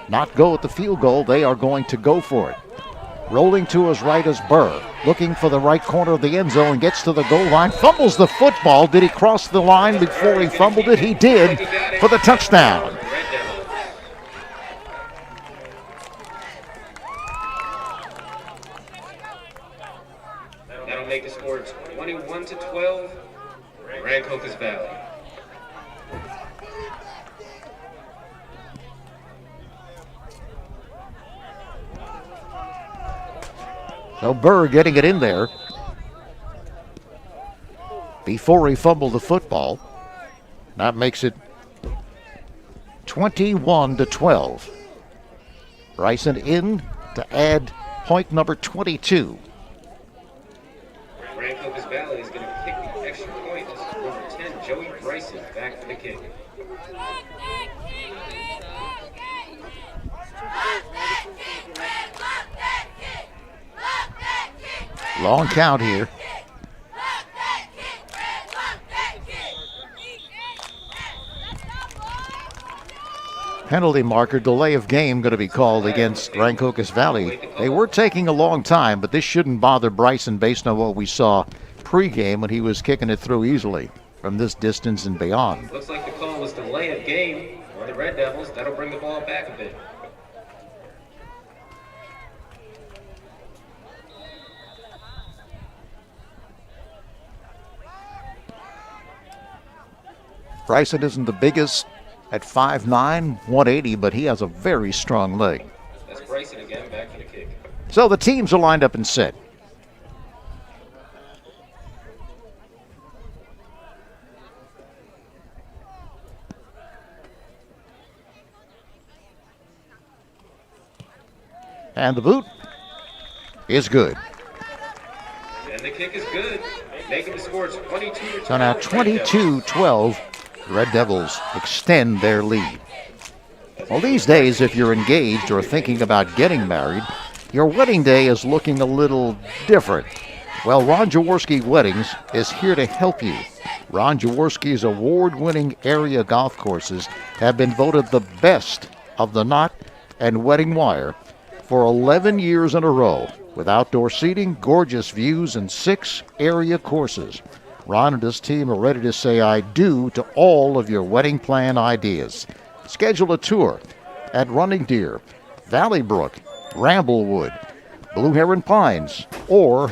not go at the field goal. They are going to go for it. Rolling to his right is Burr, looking for the right corner of the end zone, gets to the goal line, fumbles the football. Did he cross the line before he fumbled it? He did for the touchdown. Red Devils. now make the score 21-12, Rancocas Valley. So Burr getting it in there before he fumbled the football. That makes it 21-12. Bryson in to add point number 22. Rancocas Valley is going to kick the extra point. This is number 10, Joey Bryson, back for the kick. Long count here. Penalty marker, delay of game going to be called against Rancocas Valley. They were taking a long time, but this shouldn't bother Bryson based on what we saw pregame when he was kicking it through easily from this distance and beyond. Looks like the call was delay of game for the Red Devils. That'll bring the ball back a bit. Bryson isn't the biggest at 5'9", 180, but he has a very strong leg. That's Bryson again, back for the kick. So the teams are lined up and set. And the boot is good. And the kick is good, making the score 22-12. So now 22-12. The Red Devils extend their lead. Well, these days, if you're engaged or thinking about getting married, your wedding day is looking a little different. Well, Ron Jaworski Weddings is here to help you. Ron Jaworski's award-winning area golf courses have been voted the best of the knot and wedding wire for 11 years in a row, with outdoor seating, gorgeous views, and 6 area courses. Ron and his team are ready to say I do to all of your wedding plan ideas. Schedule a tour at Running Deer, Valley Brook, Ramblewood, Blue Heron Pines, or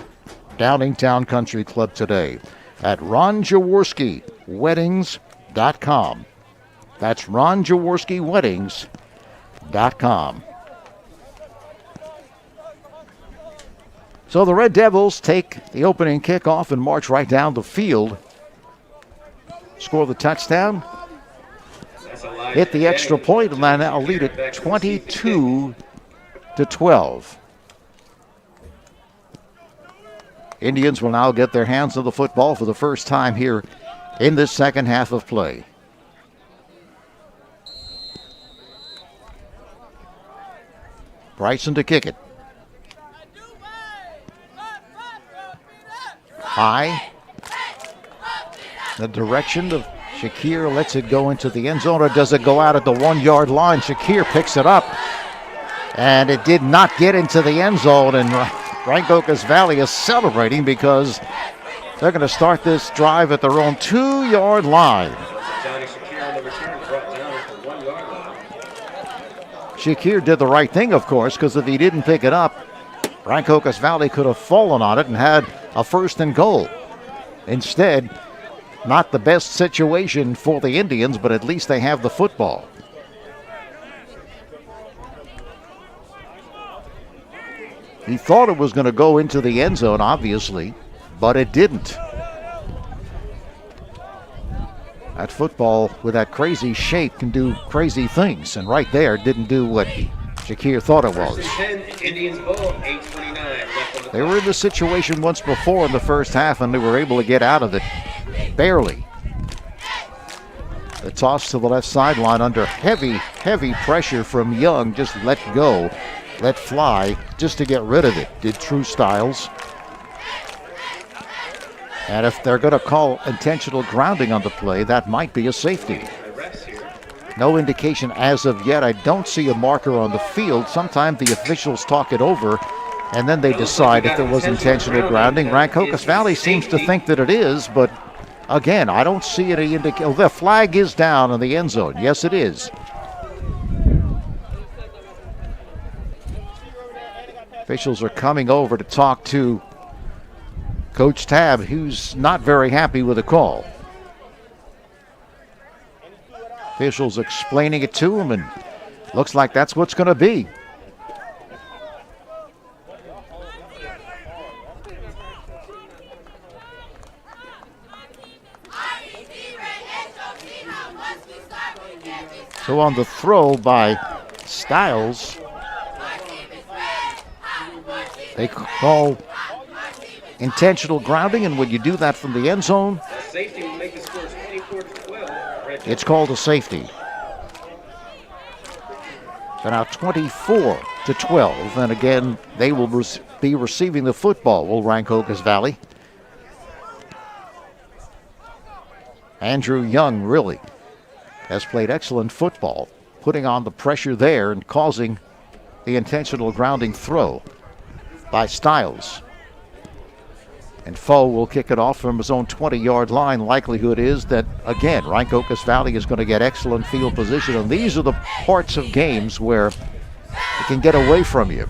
Downingtown Country Club today at RonJaworskiWeddings.com. That's RonJaworskiWeddings.com. So the Red Devils take the opening kickoff and march right down the field. Score the touchdown, hit the extra point, and now lead it 22-12. Indians will now get their hands on the football for the first time here in this second half of play. Bryson to kick it. High. The direction of Shakir lets it go into the end zone, or does it go out at the 1-yard line? Shakir picks it up, and it did not get into the end zone, and Rancocas Valley is celebrating because they're going to start this drive at their own 2-yard line. Shakir did the right thing, of course, because if he didn't pick it up, Rancocas Valley could have fallen on it and had a 1st and goal. Instead, not the best situation for the Indians, but at least they have the football. He thought it was going to go into the end zone, obviously, but it didn't. That football with that crazy shape can do crazy things, and right there didn't do what Shakir thought it was. Indians ball, 8:29 left on the They were in this situation once before in the first half, and they were able to get out of it barely. The toss to the left sideline under heavy pressure from Young. Just let go, let fly, just to get rid of it, did True Styles. And if they're going to call intentional grounding on the play, that might be a safety. No indication as of yet. I don't see a marker on the field. Sometimes the officials talk it over, and then they decide if there was intentional grounding. Rancocas Valley seems to think that it is, but again, I don't see any indication. Oh, the flag is down in the end zone. Yes, it is. Officials are coming over to talk to Coach Tab, who's not very happy with the call. Officials explaining it to him, and looks like that's what's going to be. So on the throw by Styles, they call intentional grounding, and when you do that from the end zone, Safety will make the score 24-12. it's called a safety. So now 24-12, and again, they will be receiving the football, will Rancocas Valley. Andrew Young really has played excellent football, putting on the pressure there and causing the intentional grounding throw by Styles. And Foe will kick it off from his own 20-yard line. Likelihood is that, again, Rancocas Valley is going to get excellent field position, and these are the parts of games where it can get away from you.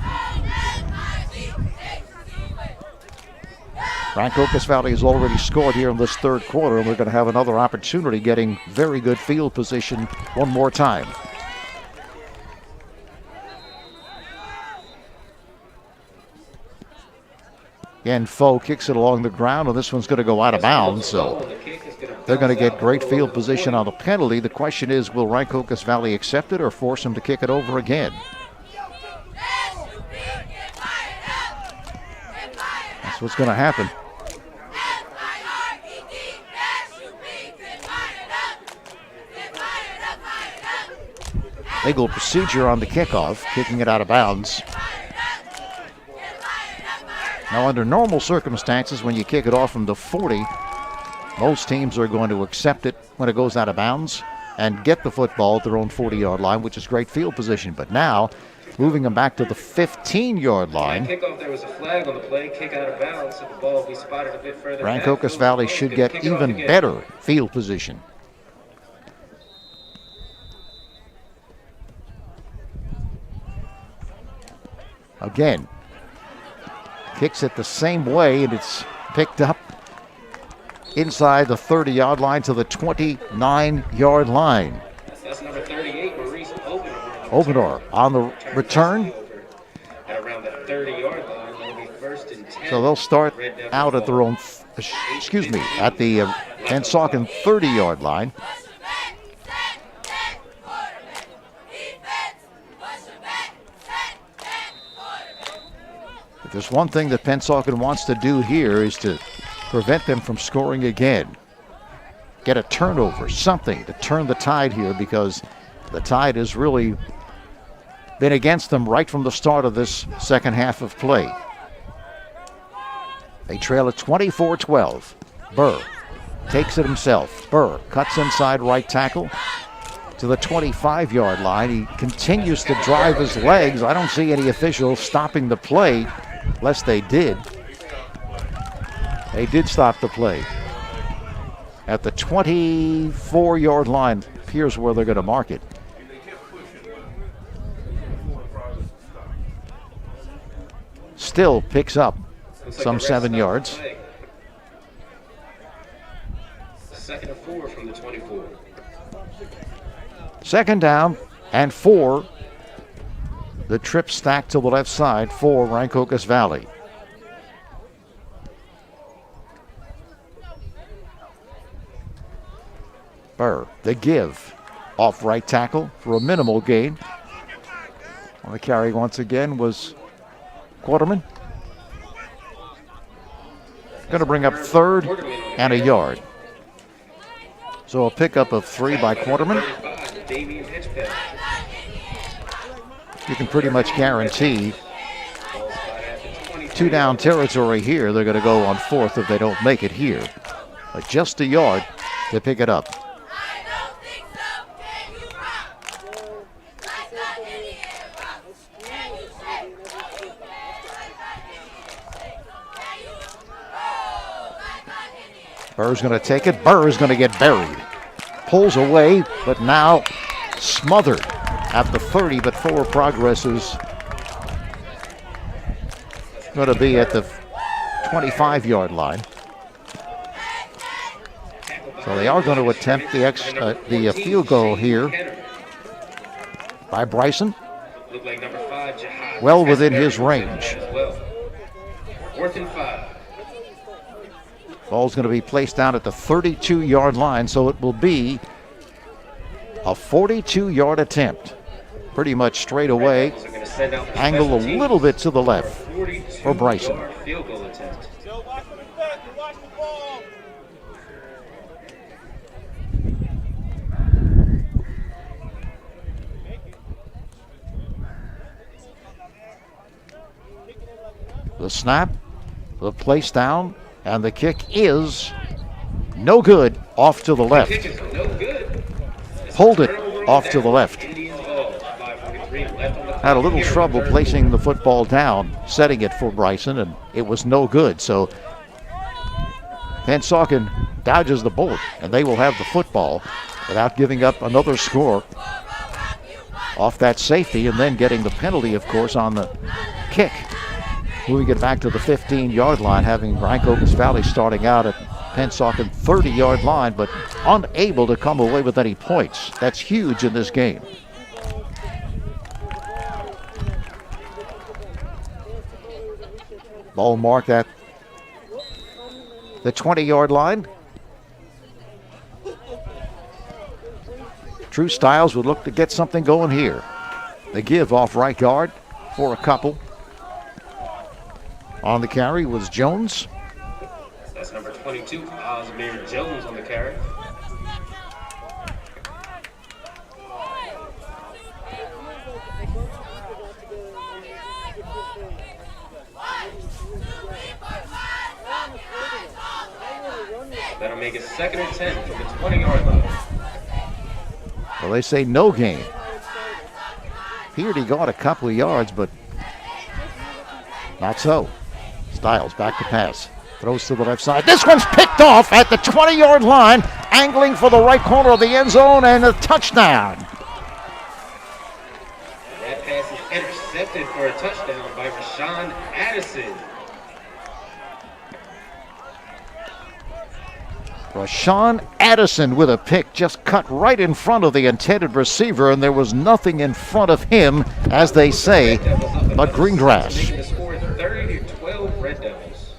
Rancocas Valley has already scored here in this third quarter, and we're going to have another opportunity getting very good field position one more time. Again, Foe kicks it along the ground, and this one's going to go out of bounds, so they're going to get great field position on the penalty. The question is, will Rancocas Valley accept it or force them to kick it over again? That's what's going to happen. Legal procedure on the kickoff, kicking it out of bounds. Now, under normal circumstances, when you kick it off from the 40, most teams are going to accept it when it goes out of bounds and get the football at their own 40-yard line, which is great field position. But now, moving them back to the 15-yard line. Kickoff, there was a flag on the play, kick out of bounds, so the ball will be spotted a bit further back. Rancocas Valley should get even better field position. Again, kicks it the same way, and it's picked up inside the 30-yard line to the 29-yard line. That's number 38, Maurice Obenor on the return. At around the 30-yard line, it'll be first and 10. So they'll start out at their own, at the Pennsauken 30-yard line. If there's one thing that Pennsauken wants to do here is to prevent them from scoring again. Get a turnover, something to turn the tide here, because the tide has really been against them right from the start of this second half of play. They trail at 24-12. Burr takes it himself. Burr cuts inside right tackle to the 25-yard line. He continues to drive his legs. I don't see any officials stopping the play, unless they did. They did stop the play. At the 24-yard line, here's where they're going to mark it. Still picks up some 7 yards. Second and 4 from the 24. Second down and 4. The trip stacked to the left side for Rancocas Valley. Burr, the give. Off right tackle for a minimal gain. On the carry once again was Quarterman. Going to bring up third and a yard. So a pickup of 3 by Quarterman. You can pretty much guarantee 2 down territory here. They're going to go on 4th if they don't make it here. But just a yard to pick it up. Burr's going to take it. Burr is going to get buried. Pulls away, but now smothered at the 30, but forward progress is going to be at the 25-yard line. So they are going to attempt the field goal here by Bryson. Well within his range. 4th and 5. Ball's going to be placed down at the 32-yard line, so it will be a 42-yard attempt. Pretty much straight away. Angle a little bit to the left for Bryson. Field goal attempt. The snap, the place down, and the kick is no good, off to the left. Kick is no good. Hold it off to the left. Indians ball. 5:43 left on the Had a little clock here. trouble placing the football down, setting it for Bryson, and it was no good. So Pennsauken dodges the bullet, and they will have the football without giving up another score off that safety, and then getting the penalty, of course, on the kick. Moving it back to the 15-yard line, having Rancocas Valley starting out at Pennsauken 30-yard line, but unable to come away with any points. That's huge in this game. Ball marked at the 20-yard line. True Styles would look to get something going here. They give off right guard for a couple. On the carry was Jones. That's number 22, Osmir Jones on the carry. That'll make it 2nd and 10 from the 20-yard line. Well, they say no gain. Appeared he got a couple of yards, but not so. Styles back to pass. Throws to the left side. This one's picked off at the 20-yard line, angling for the right corner of the end zone, and a touchdown. That pass is intercepted for a touchdown by Rashawn Addison. Rashawn Addison with a pick, just cut right in front of the intended receiver, and there was nothing in front of him, as they say, but green grass. Making the score 30-12 Red Devils.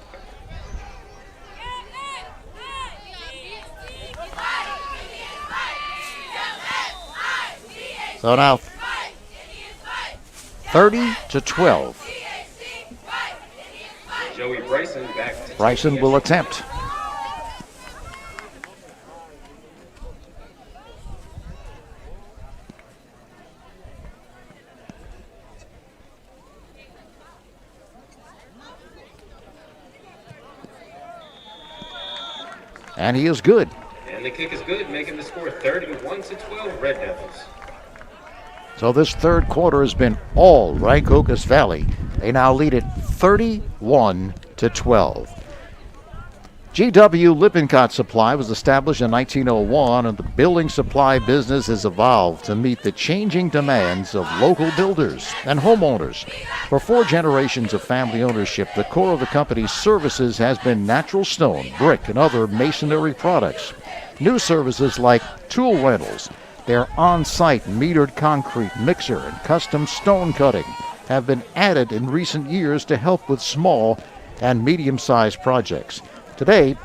So now 30-12. Joey Bryson back to Bryson will attempt. And he is good. And the kick is good, making the score 31-12 Red Devils. So this third quarter has been all Rancocas Valley. They now lead it 31-12. GW Lippincott Supply was established in 1901, and the building supply business has evolved to meet the changing demands of local builders and homeowners. For 4 generations of family ownership, the core of the company's services has been natural stone, brick, and other masonry products. New services like tool rentals, their on-site metered concrete mixer, and custom stone cutting have been added in recent years to help with small and medium-sized projects. Today,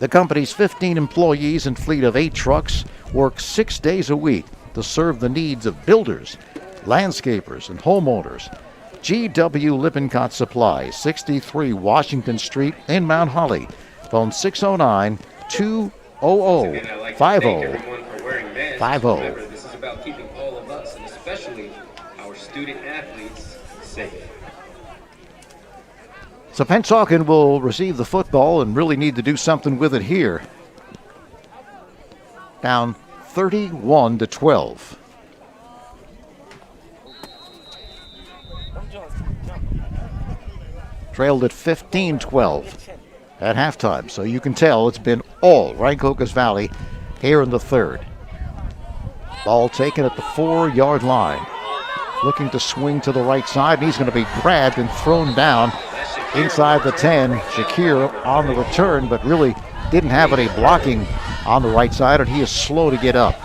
the company's 15 employees and fleet of 8 trucks work 6 days a week to serve the needs of builders, landscapers, and homeowners. GW Lippincott Supply, 63 Washington Street in Mount Holly. Phone 609-200-5050. Remember, this is about keeping all of us, and especially our student athletes, safe. So Pennsauken will receive the football and really need to do something with it here. Down 31-12. Trailed at 15-12 at halftime. So you can tell it's been all Rancocas Valley here in the third. Ball taken at the 4-yard line. Looking to swing to the right side, and he's going to be grabbed and thrown down inside the 10. Shakir on the return, but really didn't have any blocking on the right side, and he is slow to get up.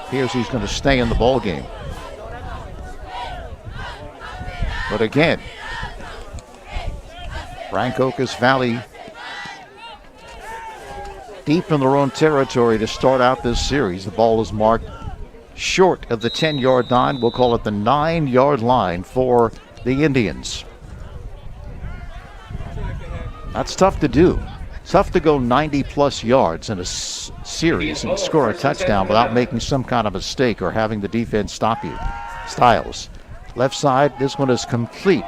Appears he's going to stay in the ball game. But again, Rancocas Valley deep in their own territory to start out this series. The ball is marked short of the 10-yard line. We'll call it the 9-yard line for the Indians. That's tough to do. It's tough to go 90-plus yards in a series and score a touchdown without making some kind of mistake or having the defense stop you. Styles, left side, this one is complete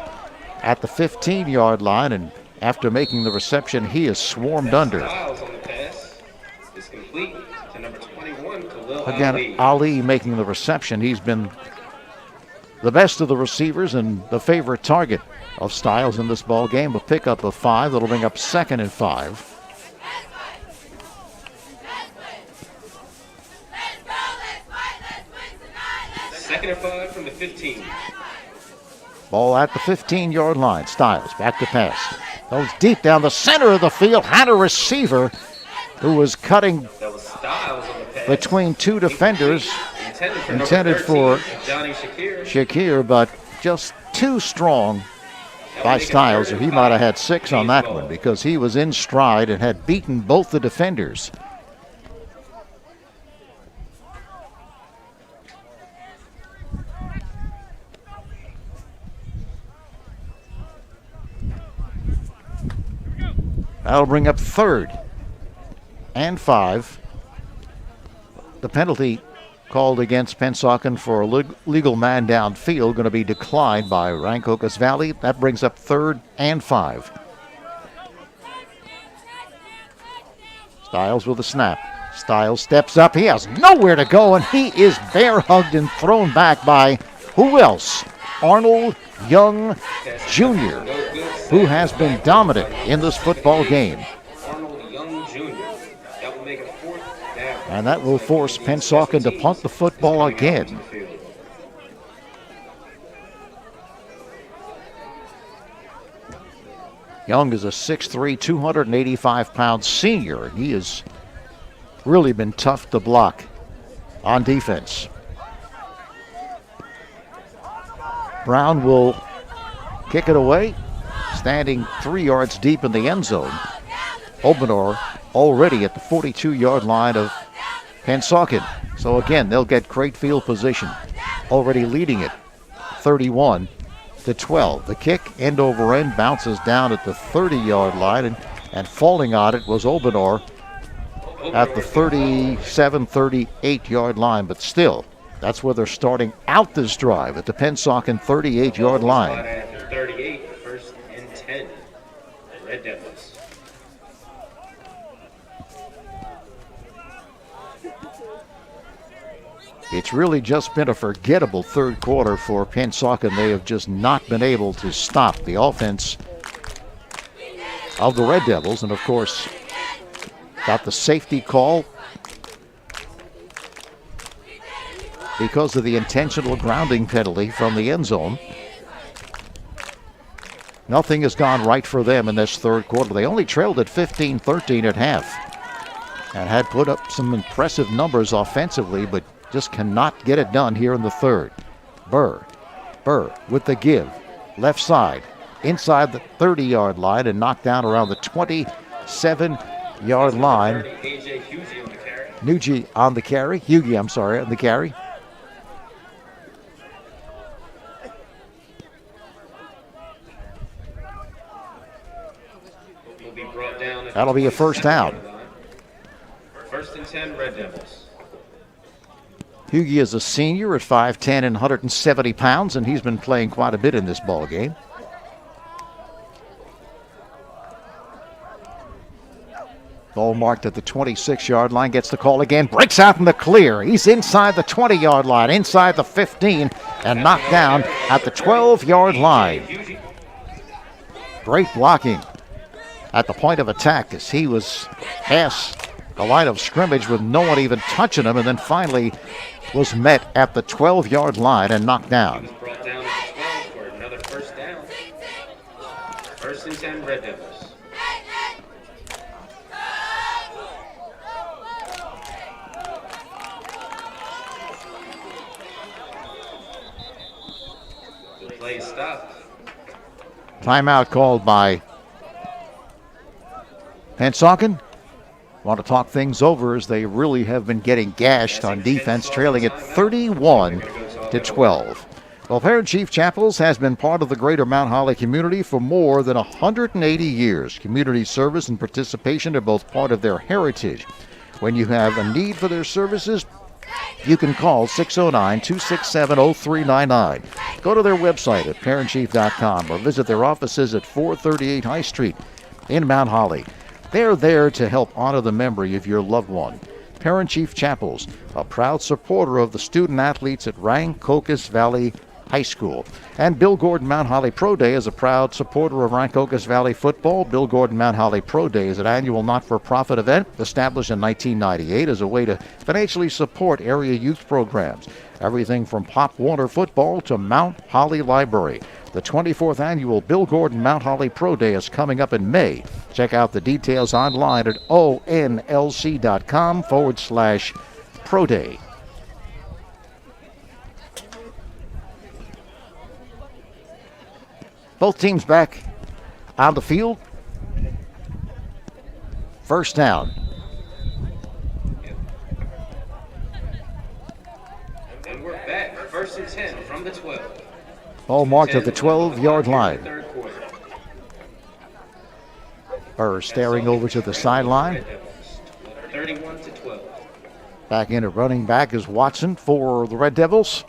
at the 15-yard line, and after making the reception, he is swarmed under. Again, Ali making the reception. He's been the best of the receivers and the favorite target of Styles in this ball game. A pickup of 5 that'll bring up 2nd and 5. Second and 5 from the 15. Ball at the 15-yard line. Styles back to pass. Goes deep down the center of the field. Had a receiver who was cutting between two defenders, intended for Shakir, but just too strong by Styles, or he might have had 6 on that one because he was in stride and had beaten both the defenders. That'll bring up 3rd and 5. The penalty called against Pennsauken for a legal man downfield going to be declined by Rancocas Valley. That brings up 3rd and 5. Styles with a snap. Styles steps up. He has nowhere to go, and he is bear hugged and thrown back by who else? Arnold Young Jr., who has been dominant in this football game. And that will force Pennsauken to punt the football again. Young is a 6'3", 285-pound senior, and he has really been tough to block on defense. Brown will kick it away, standing 3 yards deep in the end zone. Obenor already at the 42-yard line of Pennsauken. So again, they'll get great field position, already leading it 31-12. The kick, end over end, bounces down at the 30-yard line, and falling on it was Obenor at the 37, 38-yard line. But still, that's where they're starting out this drive, at the Pennsauken 38-yard line. 38, 1st and 10. Red Devils. It's really just been a forgettable third quarter for Pennsauken. They have just not been able to stop the offense of the Red Devils. And of course, got the safety call because of the intentional grounding penalty from the end zone. Nothing has gone right for them in this third quarter. They only trailed at 15-13 at half and had put up some impressive numbers offensively, but just cannot get it done here in the third. Burr with the give. Left side, inside the 30-yard line and knocked down around the 27-yard line. Hugie on the carry. On the carry. That'll be a first down. 1st and 10, Red Devils. Hugie is a senior at 5'10 and 170 pounds, and he's been playing quite a bit in this ball game. Ball marked at the 26-yard line, gets the call again, breaks out in the clear. He's inside the 20-yard line, inside the 15, and knocked down at the 12-yard line. Great blocking at the point of attack as he was passed the line of scrimmage with no one even touching him, and then finally was met at the 12-yard line and knocked down. He was brought down at the 12 for another first down. First and 10, Red Devils. The play is stopped. Timeout called by Pennsauken. Want to talk things over as they really have been getting gashed on defense, trailing at 31-12. Well, Parent Chief Chapels has been part of the greater Mount Holly community for more than 180 years. Community service and participation are both part of their heritage. When you have a need for their services, you can call 609-267-0399. Go to their website at parentchief.com or visit their offices at 438 High Street in Mount Holly. They're there to help honor the memory of your loved one. Parent Chief Chapels, a proud supporter of the student athletes at Rancocas Valley High School. And Bill Gordon Mount Holly Pro Day is a proud supporter of Rancocas Valley football. Bill Gordon Mount Holly Pro Day is an annual not-for-profit event established in 1998 as a way to financially support area youth programs. Everything from Pop Warner football to Mount Holly Library. The 24th annual Bill Gordon Mount Holly Pro Day is coming up in May. Check out the details online at onlc.com/Pro Day. Both teams back on the field. First down. And we're back. First and 10 from the 12. Ball marked at the 12-yard line. Third quarter. Burr staring over to the sideline. 31-12. Back in at running back is Watson for the Red Devils.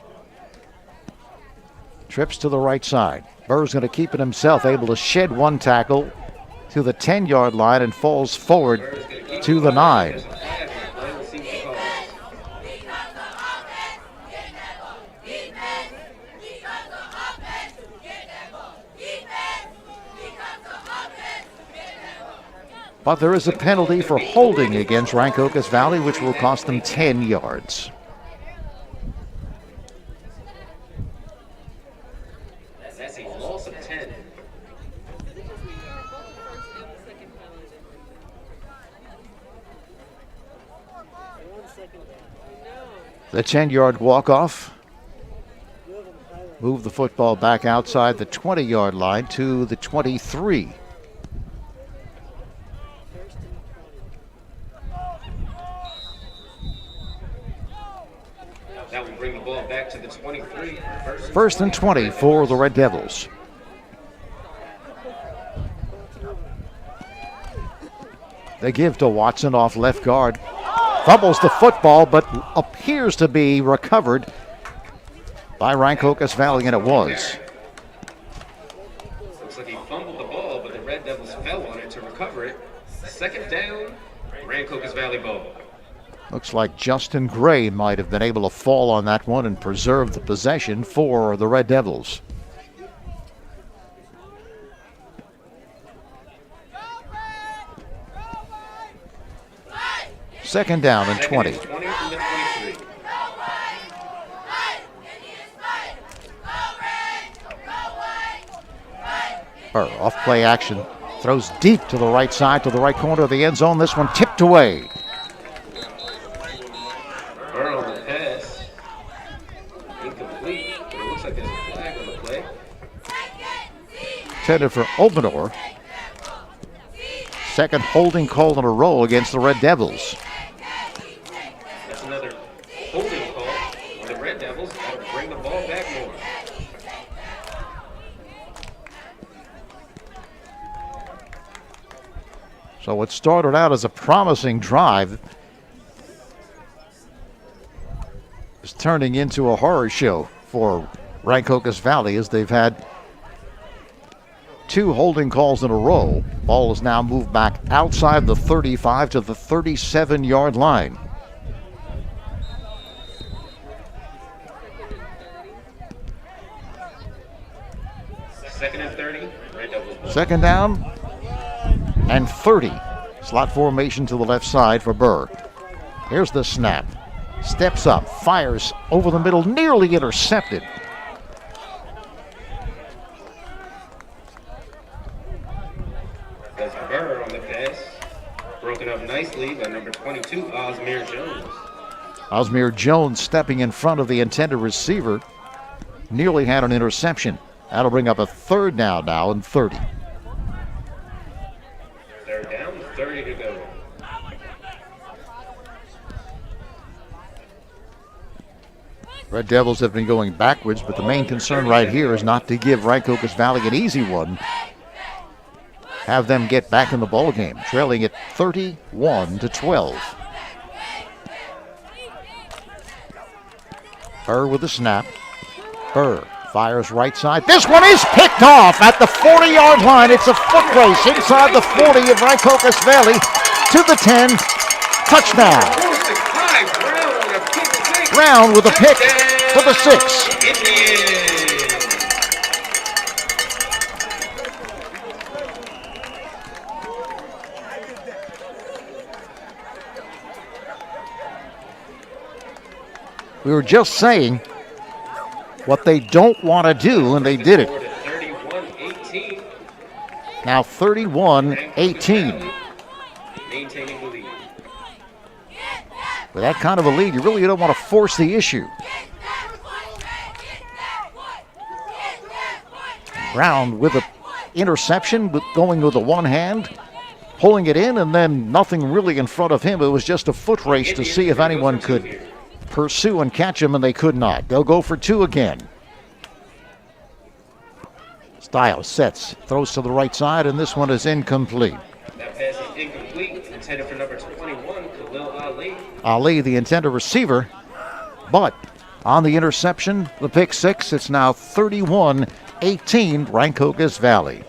Trips to the right side. Burr's going to keep it himself, able to shed one tackle to the 10-yard line and falls forward to the 9. But there is a penalty for holding against Rancocas Valley, which will cost them 10 yards. That's a loss of 10. The 10-yard walk-off. Move the football back outside the 20-yard line to the 23. That will bring the ball back to the 23. First and 20 for the Red Devils. They give to Watson off left guard. Fumbles the football, but appears to be recovered by Rancocas Valley, and it was. Looks like he fumbled the ball, but the Red Devils fell on it to recover it. Second down, Rancocas Valley ball. Looks like Justin Gray might have been able to fall on that one and preserve the possession for the Red Devils. Second down and 20. 20 from the 23. Burr off play action. Throws deep to the right side, to the right corner of the end zone. This one tipped away. Burr on the pass. Incomplete, but it looks like there's a flag on the play. Intended for Obrador. Second holding call in a row against the Red Devils. That's another holding call on the Red Devils. Got to bring the ball back more. So it started out as a promising drive. It's turning into a horror show for Rancocas Valley as they've had two holding calls in a row. Ball is now moved back outside the 35 to the 37-yard line. Second and 30, Red Devils ball. Second down and 30. Slot formation to the left side for Burr. Here's the snap. Steps up, fires over the middle, nearly intercepted. That's Burr on the pass. Broken up nicely by number 22, Osmir Jones. Osmir Jones stepping in front of the intended receiver. Nearly had an interception. That'll bring up a third down now and 30. Third down, 30 to go. Red Devils have been going backwards, but the main concern right here is not to give Rancocas Valley an easy one. Have them get back in the ball game, trailing at 31-12. Burr with the snap. Burr fires right side. This one is picked off at the 40-yard line. It's a foot race inside the 40 of Rancocas Valley to the 10. Touchdown. Brown with a pick for the 6. We were just saying what they don't want to do, and they did it. 31-18. Now 31-18. Maintaining the lead. With that kind of a lead, you really don't want to force the issue. Brown with an interception, going with the one hand, pulling it in, and then nothing really in front of him. It was just a foot race to see if anyone could pursue and catch him, and they could not. They'll go for 2 again. Stiles sets, throws to the right side, and this one is incomplete. That pass is incomplete, intended for number 21, Khalil Ali. Ali, the intended receiver, but on the interception, the pick 6, it's now 31-18, Rancocas Valley.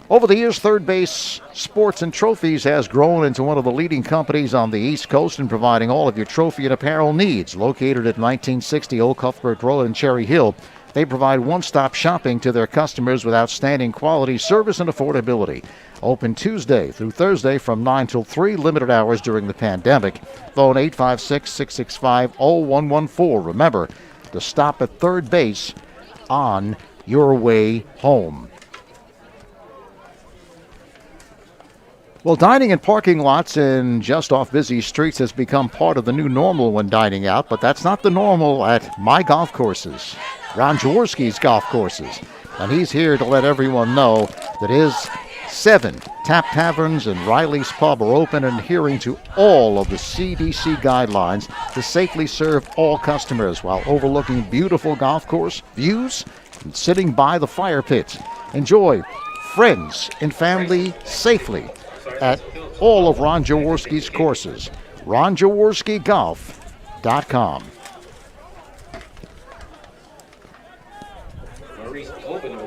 Over the years, Third Base Sports and Trophies has grown into one of the leading companies on the East Coast in providing all of your trophy and apparel needs. Located at 1960 Old Cuthbert Road in Cherry Hill, they provide one-stop shopping to their customers with outstanding quality, service, and affordability. Open Tuesday through Thursday from 9 till 3, limited hours during the pandemic. Phone 856-665-0114. Remember to stop at third base on your way home. Well, dining in parking lots and just off busy streets has become part of the new normal when dining out, but that's not the normal at my golf courses, Ron Jaworski's golf courses. And he's here to let everyone know that his 7 tap taverns and Riley's Pub are open and adhering to all of the CDC guidelines to safely serve all customers while overlooking beautiful golf course views and sitting by the fire pits. Enjoy friends and family safely at all of Ron Jaworski's courses. RonJaworskiGolf.com.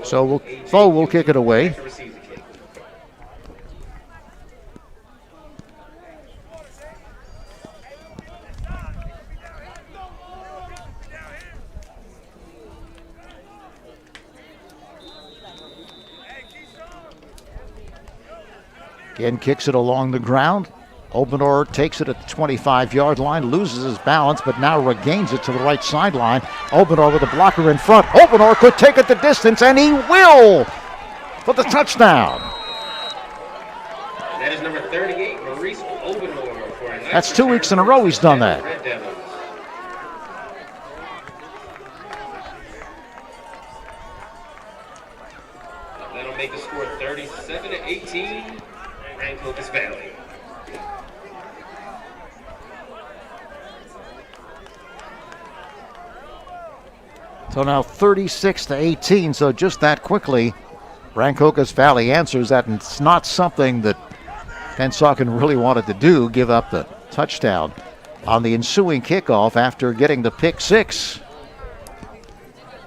So Foe will kick it away. Again, kicks it along the ground. Obenor takes it at the 25-yard line, loses his balance, but now regains it to the right sideline. Obenor with a blocker in front. Obenor could take it the distance, and he will for the touchdown. That is number 38, Maurice Obenor. For a nice That's 2 weeks in a row he's done that. Red Devils. That'll make the score 37-18, Rancocas Valley. So now 36-18, so just that quickly, Rancocas Valley answers that, and it's not something that Pennsauken really wanted to do, give up the touchdown on the ensuing kickoff after getting the pick 6.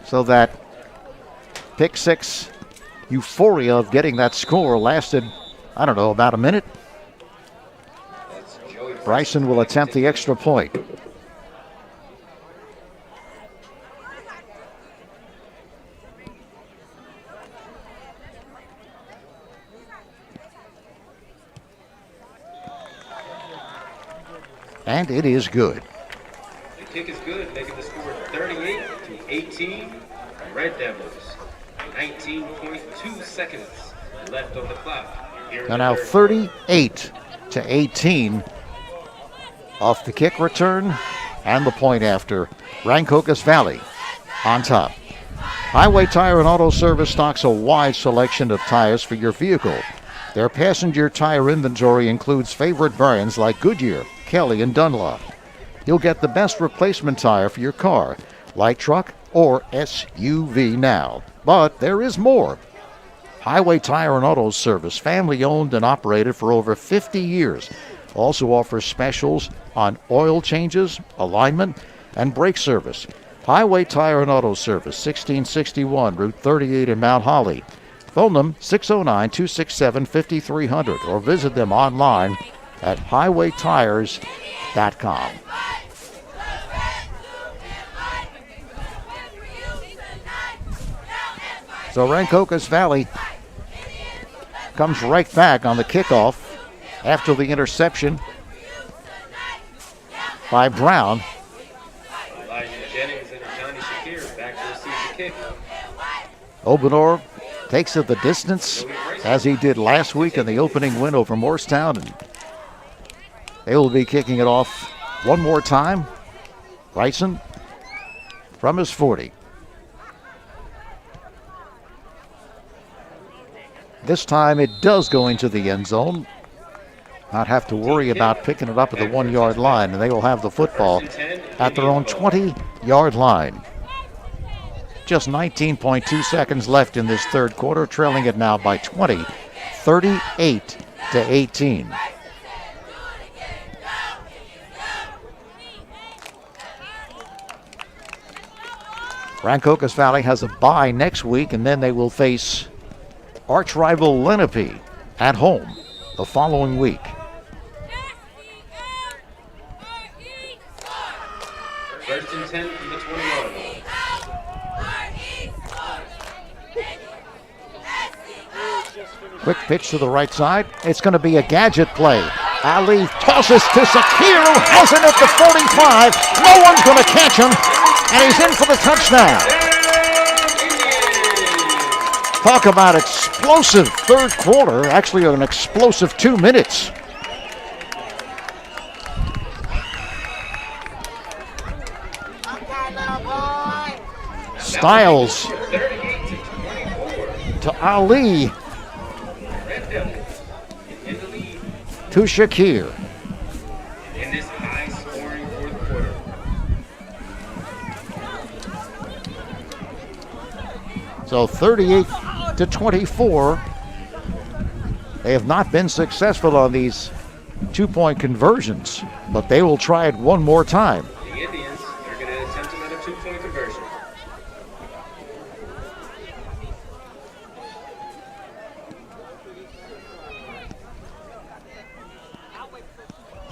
So that pick 6 euphoria of getting that score lasted, I don't know, about a minute. Bryson will attempt the extra point. And it is good. The kick is good, making the score 38-18. Red Devils. 19.2 seconds left on the clock. And now 38-18 off the kick return and the point after. Rancocas Valley on top. Highway Tire and Auto Service stocks a wide selection of tires for your vehicle. Their passenger tire inventory includes favorite brands like Goodyear, Kelly, and Dunlop. You'll get the best replacement tire for your car, light truck, or SUV now. But there is more. Highway Tire and Auto Service, family owned and operated for over 50 years, also offers specials on oil changes, alignment, and brake service. Highway Tire and Auto Service, 1661 Route 38 in Mount Holly. Phone them 609-267-5300 or visit them online at highwaytires.com. So Rancocas Valley comes right back on the kickoff after the interception by Brown. Obenor takes it the distance as he did last week in the opening win over Morristown. And they will be kicking it off one more time. Bryson from his 40. This time it does go into the end zone. Not have to worry about picking it up at the 1 yard line, and they will have the football at their own 20-yard line. Just 19.2 seconds left in this third quarter, trailing it now by 20, 38-18. Rancocas Valley has a bye next week, and then they will face arch rival Lenape at home the following week. First and 10 from the 20-yard line. Quick pitch to the right side. It's going to be a gadget play. Ali tosses to Sakir, who has it at the 45. No one's going to catch him, and he's in for the touchdown. Talk about explosive third quarter, actually an explosive 2 minutes. Styles to Ali to Shakir. In this high-scoring fourth quarter. So 38-24. They have not been successful on these two-point conversions, but they will try it one more time. The Indians are going to attempt another two-point conversion.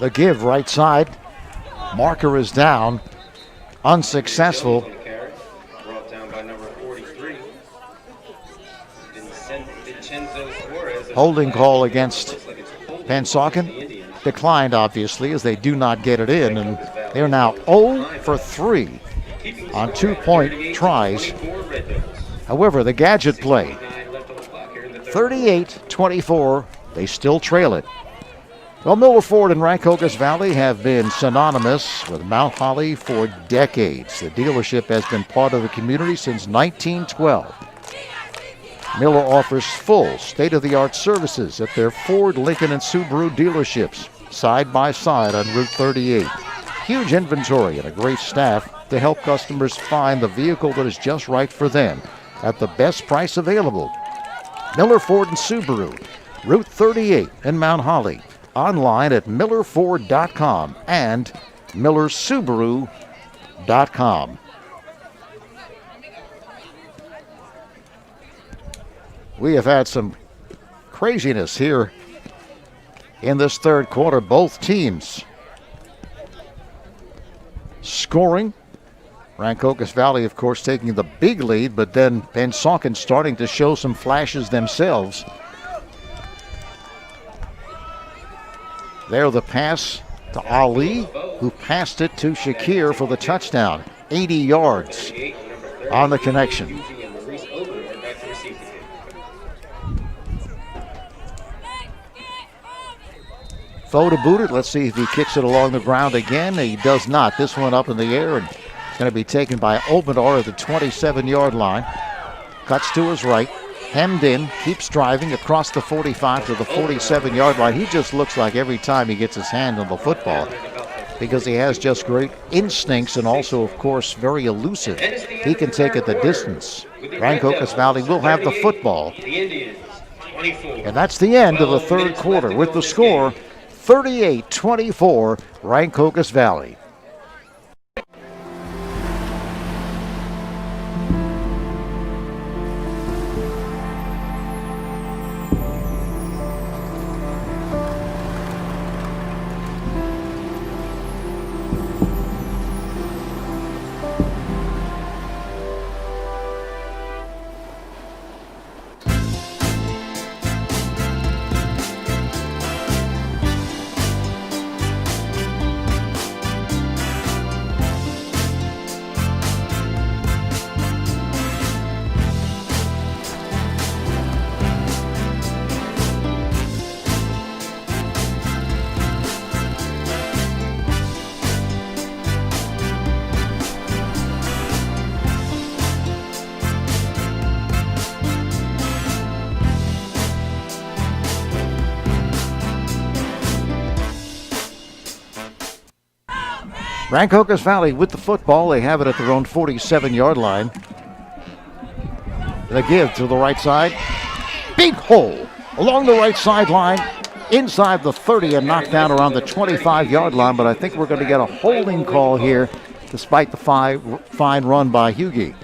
The give right side. Marker is down. Unsuccessful. Brought down by number 43. Holding call against Pennsauken. Declined, obviously, as they do not get it in. And they're now 0 for 3 on 2-point tries. However, the gadget play. 38-24. They still trail it. Well, Miller Ford and Rancocas Valley have been synonymous with Mount Holly for decades. The dealership has been part of the community since 1912. Miller offers full state-of-the-art services at their Ford, Lincoln, and Subaru dealerships, side by side on Route 38. Huge inventory and a great staff to help customers find the vehicle that is just right for them at the best price available. Miller Ford and Subaru, Route 38 in Mount Holly. Online at millerford.com and millersubaru.com. We have had some craziness here in this third quarter. Both teams scoring. Rancocas Valley, of course, taking the big lead, but then Pennsauken starting to show some flashes themselves. There, the pass to Ali, who passed it to Shakir for the touchdown. 80 yards on the connection. Foe to boot it. Let's see if he kicks it along the ground again. He does not. This one up in the air, and it's going to be taken by Obadar at the 27-yard line. Cuts to his right, hemmed in, keeps driving across the 45 to the 47-yard line. He just looks like every time he gets his hand on the football, because he has just great instincts and also, of course, very elusive. He can take it the distance. Rancocas Valley will have the football. And that's the end of the third quarter with the score 38-24, Rancocas Valley. Rancocas Valley with the football. They have it at their own 47-yard line. The give to the right side. Big hole along the right sideline, inside the 30 and knocked down around the 25-yard line. But I think we're going to get a holding call here despite the fine run by Hughie.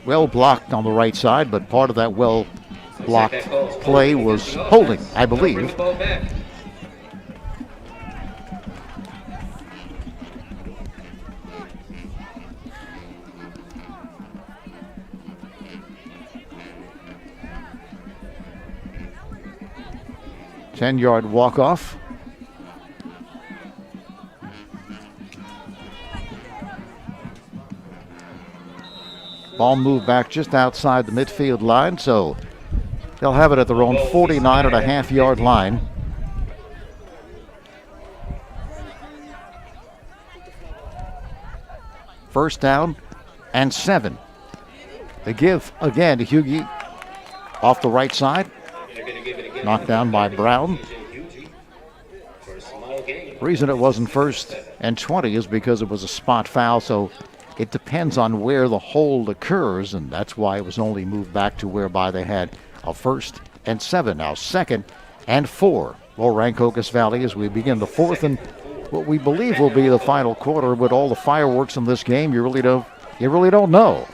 Well blocked on the right side, but part of that blocked play was holding, I believe. Ten-yard walk-off. Ball moved back just outside the midfield line, so they'll have it at their own 49.5-yard line. First down and 7. The give again to Hughie off the right side. Knocked down by Brown. Reason it wasn't 1st and 20 is because it was a spot foul, so it depends on where the hold occurs, and that's why it was only moved back to whereby they had a 1st and 7. Now 2nd and 4 for Rancocas Valley as we begin the 4th and what we believe will be the final quarter. With all the fireworks in this game, you really don't know.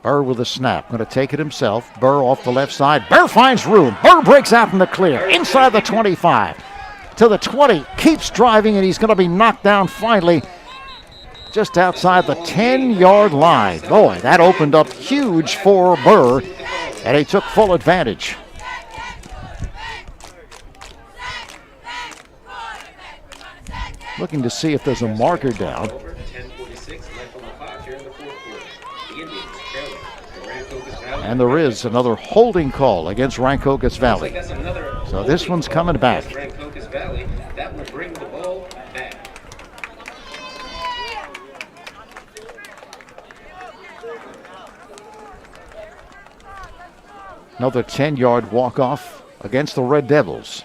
Burr with a snap, going to take it himself. Burr off the left side. Burr finds room. Burr breaks out in the clear. Inside the 25 to the 20. Keeps driving, and he's going to be knocked down finally just outside the 10-yard line. Boy, that opened up huge for Burr, and he took full advantage. Looking to see if there's a marker down. And there is another holding call against Rancocas Valley. So this one's coming back. That will bring the ball back. Another 10-yard walk-off against the Red Devils.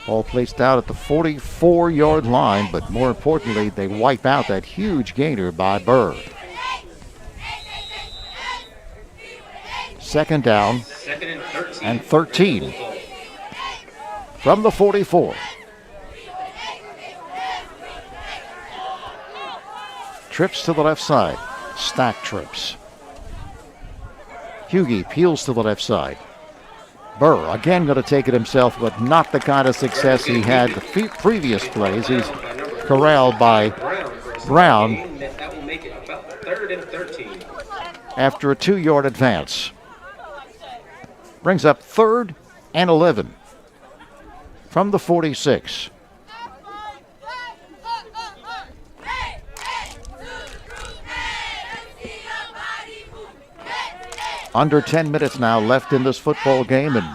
Ball placed out at the 44-yard line, but more importantly, they wipe out that huge gainer by Burr. 2nd down and 13 from the 44. Trips to the left side. Stack trips. Hughie peels to the left side. Burr again going to take it himself, but not the kind of success he had the previous plays. He's corralled by Brown That will make it about 3rd and 13. after a 2-yard advance. Brings up 3rd and 11 from the 46. Under 10 minutes now left in this football game, and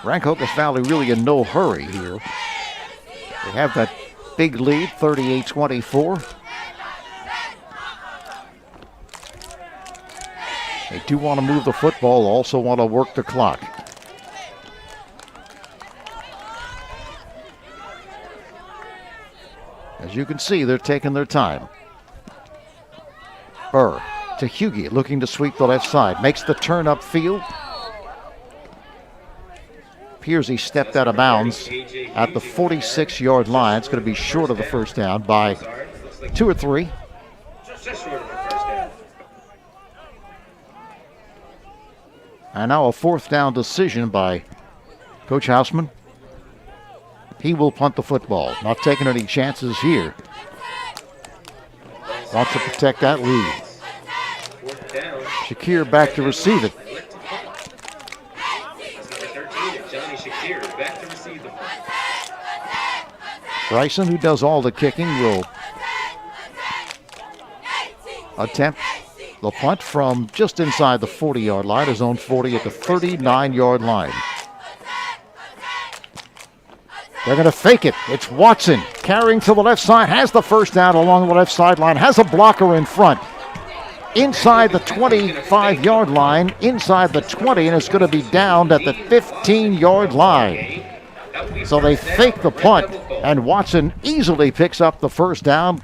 Rancocas Valley really in no hurry here. They have that big lead, 38-24. They do want to move the football, also want to work the clock. As you can see, they're taking their time. Burr to Hughie, looking to sweep the left side. Makes the turn upfield. Appears he stepped out of bounds at the 46-yard line. It's going to be short of the first down by 2 or 3. Just short of the first down. And now a 4th down decision by Coach Houseman. He will punt the football. Not taking any chances here. Wants to protect that lead. Shakir back to receive it. Johnny Shakir is back to receive the punt. Bryson, who does all the kicking, will attempt the punt from just inside the 40-yard line, his own 40 at the 39-yard line. They're going to fake it. It's Watson carrying to the left side, has the first down along the left sideline, has a blocker in front. Inside the 25-yard line, inside the 20, and it's going to be downed at the 15-yard line. So they fake the punt, and Watson easily picks up the first down,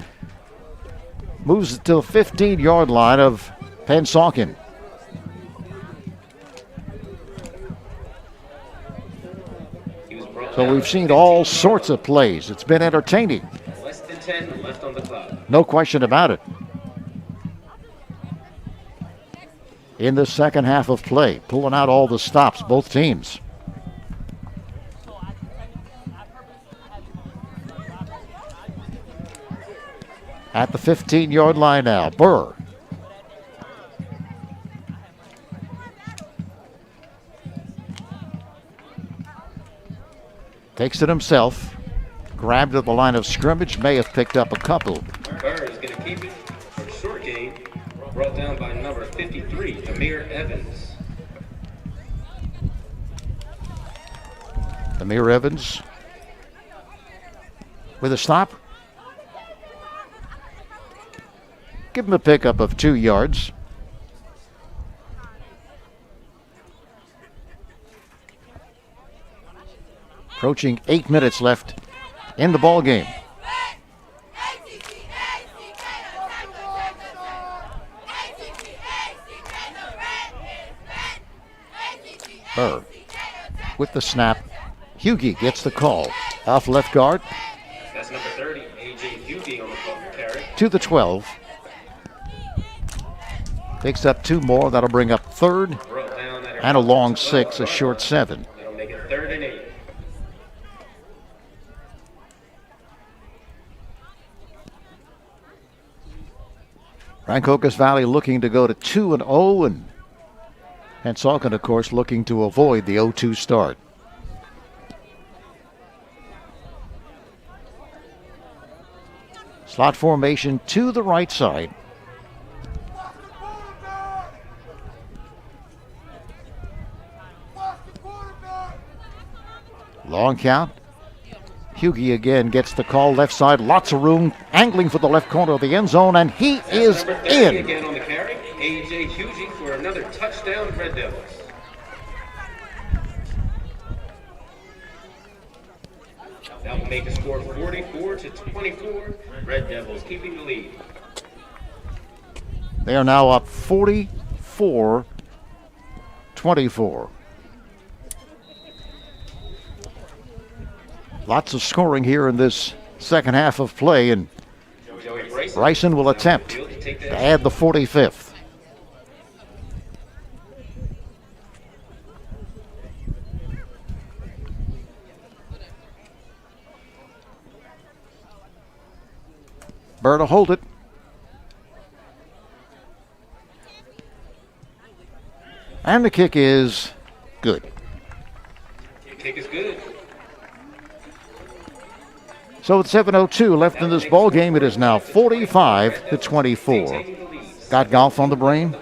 moves it to the 15-yard line of Pennsauken. So we've seen all sorts of plays. It's been entertaining. Less than 10 left on the clock. No question about it. In the second half of play, pulling out all the stops, both teams. At the 15-yard line now, Burr. Takes it himself. Grabbed at the line of scrimmage, may have picked up a couple. Burr is going to keep it for a short gain. Brought down by number 53, Amir Evans. Amir Evans with a stop. Give him a pickup of 2 yards. Approaching 8 minutes left in the ball game. Burr with the snap. Hughie gets the call. Off left guard. That's number 30, A.J. Hughie on the carry. To the 12. Picks up 2 more. That'll bring up 3rd. And a long 6, a short 7. That'll make it 3rd and 8. Rancocas Valley looking to go to 2-0, and Pennsauken, of course, looking to avoid the 0-2 start. Slot formation to the right side. Long count. Hughie again gets the call left side. Lots of room. Angling for the left corner of the end zone, and he is in. Again on the carry. A.J. Hughie for another touchdown, Red Devils. That will make the score 44-24. Red Devils keeping the lead. They are now up 44-24. Lots of scoring here in this second half of play, and Bryson will attempt to add the 45th. Berta hold it. And the kick is good. Kick is good. So with 7:02 left in this ball game, it is now 45-24. Got golf on the brain?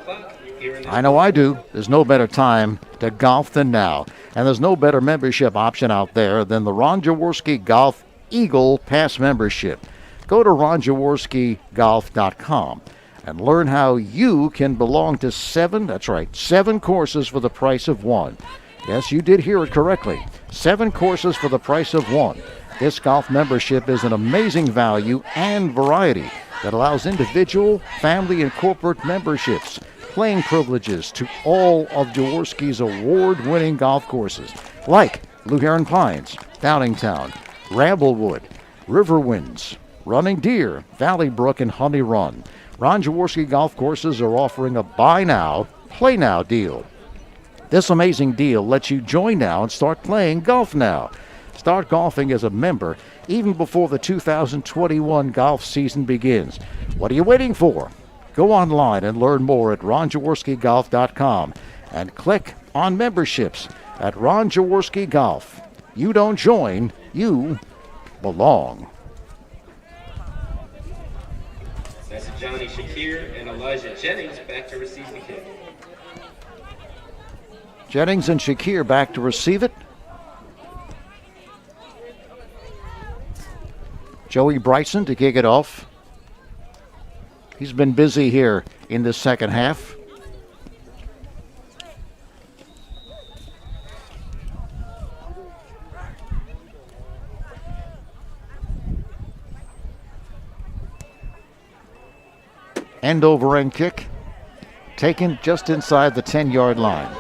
I know I do. There's no better time to golf than now. And there's no better membership option out there than the Ron Jaworski Golf Eagle Pass membership. Go to ronjaworskigolf.com and learn how you can belong to 7 courses for the price of 1. Yes, you did hear it correctly. 7 courses for the price of 1. This golf membership is an amazing value and variety that allows individual, family, and corporate memberships, playing privileges to all of Jaworski's award-winning golf courses, like Blue Heron Pines, Downingtown, Ramblewood, Riverwinds, Running Deer, Valley Brook, and Honey Run. Ron Jaworski golf courses are offering a buy now, play now deal. This amazing deal lets you join now and start playing golf now. Start golfing as a member even before the 2021 golf season begins. What are you waiting for? Go online and learn more at ronjaworskigolf.com and click on memberships at Ron Jaworski Golf. You don't join, you belong. That's Johnny Shakir and Elijah Jennings back to receive the kick. Jennings and Shakir back to receive it. Joey Bryson to kick it off. He's been busy here in the second half. End over end kick, taken just inside the 10-yard line.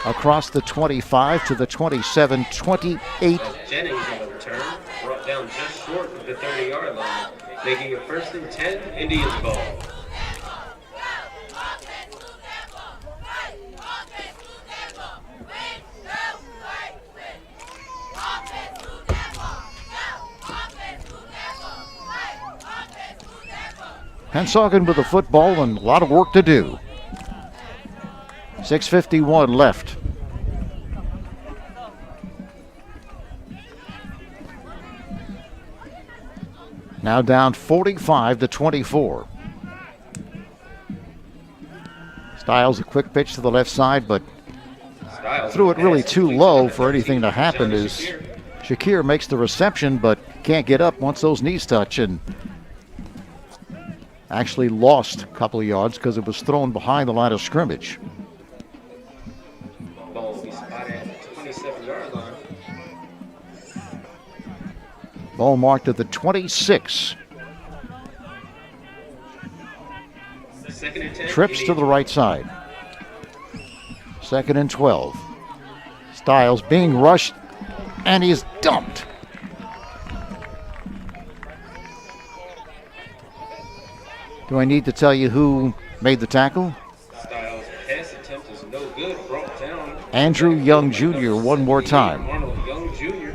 Across the 25 to the 27, 28. Jennings on the return, brought down just short of the 30-yard line, making it 1st and 10, Indians ball. Pennsauken with the football and a lot of work to do. 6:51 left. Now down 45-24. Styles a quick pitch to the left side, but threw it really too low for anything to happen as Shakir makes the reception but can't get up once those knees touch, and actually lost a couple of yards because it was thrown behind the line of scrimmage. Ball will be spotted at the 27-yard line. Ball marked at the 26. Second and 10. Trips to the right side. 2nd and 12. Styles being rushed, and he's dumped. Do I need to tell you who made the tackle? Styles' pass attempt is no good, brought down. Andrew Young Jr. one more time. Arnold Young Jr.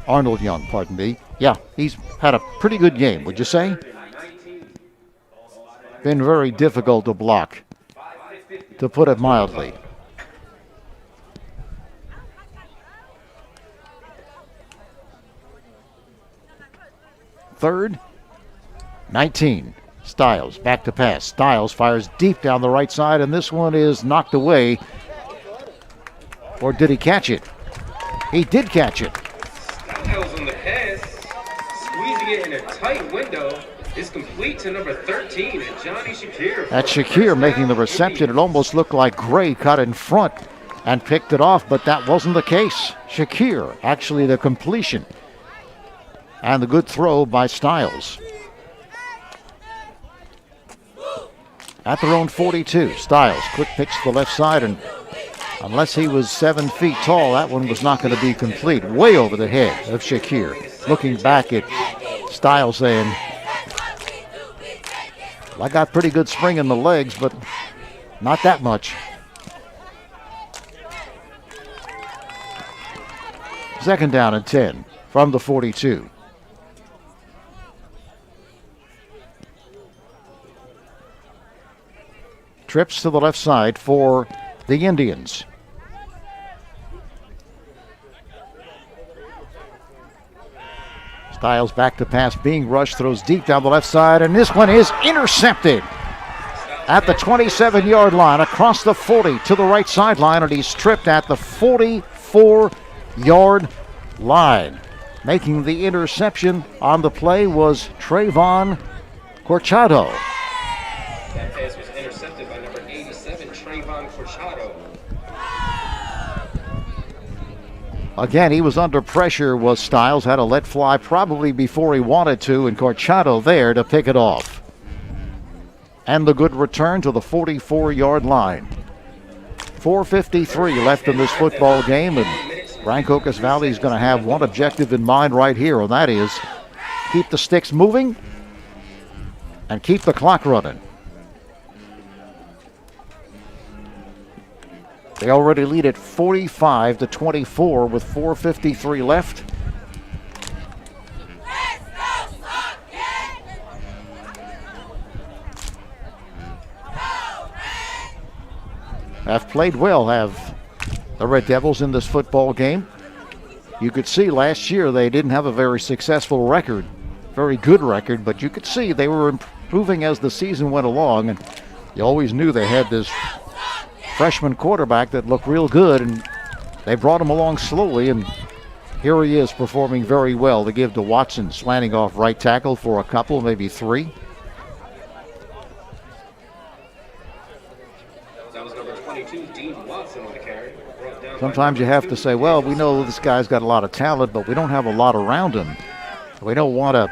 Arnold Young, pardon me. Yeah, he's had a pretty good game, would you say? Been very difficult to block, to put it mildly. Third, 19. Styles back to pass. Styles fires deep down the right side, and this one is knocked away. Or did he catch it? He did catch it. Styles on the pass, squeezing it in a tight window. Is complete to number 13, and Johnny Shakir. That's Shakir making the reception. It almost looked like Gray cut in front and picked it off, but that wasn't the case. Shakir, actually the completion. And the good throw by Styles. At their own 42, Styles, quick pitch to the left side, and unless he was 7 feet tall, that one was not going to be complete. Way over the head of Shakir. Looking back at Styles saying, I got pretty good spring in the legs, but not that much. Second down and 10 from the 42. Trips to the left side for the Indians. Styles back to pass, being rushed, throws deep down the left side, and this one is intercepted at the 27-yard line, across the 40 to the right sideline, and he's tripped at the 44-yard line. Making the interception on the play was Trayvon Corchado. That pass was intercepted by number 87, Trayvon Corchado. Again, he was under pressure, was Styles. Had to let fly probably before he wanted to, and Corchado there to pick it off. And the good return to the 44-yard line. 4:53 left in this football game, and Rancocas Valley is going to have one objective in mind right here, and that is keep the sticks moving and keep the clock running. They already lead at 45-24 with 4:53 left. Have played well, have the Red Devils in this football game. You could see last year they didn't have a very successful record, very good record, but you could see they were improving as the season went along, and you always knew they had this freshman quarterback that looked real good, and they brought him along slowly, and here he is performing very well to give to Watson, slanting off right tackle for a couple, maybe three. That was number 22, Dean Watson on the carry. Sometimes you have to say, well, we know this guy's got a lot of talent, but we don't have a lot around him. We don't want to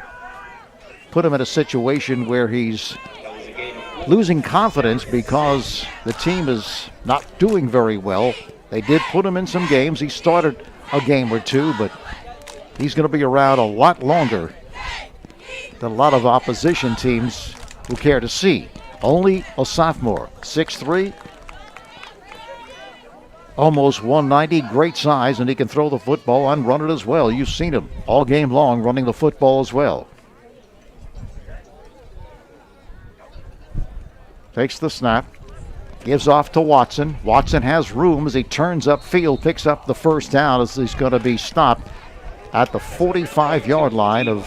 put him in a situation where he's losing confidence because the team is not doing very well. They did put him in some games. He started a game or two, but he's going to be around a lot longer than a lot of opposition teams who care to see. Only a sophomore, 6'3", almost 190, great size, and he can throw the football and run it as well. You've seen him all game long running the football as well. Takes the snap, gives off to Watson. Watson has room as he turns upfield, picks up the first down as he's going to be stopped at the 45-yard line of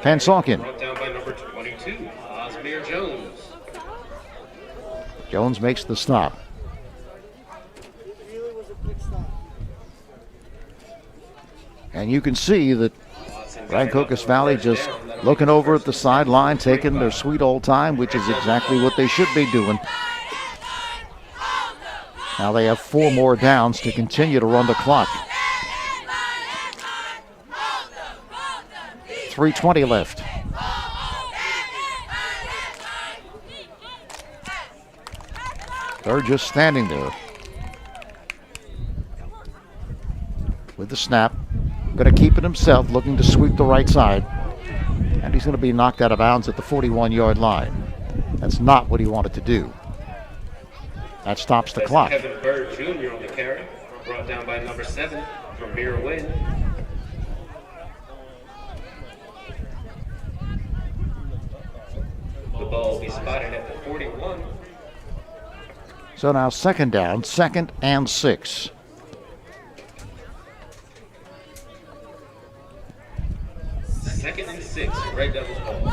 Pennsauken. Brought down by number 22, Osmir Jones. Jones makes the stop. It really was a quick stop. And you can see that Rancocas Valley just looking over at the sideline, taking their sweet old time, which is exactly what they should be doing. Now they have 4 more downs to continue to run the clock. 3:20 left. They're just standing there with the snap. Going to keep it himself, looking to sweep the right side. And he's going to be knocked out of bounds at the 41-yard line. That's not what he wanted to do. That stops the clock. Kevin Bird Jr. on the carry. Brought down by number 7 from Mir Wynn. The ball will be spotted at the 41. So now second down, 2nd and 6. Second and 6, Red Devils ball.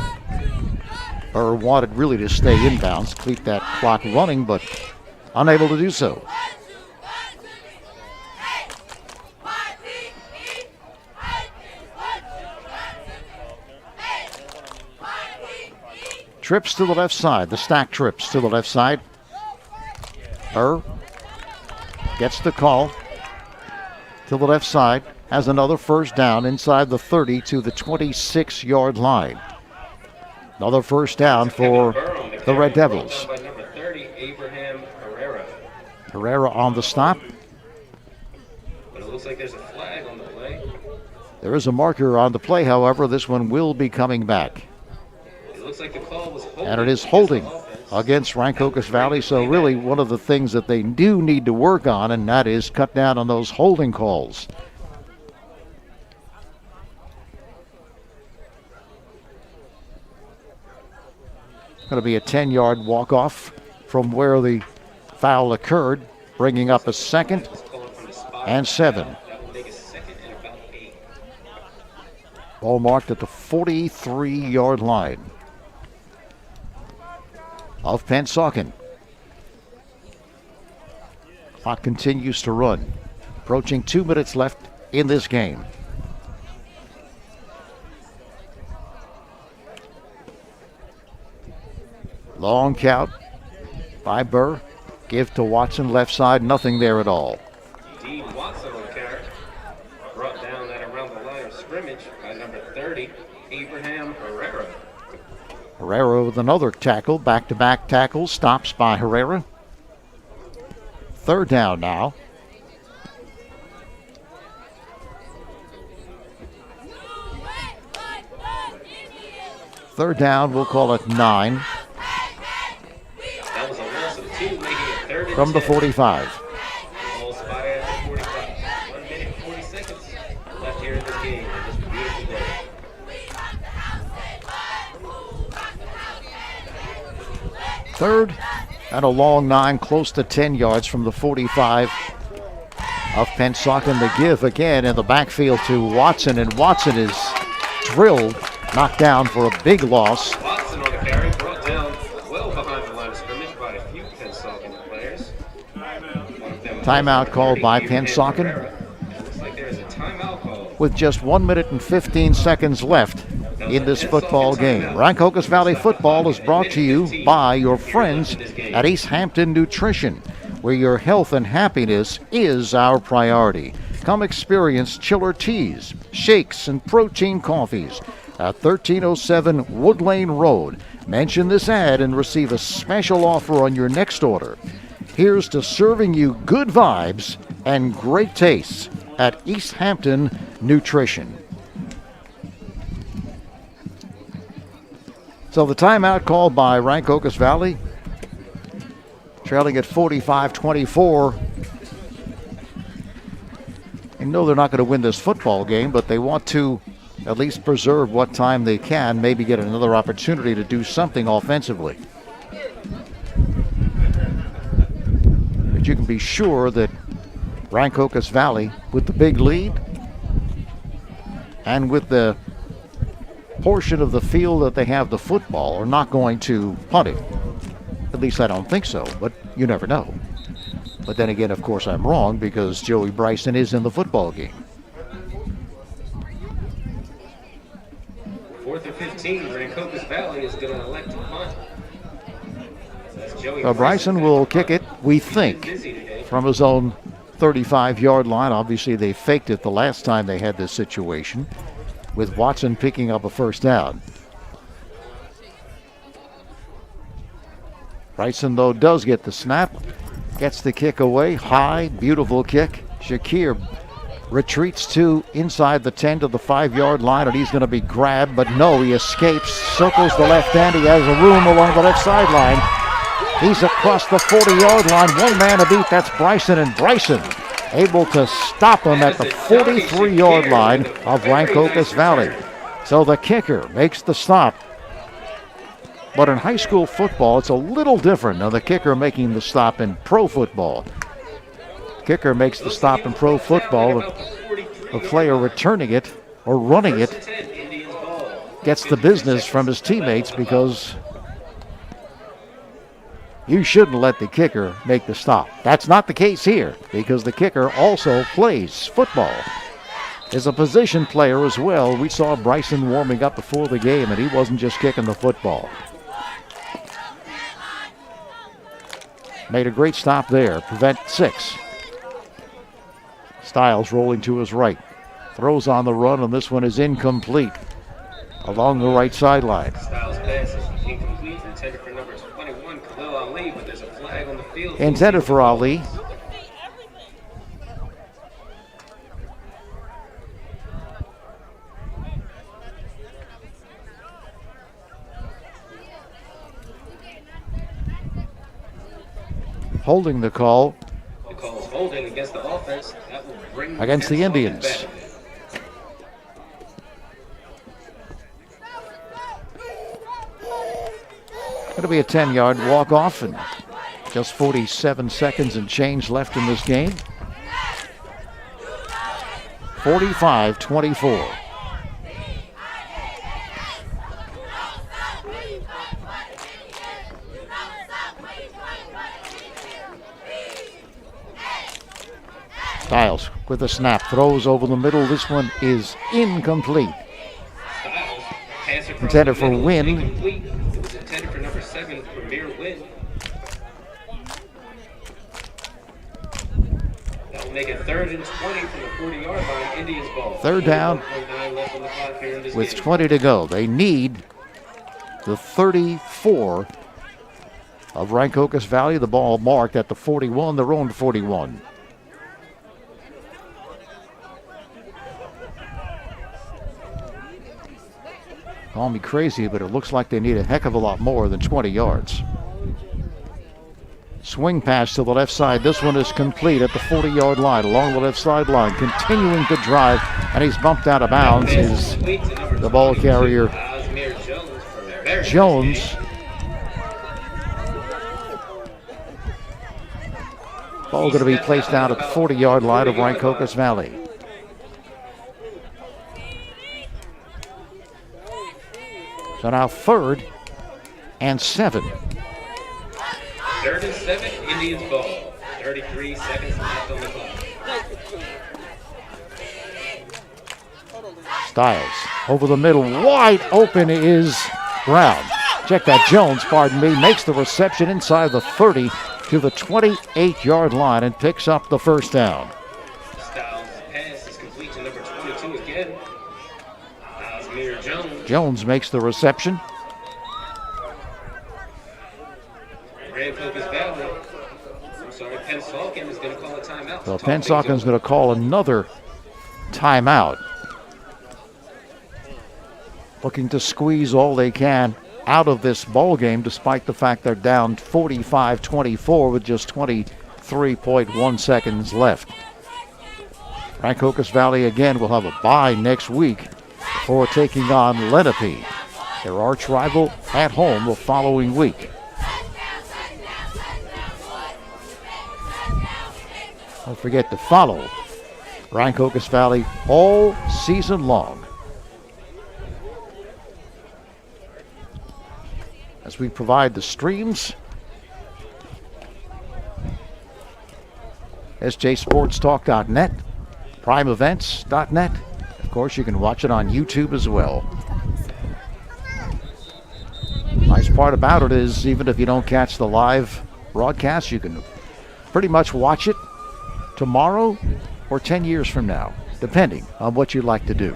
Burr wanted really to stay inbounds, keep that clock running, but unable to do so. Trips to the left side, the stack trips to the left side. Burr gets the call to the left side, has another first down inside the 30 to the 26-yard line. Another first down for the Red Devils. By number 30, Abraham Herrera. Herrera on the stop. But it looks like there's a flag on the play. There is a marker on the play, however. This one will be coming back. It looks like the call was holding. And it is holding against Rancocas Valley. So really one of the things that they do need to work on, and that is cut down on those holding calls. Going to be a 10-yard walk-off from where the foul occurred, bringing up a 2nd and 7. That will make a second and about 8. Ball marked at the 43-yard line of Pennsauken. Clock continues to run. Approaching 2 minutes left in this game. Long count by Burr. Give to Watson, left side, nothing there at all. Dean Watson on the carry. Brought down at around the line of scrimmage by number 30, Abraham Herrera. Herrera with another tackle, back-to-back tackles, stops by Herrera. 3rd down now. Third down, we'll call it 9 That was a loss of 2, making it 3rd and from the 10. 45. Ball spotted at the 45. 1 minute, 40 seconds left here in this game on this beautiful day. Third and a long 9, close to 10 yards from the 45 of Pennsauken. The give again in the backfield to Watson, and Watson is drilled, knocked down for a big loss. Watson on the carry, brought down well behind the line of scrimmage by a few Pennsauken players. One of them Timeout called by Abraham Pennsauken. Herrera. Looks like there is a timeout call. With just 1 minute and 15 seconds left in this football game. Rancocas Valley football is brought to you by your friends at East Hampton Nutrition, where your health and happiness is our priority. Come experience chiller teas, shakes, and protein coffees at 1307 Wood Lane Road. Mention this ad and receive a special offer on your next order. Here's to serving you good vibes and great tastes at East Hampton Nutrition. So the timeout called by Rancocas Valley, trailing at 45-24. They know they're not going to win this football game, but they want to at least preserve what time they can, maybe get another opportunity to do something offensively. But you can be sure that Rancocas Valley, with the big lead and with the portion of the field that they have the football, are not going to punt it. At least I don't think so, but you never know. But then again, of course, I'm wrong because Joey Bryson is in the football game. 4th and 15, Rancocas Valley is going to elect to punt. That's Joey Bryson will kick it, we think, busy today. from his own 35-yard line. Obviously, they faked it the last time they had this situation, with Watson picking up a first down. Bryson, though, does get the snap, gets the kick away, high, beautiful kick. Shakir retreats to inside the 10 to the 5-yard line, and he's going to be grabbed, but no, he escapes, circles the left end. He has a room along the left sideline. He's across the 40-yard line, one man to beat. That's Bryson, and Bryson able to stop him at the 43-yard line of Rancocas Valley. So the kicker makes the stop. But in high school football, it's a little different than the kicker making the stop in pro football. Kicker makes the stop in pro football. The player returning it or running it gets the business from his teammates, because you shouldn't let the kicker make the stop. That's not the case here, because the kicker also plays football. Is a position player as well. We saw Bryson warming up before the game, and he wasn't just kicking the football. Made a great stop there. Prevent 6. Styles rolling to his right. Throws on the run, and this one is incomplete along the right sideline. Styles pass is incomplete, intended for number 21, Khalil Ali, but there's a flag on the field. Intended for Ali. Holding the call The call is holding against the offense. That will bring against the Pennsauken Indians. back. Going to be a 10-yard walk-off, and Just 47 seconds and change left in this game. 45-24. Styles with the snap, throws over the middle. This one is incomplete. Intended for Wynn. Incomplete. It was intended for number 7, Premier Wynn. That will make it 3rd and 20 from the 40-yard line. Indians ball. Third down 1.9 left on the clock here in this with game. 20 to go. They need the 34 of Rancocas Valley. The ball marked at the 41, their own 41. Call me crazy, but it looks like they need a heck of a lot more than 20 yards. Swing pass to the left side. This one is complete at the 40-yard line, along the left sideline, continuing to drive, and he's bumped out of bounds. Is the ball carrier Jones. Ball going to be placed out at the 40-yard line of Rancocas Valley. So now 3rd and 7. 3rd and 7, Indians ball. 33 seconds left on the clock. Styles over the middle, wide open is Brown. Check that, Jones, pardon me, makes the reception inside the 30 to the 28-yard line and picks up the first down. Styles' pass is complete to number 22 again. Jones. Jones makes the reception. Rancocas Valley. I'm sorry, Pennsauken is going to call a timeout. So Pensauken's going to call another timeout. Looking to squeeze all they can out of this ball game, despite the fact they're down 45-24 with just 23.1 seconds left. Rancocas Valley again will have a bye next week before taking on Lenape, their arch rival, at home the following week. Don't forget to follow Rancocas Valley all season long as we provide the streams. sjsportstalk.net, primeevents.net. Of course, you can watch it on YouTube as well. Nice part about it is, even if you don't catch the live broadcast, you can pretty much watch it tomorrow or 10 years from now, depending on what you like to do.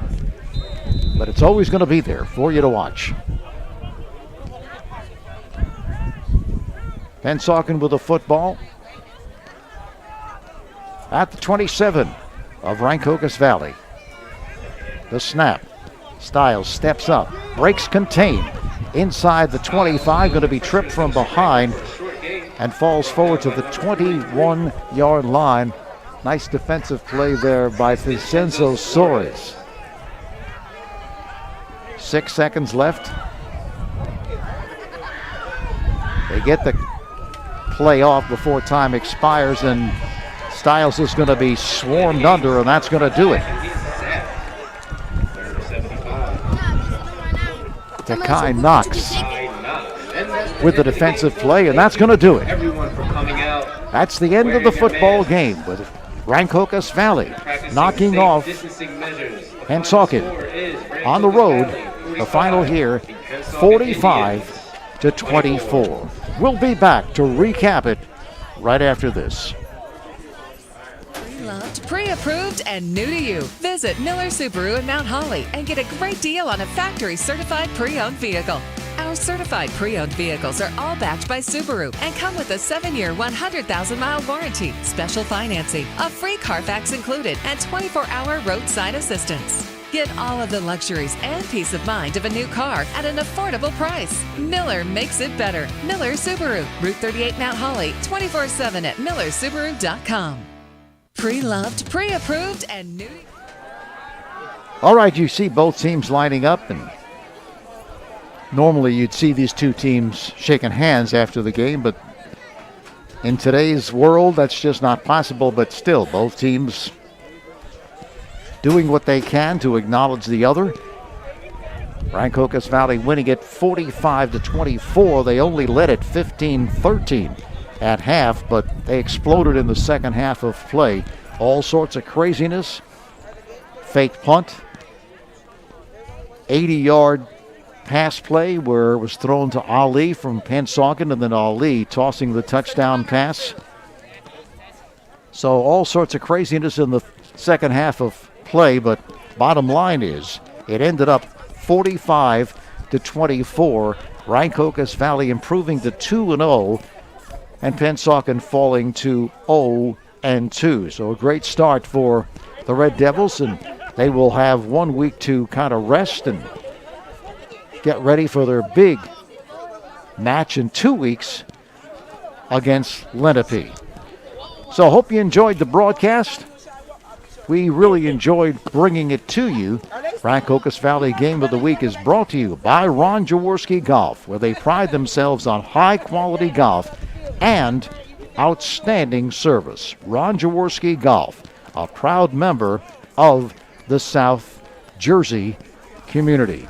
But it's always going to be there for you to watch. Pennsauken with the football at the 27 of Rancocas Valley. The snap. Styles steps up, breaks contained inside the 25, going to be tripped from behind and falls forward to the 21-yard line. Nice defensive play there by Vincenzo Soares. 6 seconds left. They get the play off before time expires, and Styles is going to be swarmed under, and that's going to do it. Takai Knox with the defensive play, and that's going to do it. That's the end of the football game with Rancocas Valley knocking off Pennsauken on the road. The final here, 45-24. We'll be back to recap it right after this. Pre-loved, pre-approved, and new to you. Visit Miller Subaru in Mount Holly and get a great deal on a factory-certified pre-owned vehicle. Our certified pre-owned vehicles are all backed by Subaru and come with a 7-year, 100,000-mile warranty, special financing, a free Carfax included, and 24-hour roadside assistance. Get all of the luxuries and peace of mind of a new car at an affordable price. Miller makes it better. Miller Subaru, Route 38 Mount Holly, 24/7 at millersubaru.com. Pre-loved, pre-approved, and new. All right, you see both teams lining up, and normally you'd see these two teams shaking hands after the game, but In today's world, that's just not possible, but still, both teams doing what they can to acknowledge the other. Rancocas Valley winning it 45-24. They only led it 15-13 at half, but they exploded in the second half of play. All sorts of craziness. Fake punt. 80-yard pass play where it was thrown to Ali from Pennsauken, and then Ali tossing the touchdown pass. So all sorts of craziness in the second half of play, but bottom line is it ended up 45-24. Rancocas Valley improving to 2-0, and Pennsauken falling to 0-2. So a great start for the Red Devils, and they will have 1 week to kind of rest and get ready for their big match in 2 weeks against Lenape. So hope you enjoyed the broadcast. We really enjoyed bringing it to you. Rancocas Valley Game of the Week is brought to you by Ron Jaworski Golf, where they pride themselves on high-quality golf and outstanding service. Ron Jaworski Golf, a proud member of the South Jersey community.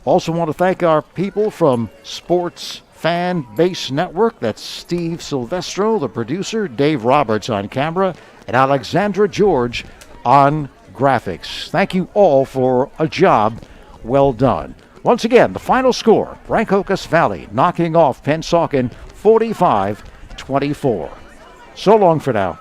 Also want to thank our people from Sports Fan Base Network. That's Steve Silvestro, the producer, Dave Roberts on camera, and Alexandra George on graphics. Thank you all for a job well done. Once again, the final score, Rancocas Valley knocking off Pennsauken 45-24. So long for now.